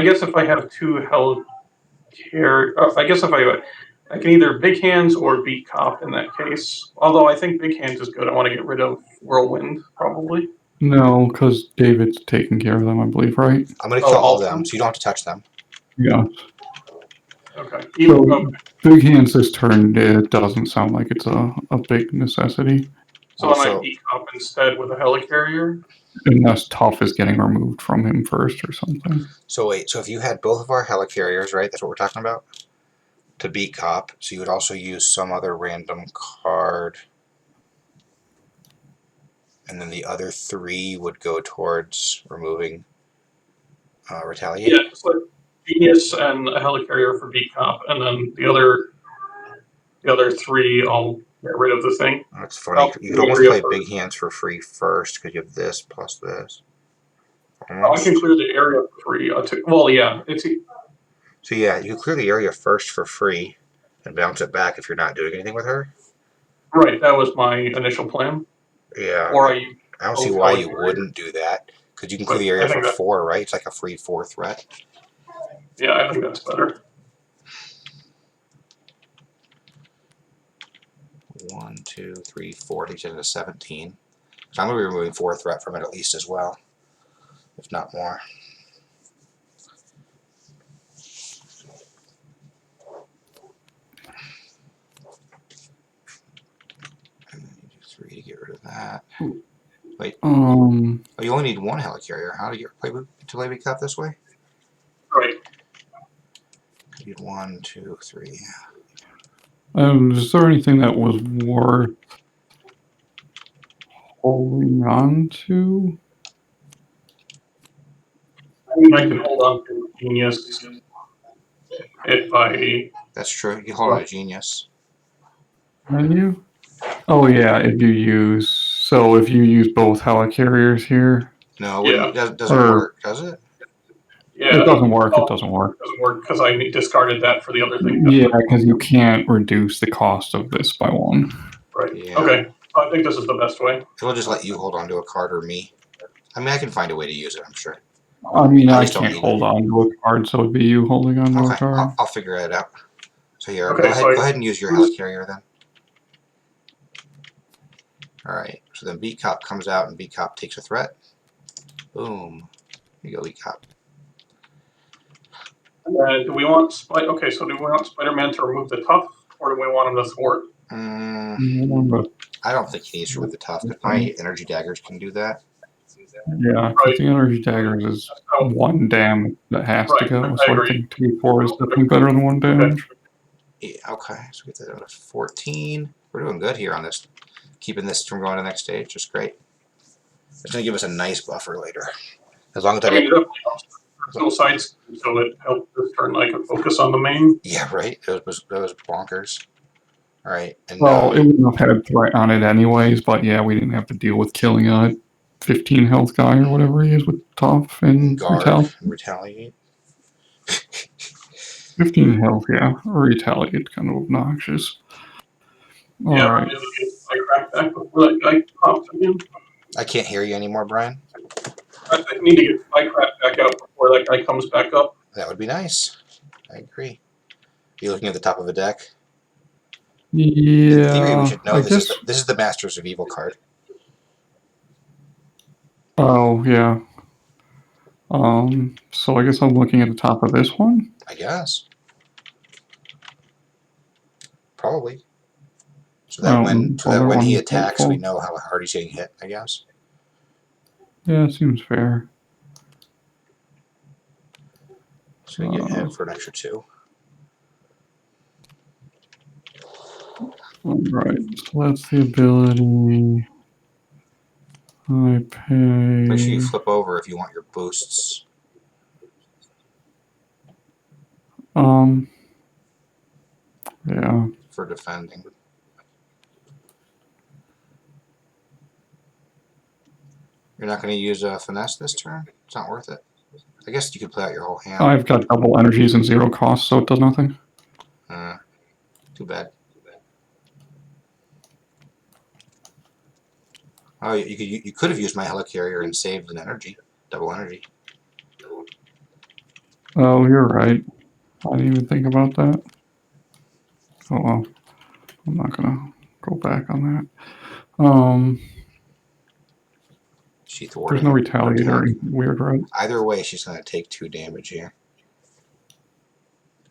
guess if I have 2 I guess if I can either Big Hands or Beat Cop in that case. Although I think Big Hands is good. I want to get rid of Whirlwind, probably. No, because David's taking care of them, I believe, right? I'm going to kill all of them, so you don't have to touch them. Yeah. Okay. So, Big Hands this turn, it doesn't sound like it's a big necessity. So I might Beat Cop instead with a Helicarrier. Unless Toph is getting removed from him first or something. So wait, so if you had both of our helicarriers, right, that's what we're talking about? To beat Cop, so you would also use some other random card. And then the other 3 would go towards removing Retaliate? Yeah, it's like Genius and a Helicarrier for Beat Cop, and then the other 3 I'll get rid of the thing. That's funny. You could almost play Big Hands for free first, because you have this plus this. I can clear the area for free. Well, yeah, so yeah, you can clear the area first for free, and bounce it back if you're not doing anything with her. Right, that was my initial plan. Yeah. Or I don't see why you wouldn't do that, because you can clear the area for 4, right? It's like a free 4 threat. Yeah, I think that's better. 1, 2, 3, 4. Takes it to 17. So I'm going to be removing 4 threat from it at least as well, if not more. 3 to get rid of that. Wait. Oh, you only need 1 helicarrier. How do you play Beat Cop this way? Right. need 1, 2, 3. Is there anything that was worth holding on to? I mean, I can hold on to Genius if I. That's true. You hold on to Genius. Menu? Oh yeah, if you use both helicarriers here. No, Yeah. it doesn't Or- work, does it? Yeah, It doesn't work, oh, it doesn't work. doesn't work because I discarded that for the other thing. Yeah, because you can't reduce the cost of this by 1. Right. Yeah. Okay. I think this is the best way. It'll just let you hold on to a card or me. I mean, I can find a way to use it, I'm sure. I mean, I I just don't can't need hold on to a card, so it'd be you holding on to a Okay, card. I'll figure it out. So here, Okay, go ahead, so go ahead and use your helicarrier then. Alright, so then Beat Cop comes out and Beat Cop takes a threat. Boom. Here you go, Beat Cop. Do we want Okay, so do we want Spider-Man to remove the tough, or do we want him to thwart? But, I don't think he needs to remove the tough, because my energy daggers can do that. yeah, because the energy daggers is Oh, 1 damage that has to Right, go, I so I agree. think 2-4 is definitely better than 1 damage. Yeah, okay, so we get that down to 14. We're doing good here on this. Keeping this from going to the next stage, just great. It's going to give us a nice buffer later. As long as I I mean, don't... it there's no sides, so it helped this turn. I could focus on the that Yeah, right? That was bonkers. Alright, and Well, it wouldn't have had threat on it anyways, but yeah, we didn't have to deal with killing a 15 health guy or whatever he is with tough and guard and retaliate. 15 health, yeah. Retaliate, kind of obnoxious. Yeah, Alright. I cracked back before that guy popped again. I can't hear you anymore, Brian. I need to get my crap back out before that guy comes back up. That would be nice. I agree. Are you looking at the top of a deck? Yeah. In theory, we should know I this guess. this is the Masters of Evil card. Oh, yeah. So I guess I'm looking at the top of this one. I guess. Probably. So that when he attacks, we know how hard he's getting hit, I guess. Yeah, it seems fair. So we get hit for an extra 2. Alright, so that's the ability. I pay. Make sure you flip over if you want your boosts. Yeah. For defending. You're not going to use a finesse this turn? It's not worth it. I guess you could play out your whole hand. I've got double energies and 0 cost, so it does nothing. Too bad. Oh, you could have used my helicarrier and saved an energy, double energy. Oh, you're right. I didn't even think about that. Oh well, I'm not gonna go back on that. She thwarted. There's no retaliator. Weird, right? Either way, she's going to take 2 damage here.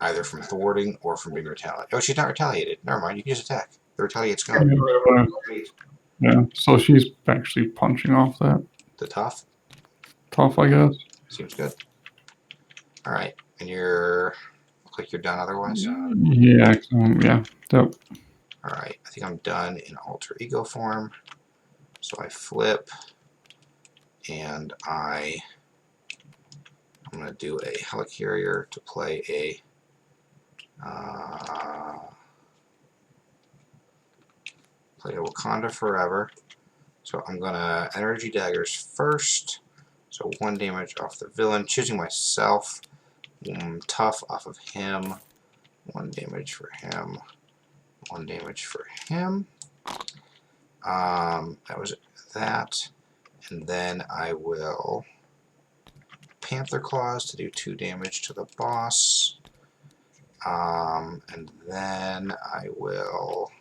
Either from thwarting or from being retaliated. Oh, she's not retaliated. Never mind. You can use attack. The retaliate's gone. Yeah. So she's actually punching off that The tough. tough, I guess. Seems good. All right, and you're look like you're done otherwise. Yeah. Yeah. Yep. All right, I think I'm done in alter ego form. So I flip, and I'm going to do a helicarrier to play a Wakanda Forever. So I'm going to energy daggers first. So 1 damage off the villain, choosing myself. Tough off of him. 1 damage for him. 1 damage for him. That was that. And then I will Panther Claws to do 2 damage to the boss. And then I will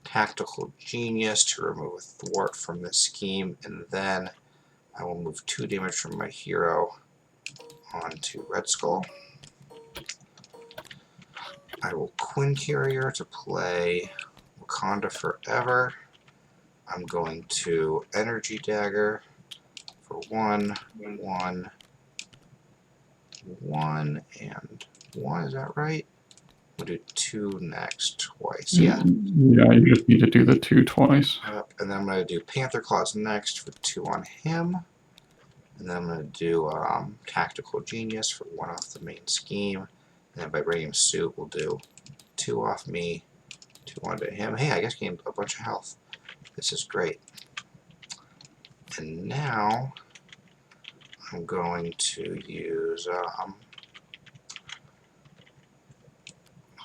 Tactical Genius to remove a thwart from this scheme, and then I will move 2 damage from my hero onto Red Skull. I will Quinn Carrier to play Wakanda Forever. I'm going to Energy Dagger for 1, 1, 1, and one, is that right? We'll do 2 next twice, yeah. Yeah, you just need to do the 2 twice. Yep. And then I'm going to do Panther Claws next for 2 on him. And then I'm going to do Tactical Genius for 1 off the main scheme. And then Vibranium Suit will do 2 off me, 2 onto him. Hey, I just gained a bunch of health. This is great. And now I'm going to use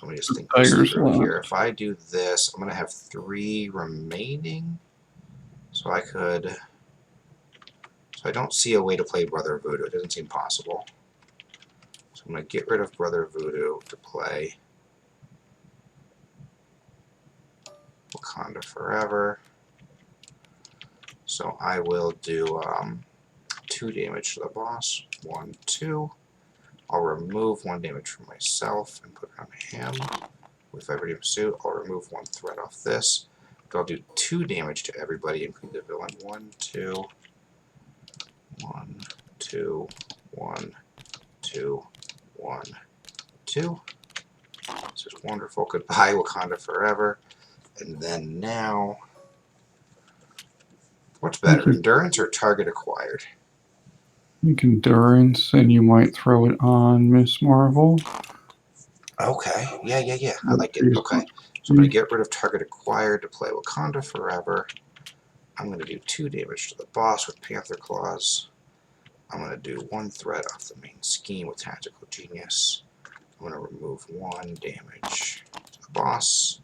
let me just think this Tigers through left. here. If I do this, I'm going to have 3 remaining. So I could... So I don't see a way to play Brother Voodoo. It doesn't seem possible. So I'm going to get rid of Brother Voodoo to play Wakanda Forever. So I will do 2 damage to the boss. 1, 2. I'll remove 1 damage from myself and put it on him. With Vibranium Suit, I'll remove 1 threat off this. But I'll do 2 damage to everybody, including the villain. 1, 2. 1, 2, 1, 2, 1, 2. This is wonderful. Goodbye, Wakanda Forever. And then now, what's better, endurance or target acquired? I think endurance, and you might throw it on Miss Marvel. Okay, yeah. I like it. Okay, so I'm going to get rid of target acquired to play Wakanda Forever. I'm going to do 2 damage to the boss with Panther Claws. I'm going to do 1 threat off the main scheme with Tactical Genius. I'm going to remove 1 damage to the boss.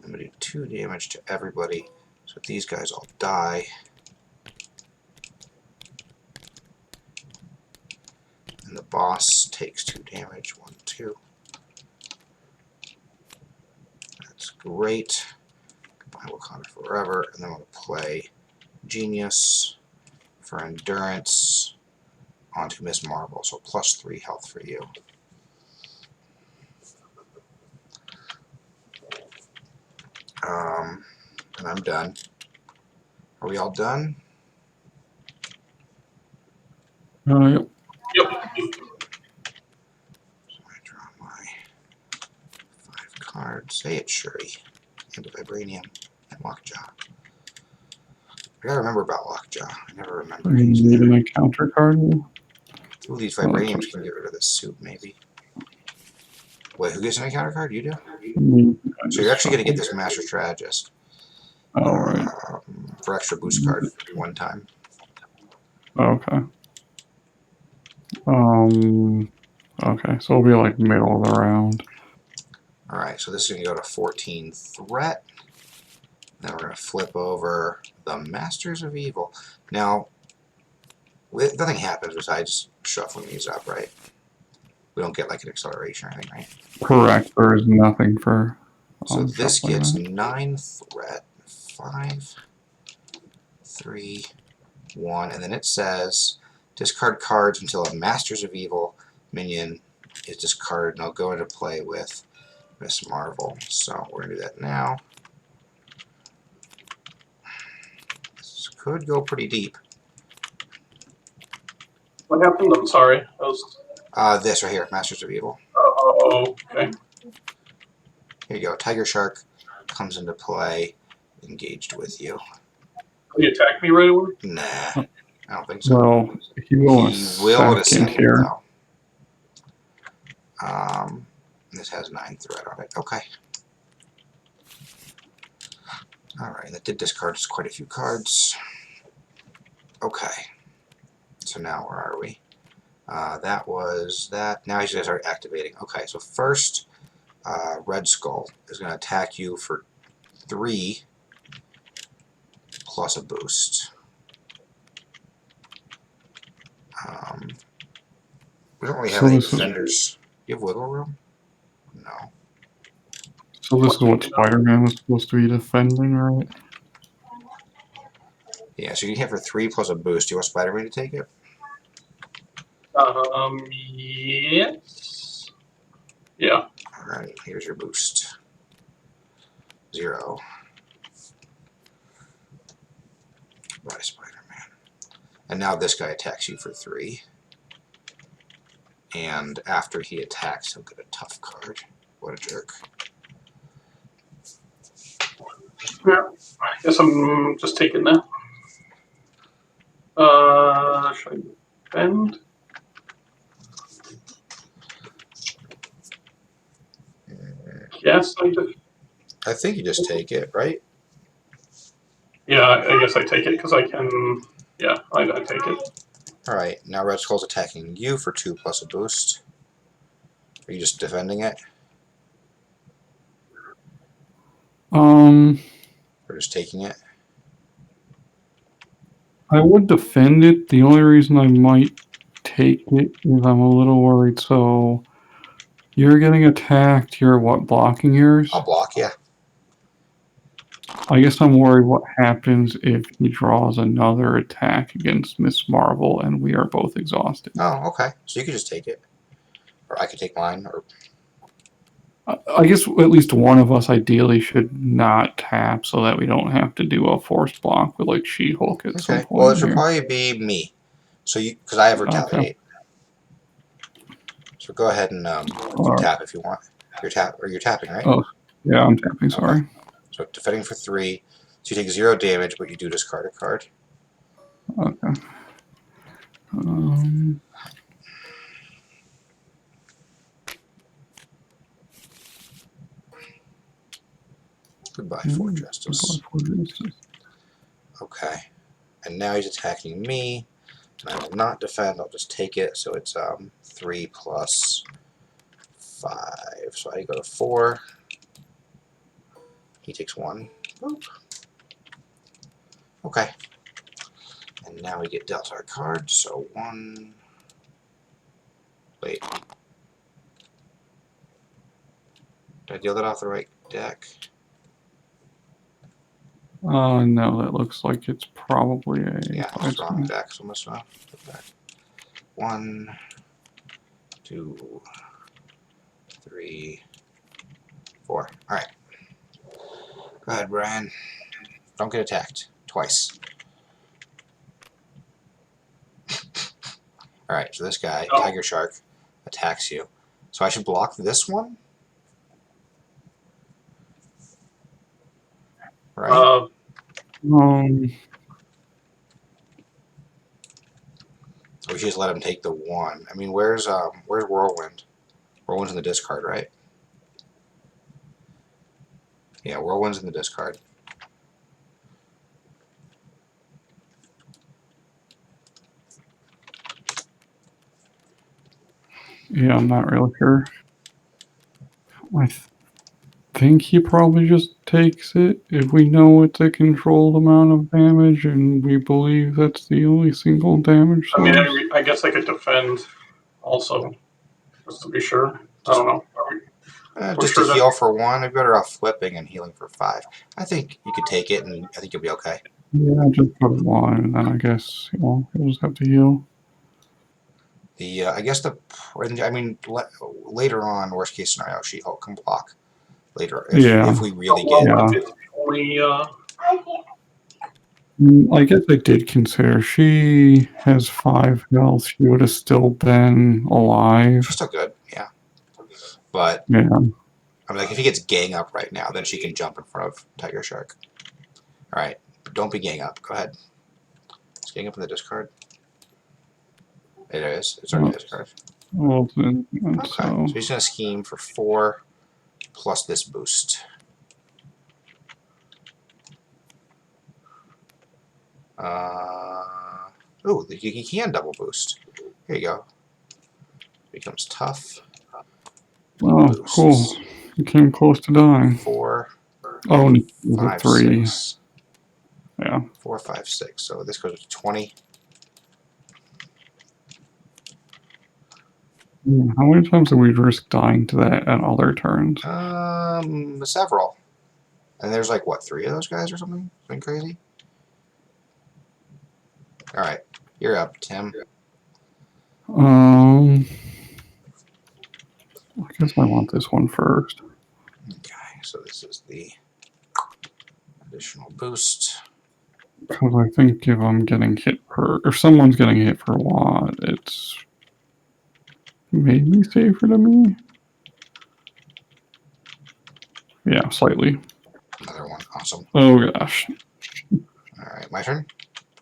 I'm going to do 2 damage to everybody, so these guys all die. And the boss takes 2 damage. 1, 2. That's great. Goodbye, Wakanda Forever. And then I'm going to play Genius for endurance onto Miss Marvel, so plus 3 health for you. And I'm done. Are we all done? Yep. Yep. So I draw my 5 cards. Say it, Shuri. And a Vibranium and Lockjaw. I gotta remember about Lockjaw. I never remember You using need that. an encounter card. Ooh, these Oh, that's Vibraniums can get rid of this suit, maybe. Wait, who gets an encounter card? You do? So you're actually gonna get this Master Strategist. Oh, right. For extra boost card 1 time. Okay. Okay, so it'll be like middle of the round. Alright, so this is going to go to 14 threat. Then we're going to flip over the Masters of Evil. Now, nothing happens besides shuffling these up, right? We don't get like an acceleration or anything, right? Correct. There is nothing for. So this shuffling gets that. 9 threat. 5, 3, 1. And then it says discard cards until a Masters of Evil minion is discarded, and I'll go into play with Miss Marvel. So we're going to do that now. This could go pretty deep. What happened? I'm sorry. I was. This right here, Masters of Evil. Oh, okay. Here you go. Tiger Shark comes into play, engaged with you. Can you attack me right away? Nah, I don't think so. Well, he will in He a will in a second second, here. though. This has 9 threat on it. Okay. Alright, that did discard quite a few cards. Okay. So now where are we? That was that. Now he's going to start activating. Okay, so first, Red Skull is going to attack you for 3 plus a boost. We don't really have So any this is- defenders. Do you have wiggle room? No. So this is what Spider-Man was supposed to be defending, right? Yeah, so you can hit for 3 plus a boost. Do you want Spider-Man to take it? Yes. Yeah. Alright, here's your boost. 0. Goodbye, Spider-Man. And now this guy attacks you for 3. And after he attacks, he'll get a tough card. What a jerk. Yeah, I guess I'm just taking that. Should I bend? Yes, I think you just take it, right? yeah, I guess I take it because I can. Yeah, I take it. Alright, now Red Skull's attacking you for 2 plus a boost. Are you just defending it? Or just taking it? I would defend it. The only reason I might take it is I'm a little worried. So you're getting attacked. You're what, blocking yours? I'll block, yeah. I guess I'm worried what happens if he draws another attack against Miss Marvel and we are both exhausted. Oh, okay. So you could just take it. Or I could take mine, or I guess at least one of us ideally should not tap so that we don't have to do a forced block with like She-Hulk at some okay. point. Well, it should here. probably be me. So you, because I have retaliate. So go ahead and you can tap if you want. You're tapping, right? Oh, yeah, I'm tapping. Sorry. So defending for 3. So you take 0 damage, but you do discard a card. Okay. Goodbye, Fort Justice. Okay. And now he's attacking me. And I will not defend, I'll just take it. So it's 3 plus 5. So I go to 4. He takes 1. Boop. Okay. And now we get dealt our card. So 1. Wait. Did I deal that off the right deck? No, that looks like it's probably a. Yeah, it's wrong deck, so let's not put that. 1, 2, 3, 4. Alright. Go ahead, Brian. Don't get attacked. Twice. Alright, so this guy, Tiger Shark, attacks you. So I should block this one? Right? Uh, Or we should just let him take the 1. I mean, where's Whirlwind? Whirlwind's in the discard, right? Yeah, Whirlwind's in the discard. Yeah, I'm not really sure. I think he probably just takes it if we know it's a controlled amount of damage and we believe that's the only single damage I source. mean, I guess I could defend also, just to be sure. I don't know. Just sure to heal for 1, I'd be better off flipping and healing for 5. I think you could take it, and I think you'll be okay. Yeah, just put 1, and then I guess he'll just have to heal. The I guess I mean later on, worst case scenario, She-Hulk can block later if we really get. I guess I did consider she has 5 health. She would have still been alive. She's still good, yeah. But yeah, I mean, like if he gets gang up right now, then she can jump in front of Tiger Shark. All right, don't be gang up. Go ahead. Is gang up in the discard? It is. It's already discard. Well, then, okay. So he's gonna scheme for 4 plus this boost. Oh, he can double boost. Here you go. Becomes tough. Oh, Boosts. cool. You came close to dying. 4. Oh, 5, 3. 6. Yeah. 4, 5, 6. So this goes to 20. How many times have we risked dying to that at other turns? Several. And there's like what, 3 of those guys or something? Something crazy. All right, you're up, Tim. I guess I want this one first. Okay, so this is the additional boost. Because I think if I'm getting hit for, if someone's getting hit for a lot, it's maybe safer to me. Yeah, slightly. Another one. Awesome. Oh gosh. Alright, my turn.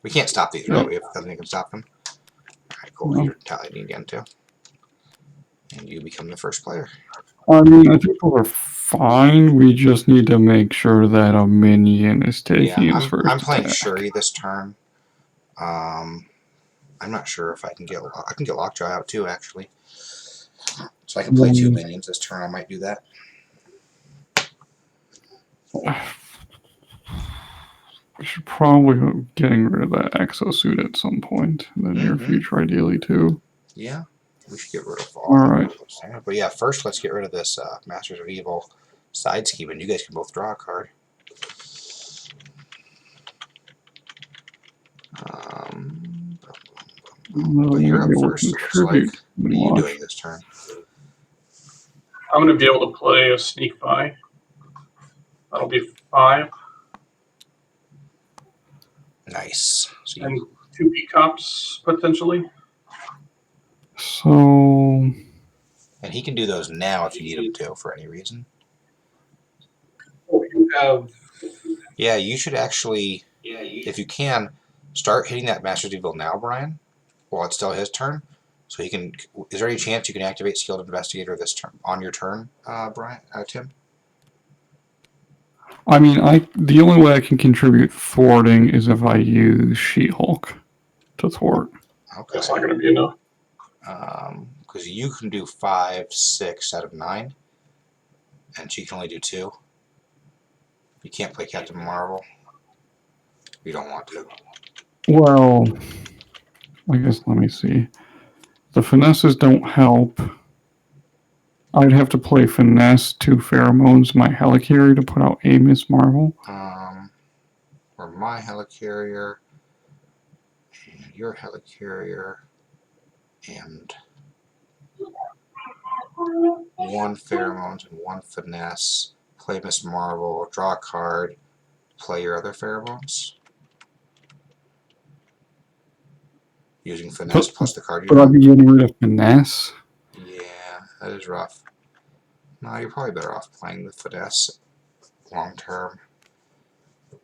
We can't stop these, Yep. right? We have nothing that can stop them. Alright, cool. No. You're tallying again, too. And you become the first player. I mean, I think those are fine. We just need to make sure that a minion is taking Yeah, his first I'm playing attack. Shuri this turn. I'm not sure if I can get Lockjaw out too, actually. So I can play 2 minions this turn. I might do that. We should probably be getting rid of that exosuit at some point in the near future, ideally, too. Yeah, we should get rid of All right. But yeah, first let's get rid of this Masters of Evil side scheme, and you guys can both draw a card. But you're up first, it looks like. What are you doing this turn? I'm going to be able to play a Sneak By. That'll be 5. Nice. So And 2 Peacocks, potentially. So, and he can do those now if you need him to, for any reason. Oh, you have... Yeah, you should actually, if you can, start hitting that Masters of Evil now, Brian, while it's still his turn. So he can. Is there any chance you can activate Skilled Investigator this turn on your turn, Brian? Tim? I mean, the only way I can contribute thwarting is if I use She-Hulk to thwart. Okay. That's not going to be enough. Because you can do 5, 6 out of 9, and she can only do 2. You can't play Captain Marvel. You don't want to. Well, I guess let me see. The finesses don't help. I'd have to play finesse 2 pheromones, my helicarrier to put out a Miss Marvel. Or my helicarrier, and your helicarrier, and 1 pheromones and 1 finesse. Play Miss Marvel, draw a card, play your other pheromones. Using finesse plus the card you But I'd be getting rid of finesse. Yeah, that is rough. No, you're probably better off playing with finesse long term.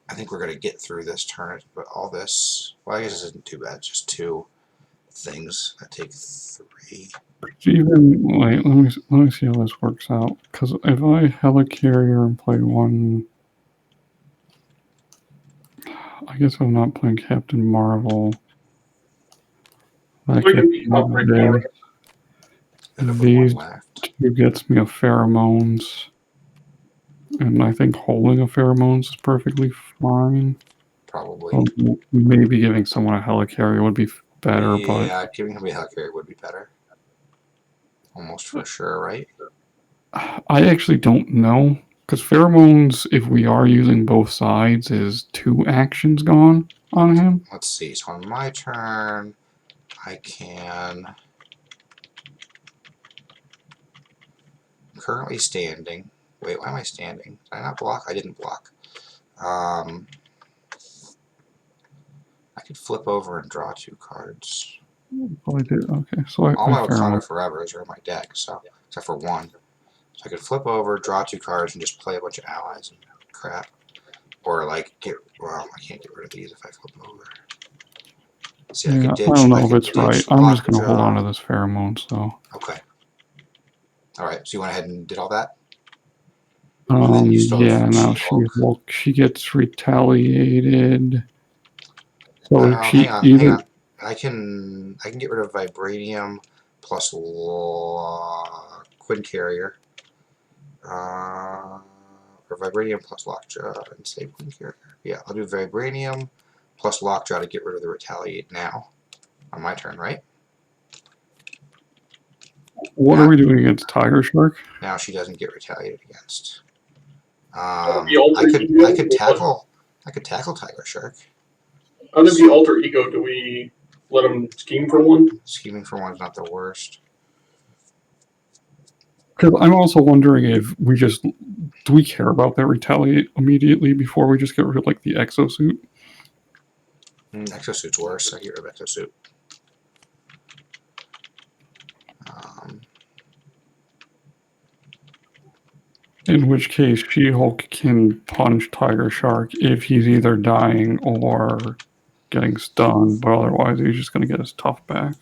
I think we're going to get through this turn, but all this, well, I guess this isn't too bad. It's just 2 things that take 3. Even wait, let me see how this works out. Because if I helicarrier and play 1, I guess I'm not playing Captain Marvel. That We can gets be up right now. this. These 2 gets me a pheromones. And I think holding a pheromones is perfectly fine. Probably. Maybe giving someone a helicarrier would be better, yeah, giving him a helicarrier would be better. Almost for sure, right? I actually don't know. Because pheromones, if we are using both sides, is 2 actions gone on him. Let's see. So on my turn, I can... I'm currently standing. Wait, why am I standing? Did I not block? I didn't block. I could flip over and draw 2 cards. Oh, I did. Okay, so All my Wakanda pheromone. Forevers are in my deck, so except for 1. So I could flip over, draw 2 cards, and just play a bunch of allies and crap. Or like well, I can't get rid of these if I flip over. See, Yeah, I could ditch. I don't know I if could it's right. ditch I'm just going to hold Lockjaw. on to this pheromone, so. Okay. Alright, so you went ahead and did all that? And then you still have Yeah, now She-Hulk. she gets retaliated. So if she hang on, either hang on. I can get rid of Vibranium plus Quinn Carrier. Or Vibranium plus Lockjaw and save Quinn Carrier. Yeah, I'll do Vibranium plus Lockjaw to get rid of the Retaliate now. On my turn, right? what are we doing against Tiger Shark? Now she doesn't get retaliated against. The I could tackle Tiger Shark. Under the alter ego, do we let him scheme for 1? Scheming for 1 is not the worst. Because I'm also wondering if we just do we care about that retaliate immediately before we just get rid of like the exosuit? Exosuit's worse. I get rid of Exosuit. In which case, She-Hulk can punch Tiger Shark if he's either dying or getting stunned, but otherwise he's just going to get his tough back.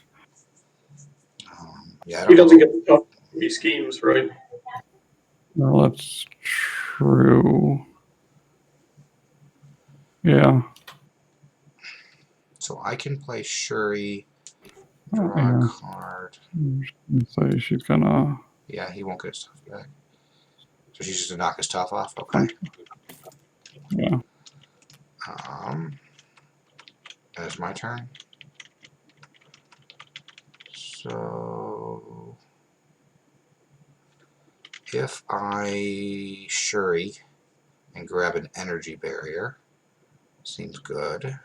Yeah, I He don't doesn't know. get the tough he schemes, right? Well, that's true. Yeah. So I can play Shuri, Oh, draw a yeah. card. So she's gonna. Yeah, he won't get his stuff back. So she's just gonna knock his stuff off. Okay. Yeah. And it's my turn. So if I Shuri and grab an energy barrier, seems good.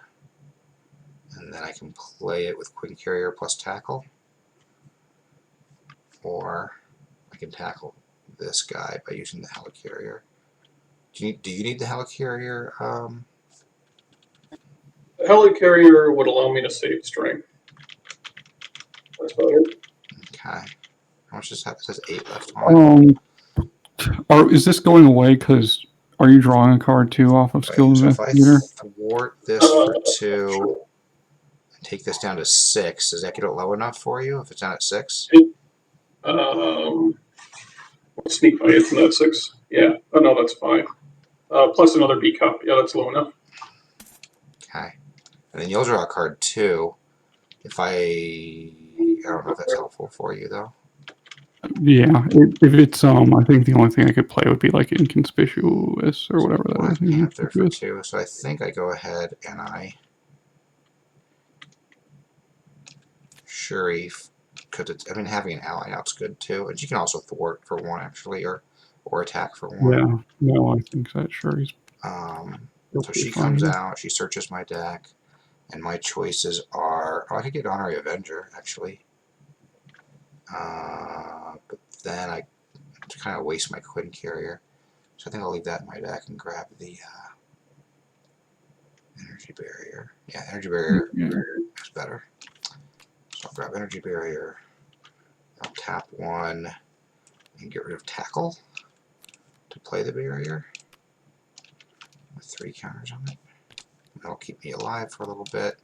And then I can play it with Quick Carrier plus tackle. Or I can tackle this guy by using the Helicarrier. Do you need the Helicarrier? The helicarrier would allow me to save strength. That's about it. Okay. How much does that? It says 8 left on it. Is this going away? Because are you drawing a card too off of Skilled So if I Investigator? thwart this for 2 Sure. and take this down to 6, does that get it low enough for you if it's down at 6? Sneak by it's at 6. Yeah. Oh no, that's 5. Plus another B cup. Yeah, that's low enough. Okay. And then you'll draw a card too. I don't know if that's helpful for you though. Yeah. If it's I think the only thing I could play would be like Inconspicuous or whatever that Black is. Panther for Inconspicuous. 2. So I think I go ahead and I Shuri, because it's, I mean, having an ally out's good too, and she can also thwart for 1 actually, or attack for 1. Yeah. No, I think that sure he's. So she comes out, she searches my deck, and my choices are, I could get Honorary Avenger actually, but then I kind of waste my Quick Carrier, so I think I'll leave that in my deck and grab the Energy Barrier. Yeah, Energy Barrier is better. So I'll grab Energy Barrier, I'll tap 1 and get rid of Tackle to play the barrier with 3 counters on it. That'll keep me alive for a little bit.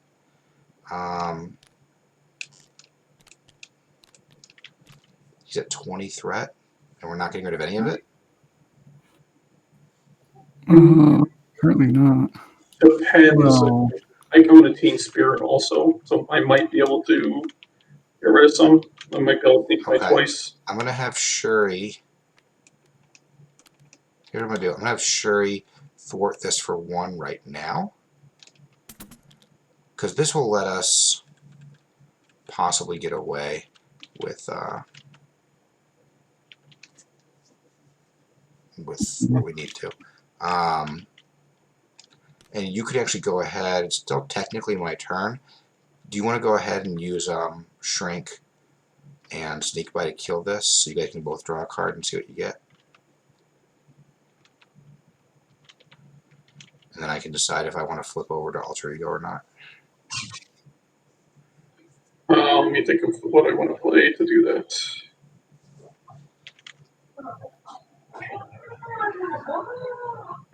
He's at 20 threat, and we're not getting rid of any of it. Apparently not. Depends. Well, I go to Teen Spirit also, so I might be able to get rid of some. I might be able to think my twice. I'm gonna have Shuri. Here's what I'm gonna do. I'm gonna have Shuri thwart this for 1 right now, because this will let us possibly get away with what we need to. And you could actually go ahead. It's still technically my turn. Do you want to go ahead and use Shrink and Sneak By to kill this, so you guys can both draw a card and see what you get? And then I can decide if I want to flip over to Alter Ego or not. Let me think of what I want to play to do that.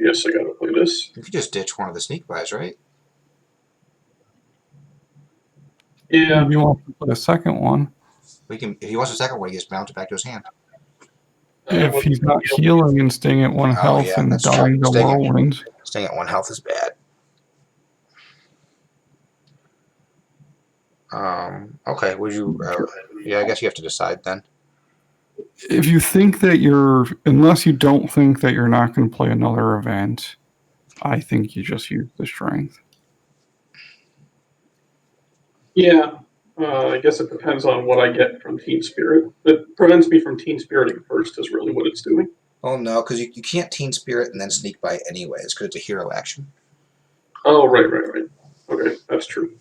Yes, I gotta play this. You could just ditch one of the Sneak Bys, right? Yeah. if you want to put a second one, We can. If he wants a second one, he gets mounted back to his hand. if he's not healing and staying at 1 health yeah, and that's dying true. to whirlwind. Staying at 1 health is bad. Okay. Would you? Yeah, I guess you have to decide then. If you think that unless you don't think that you're not going to play another event, I think you just use the strength. Yeah. I guess it depends on what I get from Teen Spirit. It prevents me from Teen Spiriting first is really what it's doing. Oh no, because you can't Teen Spirit and then Sneak By anyways, because it's a hero action. Oh, right. Okay, that's true.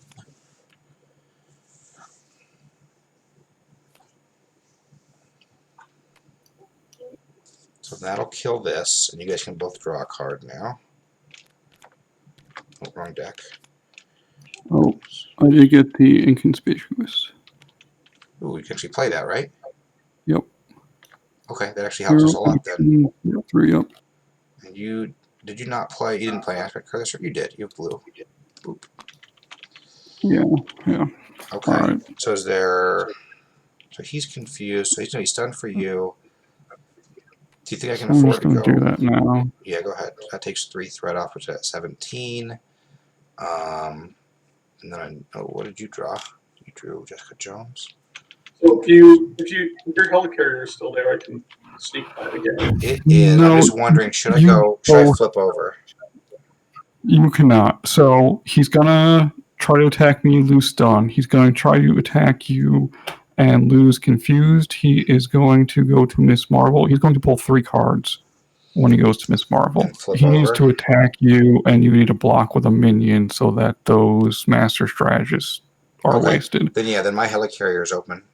So that'll kill this, and you guys can both draw a card now. Oh, wrong deck. Oh, I did get the Inconspicuous. Ooh, we can actually play that, right? Yep. Okay, that actually helps us a lot then. 3 up. And you did you not play? You didn't play aspect card this turn. You did. You have blue. Boop. Yeah. Okay. Alright. So is there? So he's confused. So he's gonna be stunned for you. Do you think I So can I'm afford just to going to do go? that now. Yeah, go ahead. That takes 3 threat off, which is at 17. And then what did you draw? You drew Jessica Jones. So if your helicarrier is still there, I can sneak by again. It is. I'm No, just wondering, should I you go? Should I both- flip over? You cannot. So he's gonna try to attack me, lose stun. He's gonna try to attack you and lose confused. He is going to go to Miss Marvel. He's going to pull 3 cards when he goes to Miss Marvel. And flip He needs over? to attack you, and you need to block with a minion so that those master strategists are Okay. wasted. Then yeah, then my helicarrier is open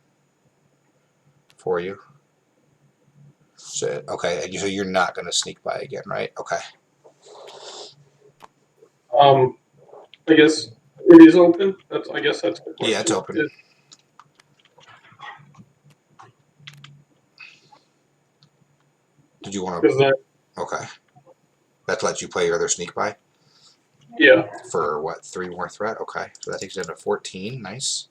for you. So okay, and so you're not gonna sneak by again, right? Okay. I guess it is open. I guess that's the question. Yeah, it's open. Did you want to? Because that, Okay. That lets you play your other sneak by yeah. for what? 3 more threat. Okay, so that takes it down to 14. Nice.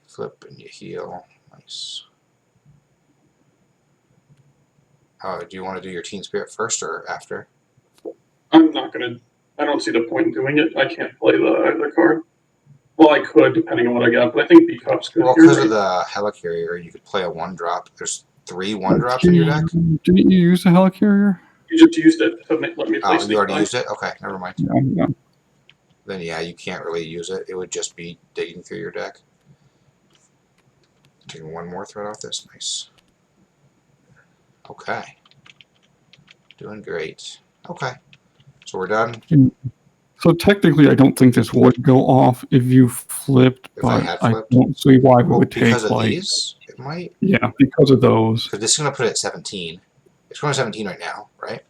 Flip and you heal. Nice. Do you want to do your Teen Spirit first or after? I'm not gonna. I don't see the point in doing it. I can't play the other card. Well, I could, depending on what I got, but I think B Cup's good. Well, here, because right? of the helicarrier, you could play a 1-drop. There's 3 1-drops in your deck. Didn't you use the helicarrier? You just used it to let me play Oh, Sneak you already by. used it? Okay, never mind. Yeah. Then yeah, you can't really use it. It would just be digging through your deck. Taking 1 more threat off this. Nice. Okay. Doing great. Okay. So we're done. So technically, I don't think this would go off if you flipped, If I but had I flipped? don't see why it Well, would take because of like these, it might. yeah, because of those. Because this is going to put it at 17. It's going to 17 right now, right?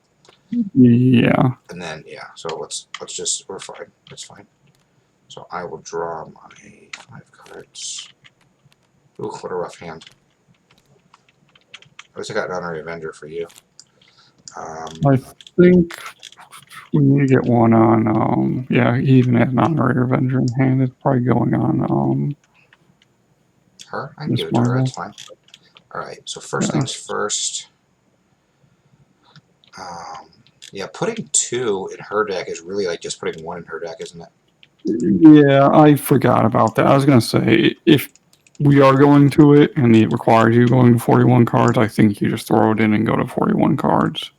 Yeah. And then yeah, so let's just we're fine. It's fine. So I will draw my 5 cards. Ooh, what a rough hand. At least I got an Honorary Avenger for you. I think we need to get one on. Yeah, he even has an honorary Avenger in hand. It's probably going on. her? I can Miss give it to her. Marvel. That's fine. All right. So first Yeah. things first. Yeah, putting 2 in her deck is really like just putting 1 in her deck, isn't it? Yeah, I forgot about that. I was gonna say if we are going to it and it requires you going to 41 cards, I think you just throw it in and go to 41 cards.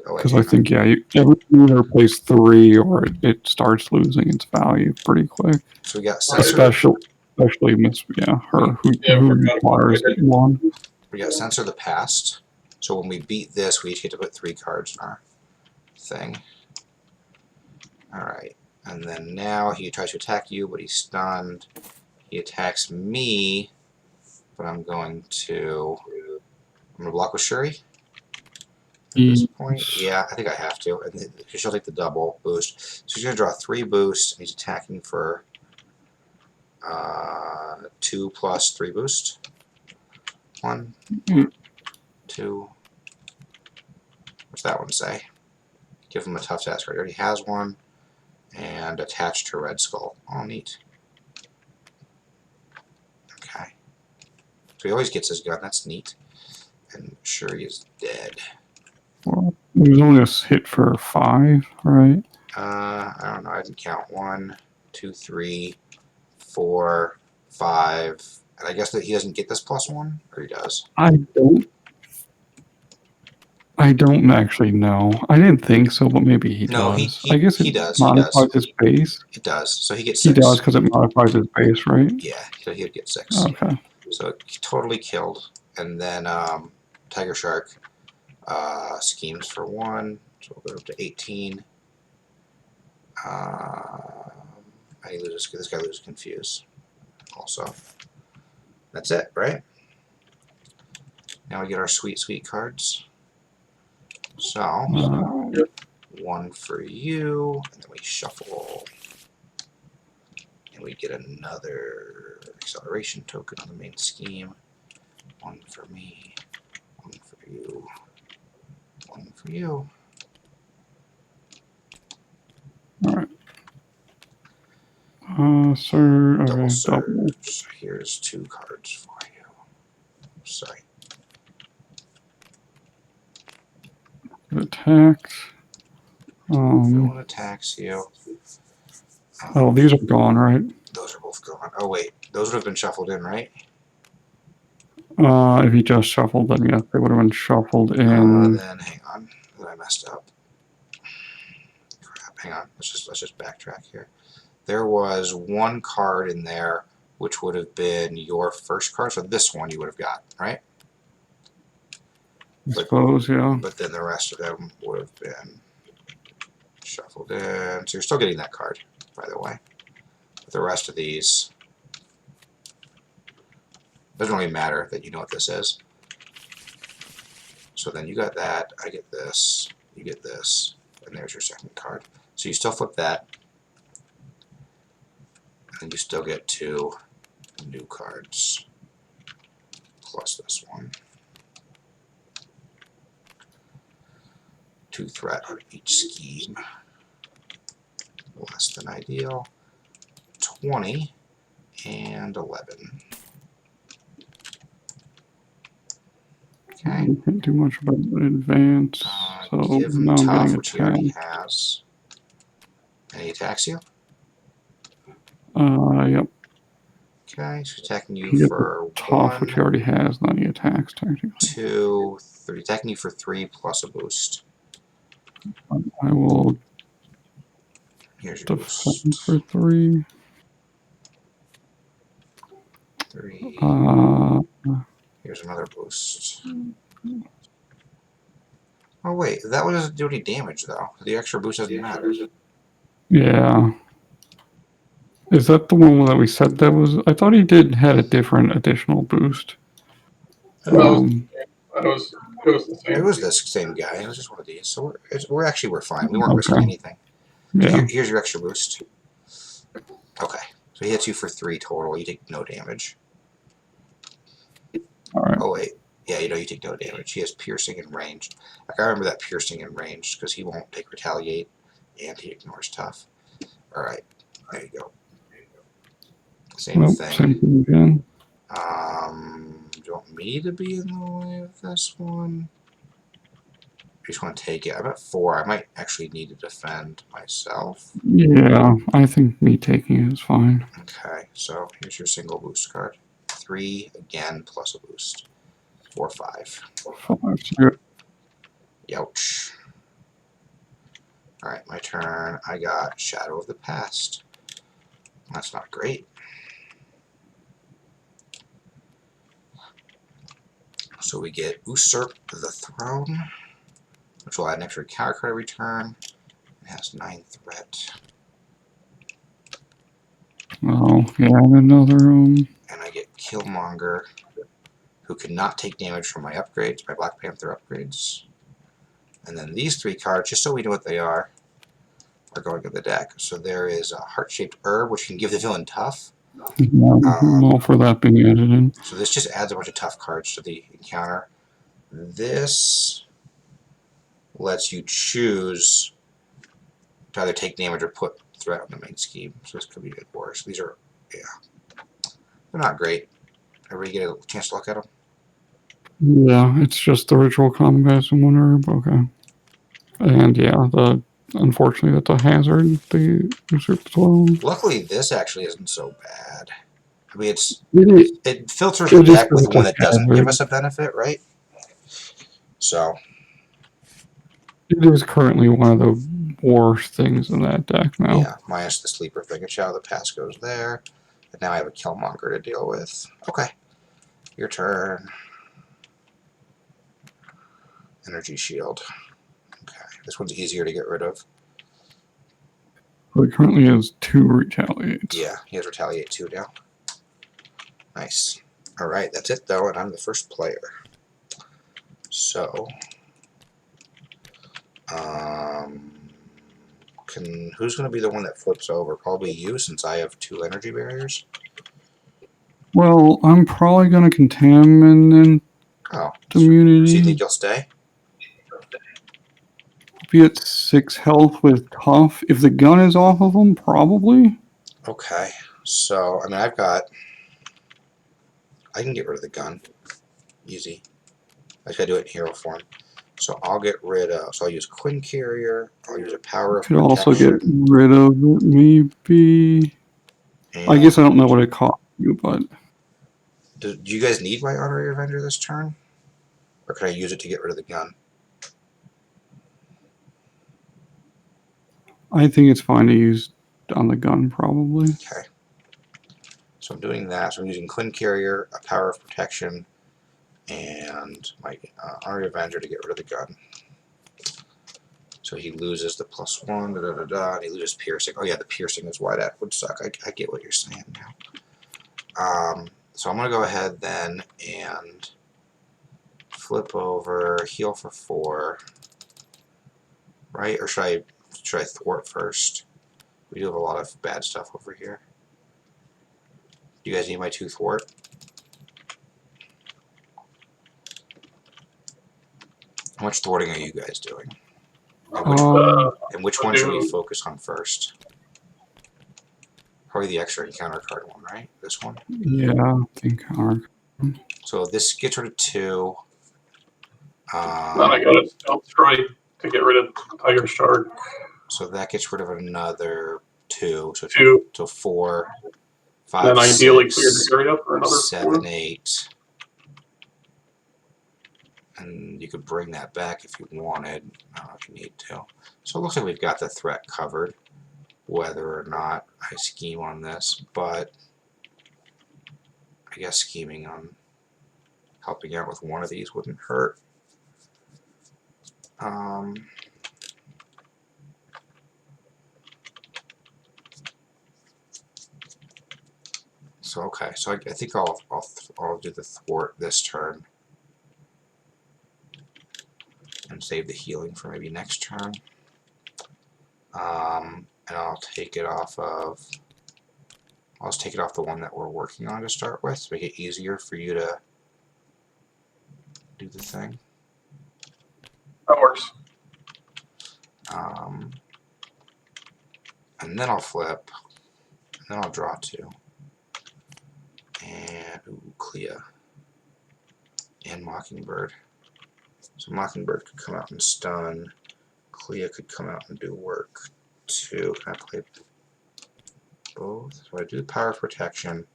Oh, Because I think everything either plays 3 or it starts losing its value pretty quick. so we got Censor. Especially Miss her who Yeah, who forgot about requires that. 1. We got Censor the Past. So when we beat this, we each get to put 3 cards in our thing. All right. And then now he tries to attack you, but he's stunned. He attacks me, but I'm going to block with Shuri. At this point, yeah, I think I have to. And she'll take the double boost. So she's gonna draw 3 boosts. And he's attacking for 2 plus 3 boost. 1, 2. What's that one say? Give him a tough task. He already has 1. And attached to Red Skull. Oh, neat. Okay. So he always gets his gun. That's neat. And Shuri is dead. Well, it was only a hit for 5, right? I don't know. I didn't count 1, 2, 3, 4, 5. And I guess that he doesn't get this +1, or he does. I don't actually know. I didn't think so, but maybe he No, does. he I guess he it does. He modifies does. his base. It does. So he gets He 6. does because it modifies his base, right? Yeah, so he would get 6. Okay. So totally killed. And then Tiger Shark schemes for 1. So we'll go up to 18. He loses. This guy loses confused. Also, that's it, right? Now we get our sweet, sweet cards. So 1 for you, and then we shuffle. And we get another acceleration token on the main scheme. One for me, one for you, one for you. Alright. Sir, Double okay, double. surge. Here's 2 cards for you. Sorry. Attacked. Villain attacks you. Oh, these are gone, right? Those are both gone. Oh wait, those would have been shuffled in, right? If you just shuffled them, yes, they would have been shuffled in. Then hang on, then I messed up. Crap, hang on. Let's just backtrack here. There was 1 card in there, which would have been your first card. So this one you would have got, right? I suppose, yeah. But then the rest of them would have been shuffled in. So you're still getting that card, by the way. But the rest of these, doesn't really matter that you know what this is. So then you got that, I get this, you get this, and there's your second card. So you still flip that, and you still get 2 new cards, plus this one. 2 threat on each scheme. Less than ideal. 20 and 11. Okay. You can't do much about it in advance, so Give him now I'm tough, getting which he already attacked. has. And he attacks you. Yep. Okay, he's attacking you He gets for tough, which 1, he already has, and then he attacks, technically. 2, 3. Attacking you for 3 plus a boost. I will Here's your defend boost. for 3. 3. Here's another boost. Oh wait, that one doesn't do any damage though. The extra boost doesn't matter. Yeah. Is that the one that we said that was? I thought he had a different additional boost. That was, Um, it was the same. It was this same guy. It was just one of these. So we're fine. We weren't risking Okay. anything. So yeah. here's your extra boost. Okay, so he hits you for 3 total. You take no damage. All right. Oh wait, yeah, you take no damage. He has piercing and ranged. Like I remember that piercing and ranged because he won't take retaliate, and he ignores tough. All right, there you go. Same Nope, thing. same thing again. Do you want me to be in the way of this one? I just want to take it. I'm at 4. I might actually need to defend myself. Yeah, I think me taking it is fine. Okay, so here's your single boost card. 3 again plus a boost. 4, 5. 5, so Youch. Alright, my turn. I got Shadow of the Past. That's not great. So we get Usurp the Throne, which will add an extra counter card every turn. It has 9 threat. Oh, yeah, and another And I get Killmonger, who cannot take damage from my upgrades, my Black Panther upgrades. And then these 3 cards, just so we know what they are going in the deck. So there is a Heart-Shaped Herb, which can give the villain tough. I'm all for that being added in. So this just adds a bunch of tough cards to the encounter. This lets you choose to either take damage or put threat on the main scheme. So this could be a bit worse. These are, yeah, they're not great. Everybody get a chance to look at them? Yeah, it's just the ritual combats and 1 herb. Okay. And yeah, unfortunately that's a hazard. The usurp as well. Luckily, this actually isn't so bad. I mean, It it filters the It is deck with just one a that doesn't hazard. give us a benefit, right? So, is currently one of the worst things in that deck now. yeah, minus the Sleeper thing. Shadow of the Past goes there. And now I have a Killmonger to deal with. Okay. Your turn. Energy Shield. Okay. This one's easier to get rid of. So he currently has 2 retaliates. Yeah, he has Retaliate 2 now. Nice. Alright, that's it though, and I'm the first player. So, Who's going to be the one that flips over? Probably you, since I have 2 energy barriers. Well, I'm probably gonna contaminate Oh, so you immunity. think you'll stay? Be at 6 health with tough. If the gun is off of him, probably. Okay. So I mean, I can get rid of the gun. Easy. I gotta do it in hero form. So I'll get rid of. So I'll use Quinn Carrier. I'll use a Power of Could also get Protection. rid of it, maybe. I guess I don't know what it cost you, but Do you guys need my Honorary Avenger this turn? Or can I use it to get rid of the gun? I think it's fine to use on the gun, probably. Okay. So I'm doing that. So I'm using Quinn Carrier, a Power of Protection, and my Honorary Avenger to get rid of the gun. So he loses the +1, and he loses piercing. Oh yeah, the piercing is why that would suck. I get what you're saying now. So I'm gonna go ahead then and flip over, heal for 4, right? Or should I thwart first? We do have a lot of bad stuff over here. Do you guys need my 2 thwart? How much thwarting are you guys doing? And which one should we focus on first? Probably the extra encounter card one, right? This one? Yeah, I think. So this gets rid of 2. Then I got a Stealth Strike to get rid of Tiger Shard. So that gets rid of another 2. So 2. So 4, And 5, then ideally 6, clear the area for another 7, 4. 8. And you could bring that back if you wanted. I don't know if you need to. So it looks like we've got the threat covered, whether or not I scheme on this, but I guess scheming on helping out with one of these wouldn't hurt. So okay, so I think I'll do the thwart this turn and save the healing for maybe next turn. And I'll take it off of. I'll just take it off the one that we're working on to start with, to make it easier for you to do the thing. That works. And then I'll flip, and then I'll draw 2. And, ooh, Clea. And Mockingbird. So Mockingbird could come out and stun. Clea could come out and do work too. Can I play both? So I do the Power of Protection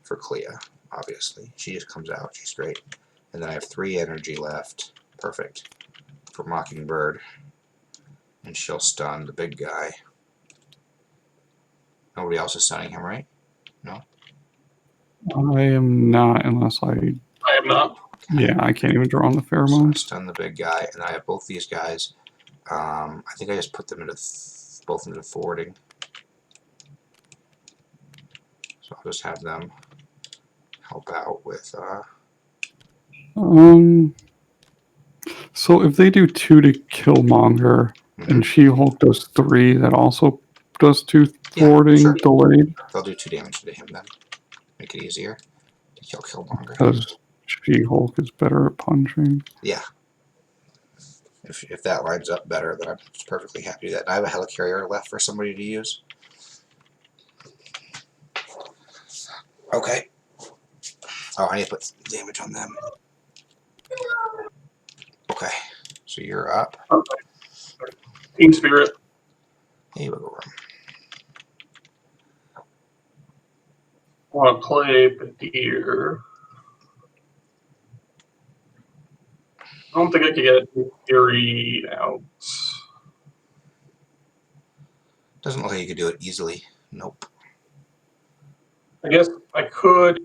for Clea, obviously. She just comes out. She's great. And then I have 3 energy left. Perfect. For Mockingbird. And she'll stun the big guy. Nobody else is stunning him, right? No? I am not, unless I. I am not. Yeah, I can't even draw on the So I pheromones. stun the big guy, and I have both these guys. I think I just put them into both into thwarting. So I'll just have them help out with. So if they do 2 to kill Monger, and She-Hulk does 3, that also does 2 thwarting sure. delayed. They'll do 2 damage to him then. Make it easier to kill Killmonger. Because She-Hulk is better at punching. Yeah. If that lines up better, then I'm perfectly happy with that. I have a helicarrier left for somebody to use. Okay. Oh, I need to put damage on them. Okay. So you're up. Okay. Team Spirit. Hey, wiggle room. Want to play Badir. I don't think I could get Fury out. Doesn't look like you could do it easily. Nope. I guess I could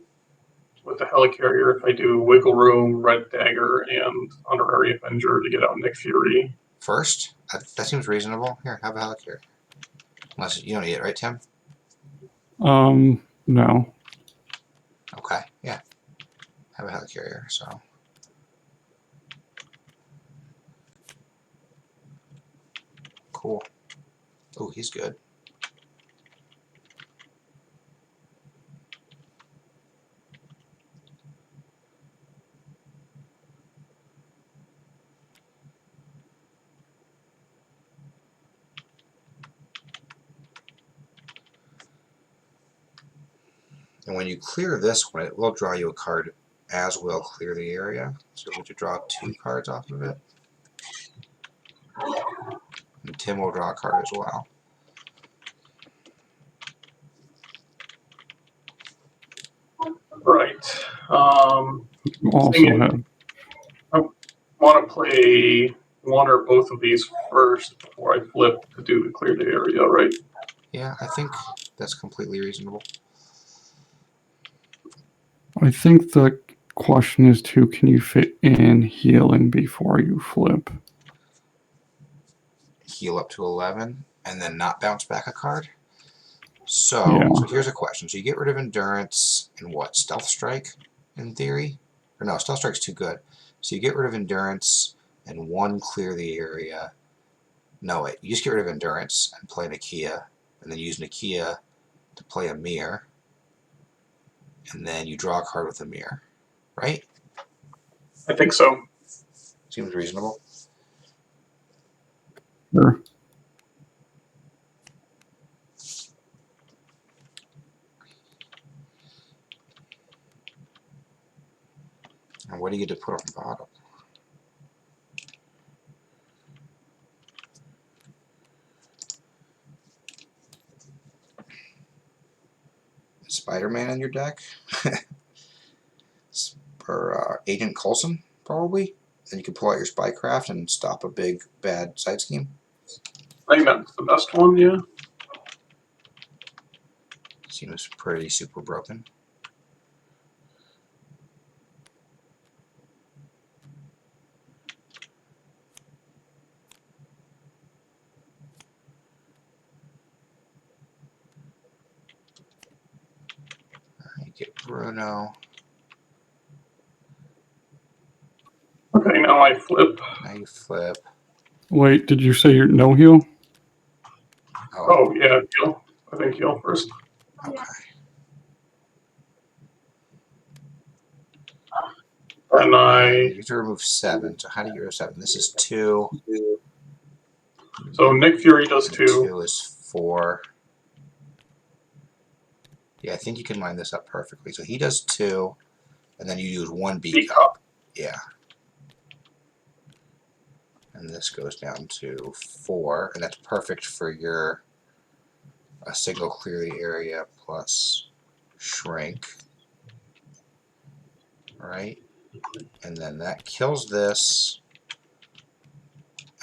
with the Helicarrier if I do Wiggle Room, Red Dagger, and Honorary Avenger to get out Nick Fury. First? That seems reasonable. Here, have a helicarrier. Unless you don't need it, right, Tim? No. Okay, yeah. Have a helicarrier, so. Cool. Oh, he's good. And when you clear this one, it will draw you a card, as will clear the area. So you'll get to draw 2 cards off of it. And Tim will draw a card as well. Right. You also Thinking- have Want to play one or both of these first before I flip to do the clear the area, right? Yeah, I think that's completely reasonable. I think the question is too, can you fit in healing before you flip? Heal up to 11 and then not bounce back a card. So, Yeah. so here's a question. So you get rid of Endurance and what? Stealth Strike, in theory? Or no, Stealth Strike's too good. So you get rid of Endurance and 1 clear the area. No, wait. You just get rid of Endurance and play Nakia. And then use Nakia to play a mirror. And then you draw a card with a mirror. Right? I think so. Seems reasonable. Sure. And what do you get to put on the bottom? Spider-Man in your deck? Or Agent Coulson, probably? Then you can pull out your Spycraft and stop a big, bad side scheme. I think that's the best one, yeah. Seems pretty super broken. You get Bruno. Okay, now I flip. Now you flip. Wait, did you say you're no heal? Oh, yeah, heal. I think heal first. Okay. And You have to remove 7. So how do you get rid of 7? This is 2. so Nick Fury does And 2. 2 is 4. Yeah, I think you can line this up perfectly. So he does 2, and then you use 1 B B cup. cup. Yeah. And this goes down to 4, and that's perfect for your a single clear the area plus shrink. Right? And then that kills this.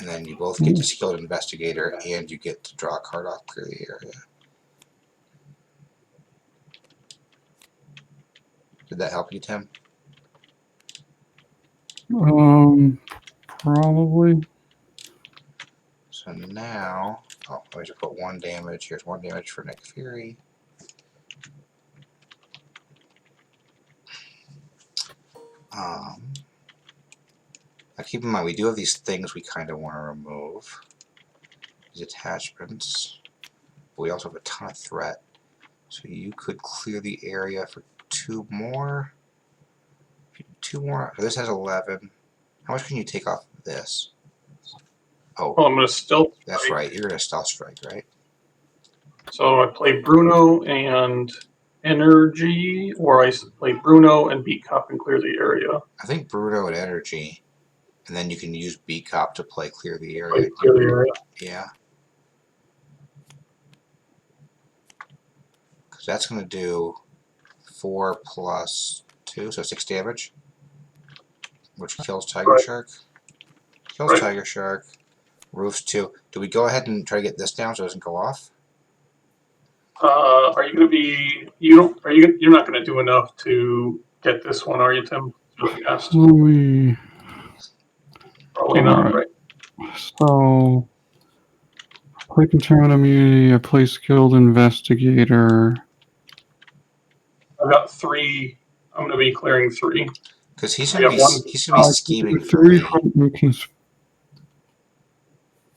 And then you both get to Skilled Investigator, and you get to draw a card off clear the area. Did that help you, Tim? Probably. So now, oh, I just put 1 damage. Here's 1 damage for Nick Fury. Now keep in mind, we do have these things we kind of want to remove. These attachments. But we also have a ton of threat. So you could clear the area for 2 more. 2 more. So this has 11. How much can you take off this? Oh, Well, I'm going to stealth that's strike. right. You're going to Stealth Strike, right? So I play Bruno and Energy, or I play Bruno and beat Cup and clear the area. I think Bruno and Energy. And then you can use B-Cop to play Clear the Play Area. clear the area. Yeah. Because that's going to do 4 plus 2, so 6 damage. Which kills Tiger Right. Shark. Kills Right. Tiger Shark. Roofs 2. Do we go ahead and try to get this down so it doesn't go off? Are you going to be? You don't? Are you? You're not going to do enough to get this one, are you, Tim? Just asked. Let me. Probably not, Alright. right? So, play Containment Immunity, I play Skilled Investigator. I've got 3. I'm going to be clearing 3. Because he's I going to got be, one. he's gonna be scheming for 3 me. from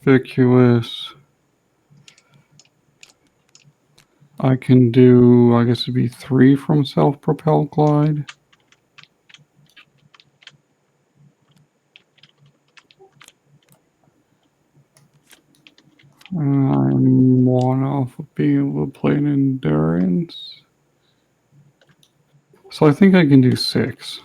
Inconspicuous. I can do, I guess it'd be 3 from self-propelled glide. I'm 1 off of being able to play an endurance. So I think I can do 6.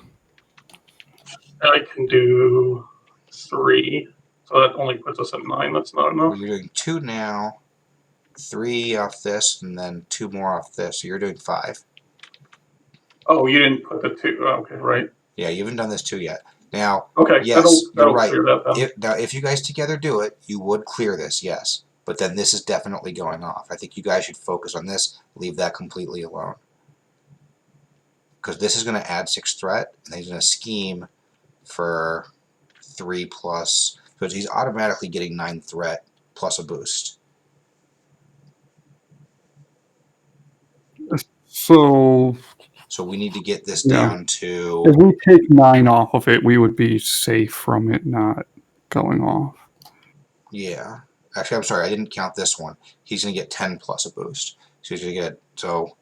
I can do 3. So that only puts us at 9. That's not Well, enough. you're doing 2 now, 3 off this, and then 2 more off this. So you're doing 5. Oh, you didn't put the 2. Oh, okay, right. Yeah, you haven't done this 2 yet. Now, Okay, yes, you're right. clear that then. If you guys together do it, you would clear this, yes. But then this is definitely going off. I think you guys should focus on this. Leave that completely alone. Because this is going to add 6 threat, and he's going to scheme for 3 plus. So he's automatically getting 9 threat plus a boost. So So we need to get this Yeah. down to... if we take 9 off of it, we would be safe from it not going off. Yeah. Actually, I'm sorry, I didn't count this one. He's going to get 10 plus a boost. So he's going to get... So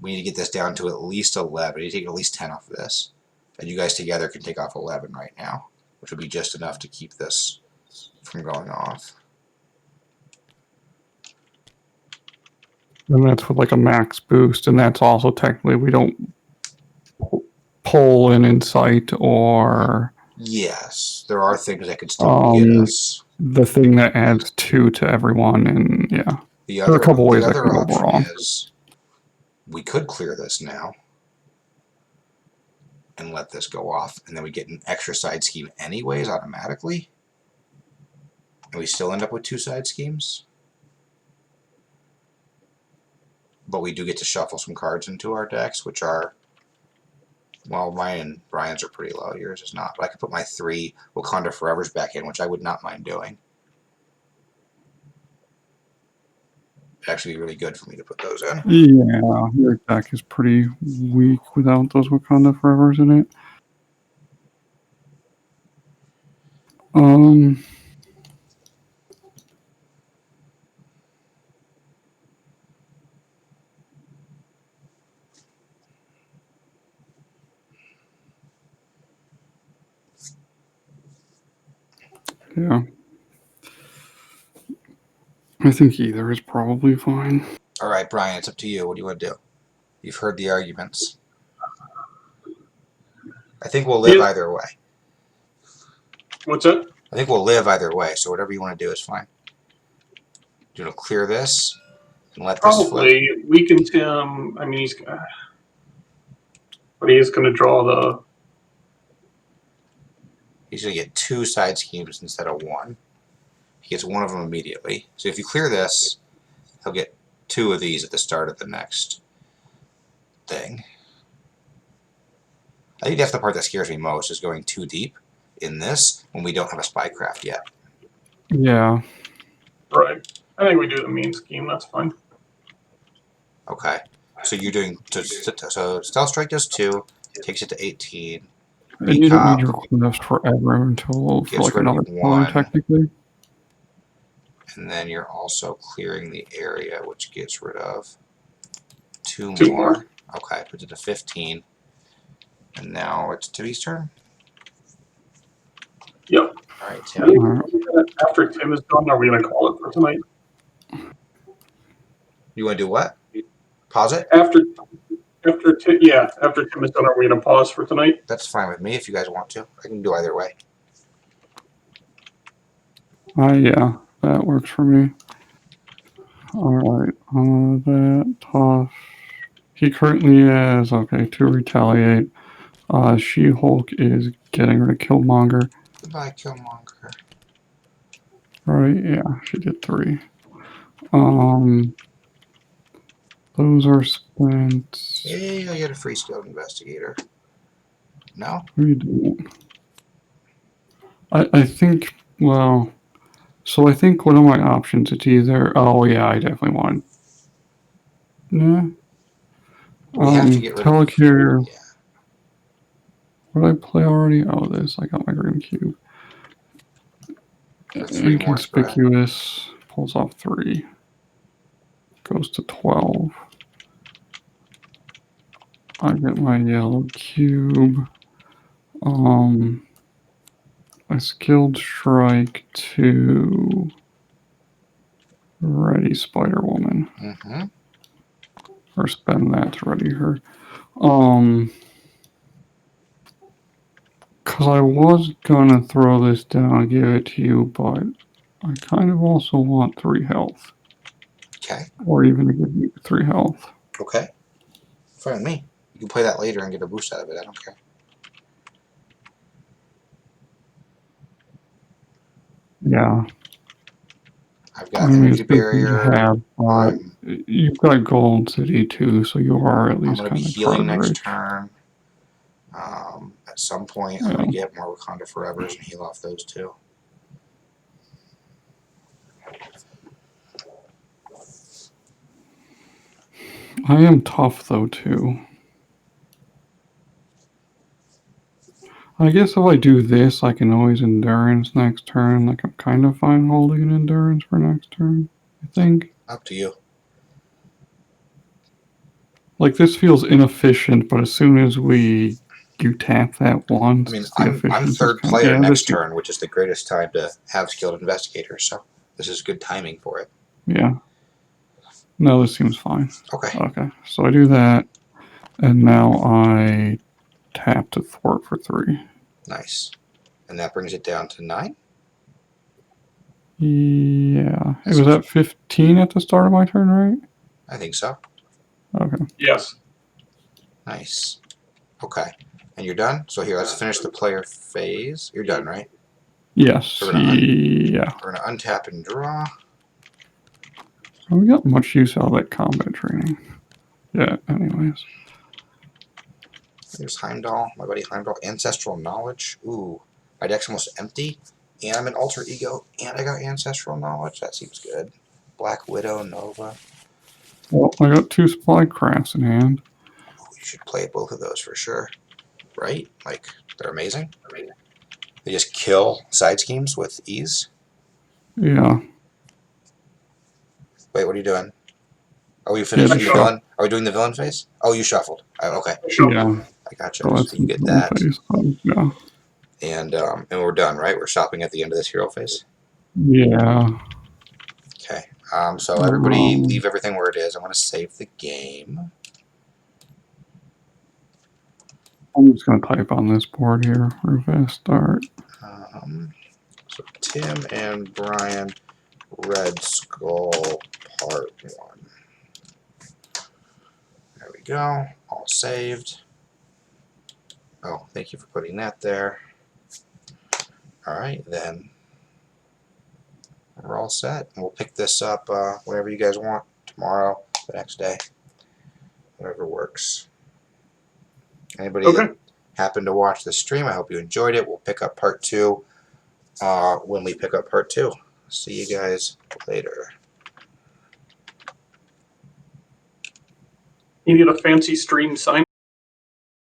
we need to get this down to at least 11. We need to take at least 10 off of this. And you guys together can take off 11 right now, which would be just enough to keep this from going off. And that's with like a max boost, and that's also technically we don't pull an insight or Yes, there are things that could still get us. the thing that adds 2 to everyone, and yeah. The There are other, a couple ways the that other could go option wrong. is we could clear this now and let this go off, and then we get an extra side scheme anyways automatically, and we still end up with 2 side schemes. But we do get to shuffle some cards into our decks, which are, well, mine and Brian's are pretty low. Yours is not. But I could put my 3 Wakanda Forevers back in, which I would not mind doing. It'd actually be really good for me to put those in. Yeah, your deck is pretty weak without those Wakanda Forevers in it. Yeah. I think either is probably fine. All right, Brian, it's up to you. What do you want to do? You've heard the arguments. I think we'll live either way. What's that? I think we'll live either way, so whatever you want to do is fine. Do you want to clear this and let this flip? Probably weaken Tim. I mean, but he is going to draw the... He's going to get 2 side schemes instead of 1. He gets 1 of them immediately. So if you clear this, he'll get 2 of these at the start of the next thing. I think that's the part that scares me most, is going too deep in this when we don't have a Spycraft yet. Yeah. Right. I think we do the mean scheme. That's fine. Okay. So you're doing... So Stealth Strike does 2, takes it to 18. And you don't need your quest forever until for Gets like rid of another turn, 1. technically. And then you're also clearing the area, which gets rid of 2 2 more. more. Okay, puts it to 15. And now it's Timmy's turn? Yep. Alright, I Tim. think after Tim is done, are we going to call it for tonight? You want to do what? Pause it? After Tim is done, are we going to pause for tonight? That's fine with me if you guys want to. I can do either way. Yeah, that works for me. Alright, that tough. He currently has, okay, 2 retaliate. She-Hulk is getting rid of Killmonger. Goodbye, Killmonger. Right, yeah, she did 3. Those are spent. Hey, I get a free skilled investigator. No? What are you doing? I think, well, so I think one of my options, it's either, oh yeah, I definitely want, yeah. We have to get rid of... Telecarrier. Yeah. What did I play already? Oh, this. I got my green cube. For 3 more threat. Inconspicuous. Pulls off 3. goes to 12. I get my yellow cube. A skilled strike to ready Spider Woman. Mm-hmm. Or spend that to ready her. Because I was gonna throw this down and give it to you, but I kind of also want 3 health. Okay. Or even to give you 3 health. Okay. Fine with me. You can play that later and get a boost out of it. I don't care. Yeah. I've I got mean, energy it's good thing you barrier. have, but you've got Golden City too, so you are at I'm least going to be kind of healing card next rich. turn. At some point, I'm Yeah. going to get more Wakanda Forevers and heal off those two. I am tough though too. I guess if I do this, I can always endurance next turn. Like I'm kind of fine holding an endurance for next turn. I think. Up to you. Like this feels inefficient, but as soon as you tap that once, I mean, the I'm efficiency's third kind of, player yeah, next this, turn, which is the greatest time to have skilled investigators. So this is good timing for it. yeah. No, this seems fine. Okay. Okay, so I do that, and now I tap to thwart for 3. Nice. And that brings it down to 9. Yeah, it was at 15 at the start of my turn, right? I think so. Okay. Yes. Nice. Okay. And you're done? So here, let's finish the player phase. You're done, right? Yes. So we're gonna Yeah. We're going to untap and draw. We got much use out of that combat training. Yeah. Anyways. Here's Heimdall, my buddy Heimdall. Ancestral Knowledge. Ooh. My deck's almost empty. And I'm an alter ego. And I got Ancestral Knowledge. That seems good. Black Widow, Nova. Well, I got 2 supply crafts in hand. Ooh, you should play both of those for sure. Right? Like, they're amazing. They just kill side schemes with ease. Yeah. Wait, what are you doing? Are we finishing the shuffled. villain? Are we doing the villain phase? Oh, you shuffled. Okay. Sure. Yeah. I gotcha. So So that's you get that. phase. Yeah. And we're done, right? We're stopping at the end of this hero phase. Yeah. Okay. So everybody leave everything where it is. I want to save the game. I'm just gonna type on this board here. Real start. So Tim and Brian, Red Skull Part 1. There we go. All saved. Oh, thank you for putting that there. All right, then. We're all set. And we'll pick this up whenever you guys want. Tomorrow, the next day. Whatever works. Anybody that happened to watch the stream, I hope you enjoyed it. We'll pick up part 2 when we pick up part 2. See you guys later. You need a fancy stream sign.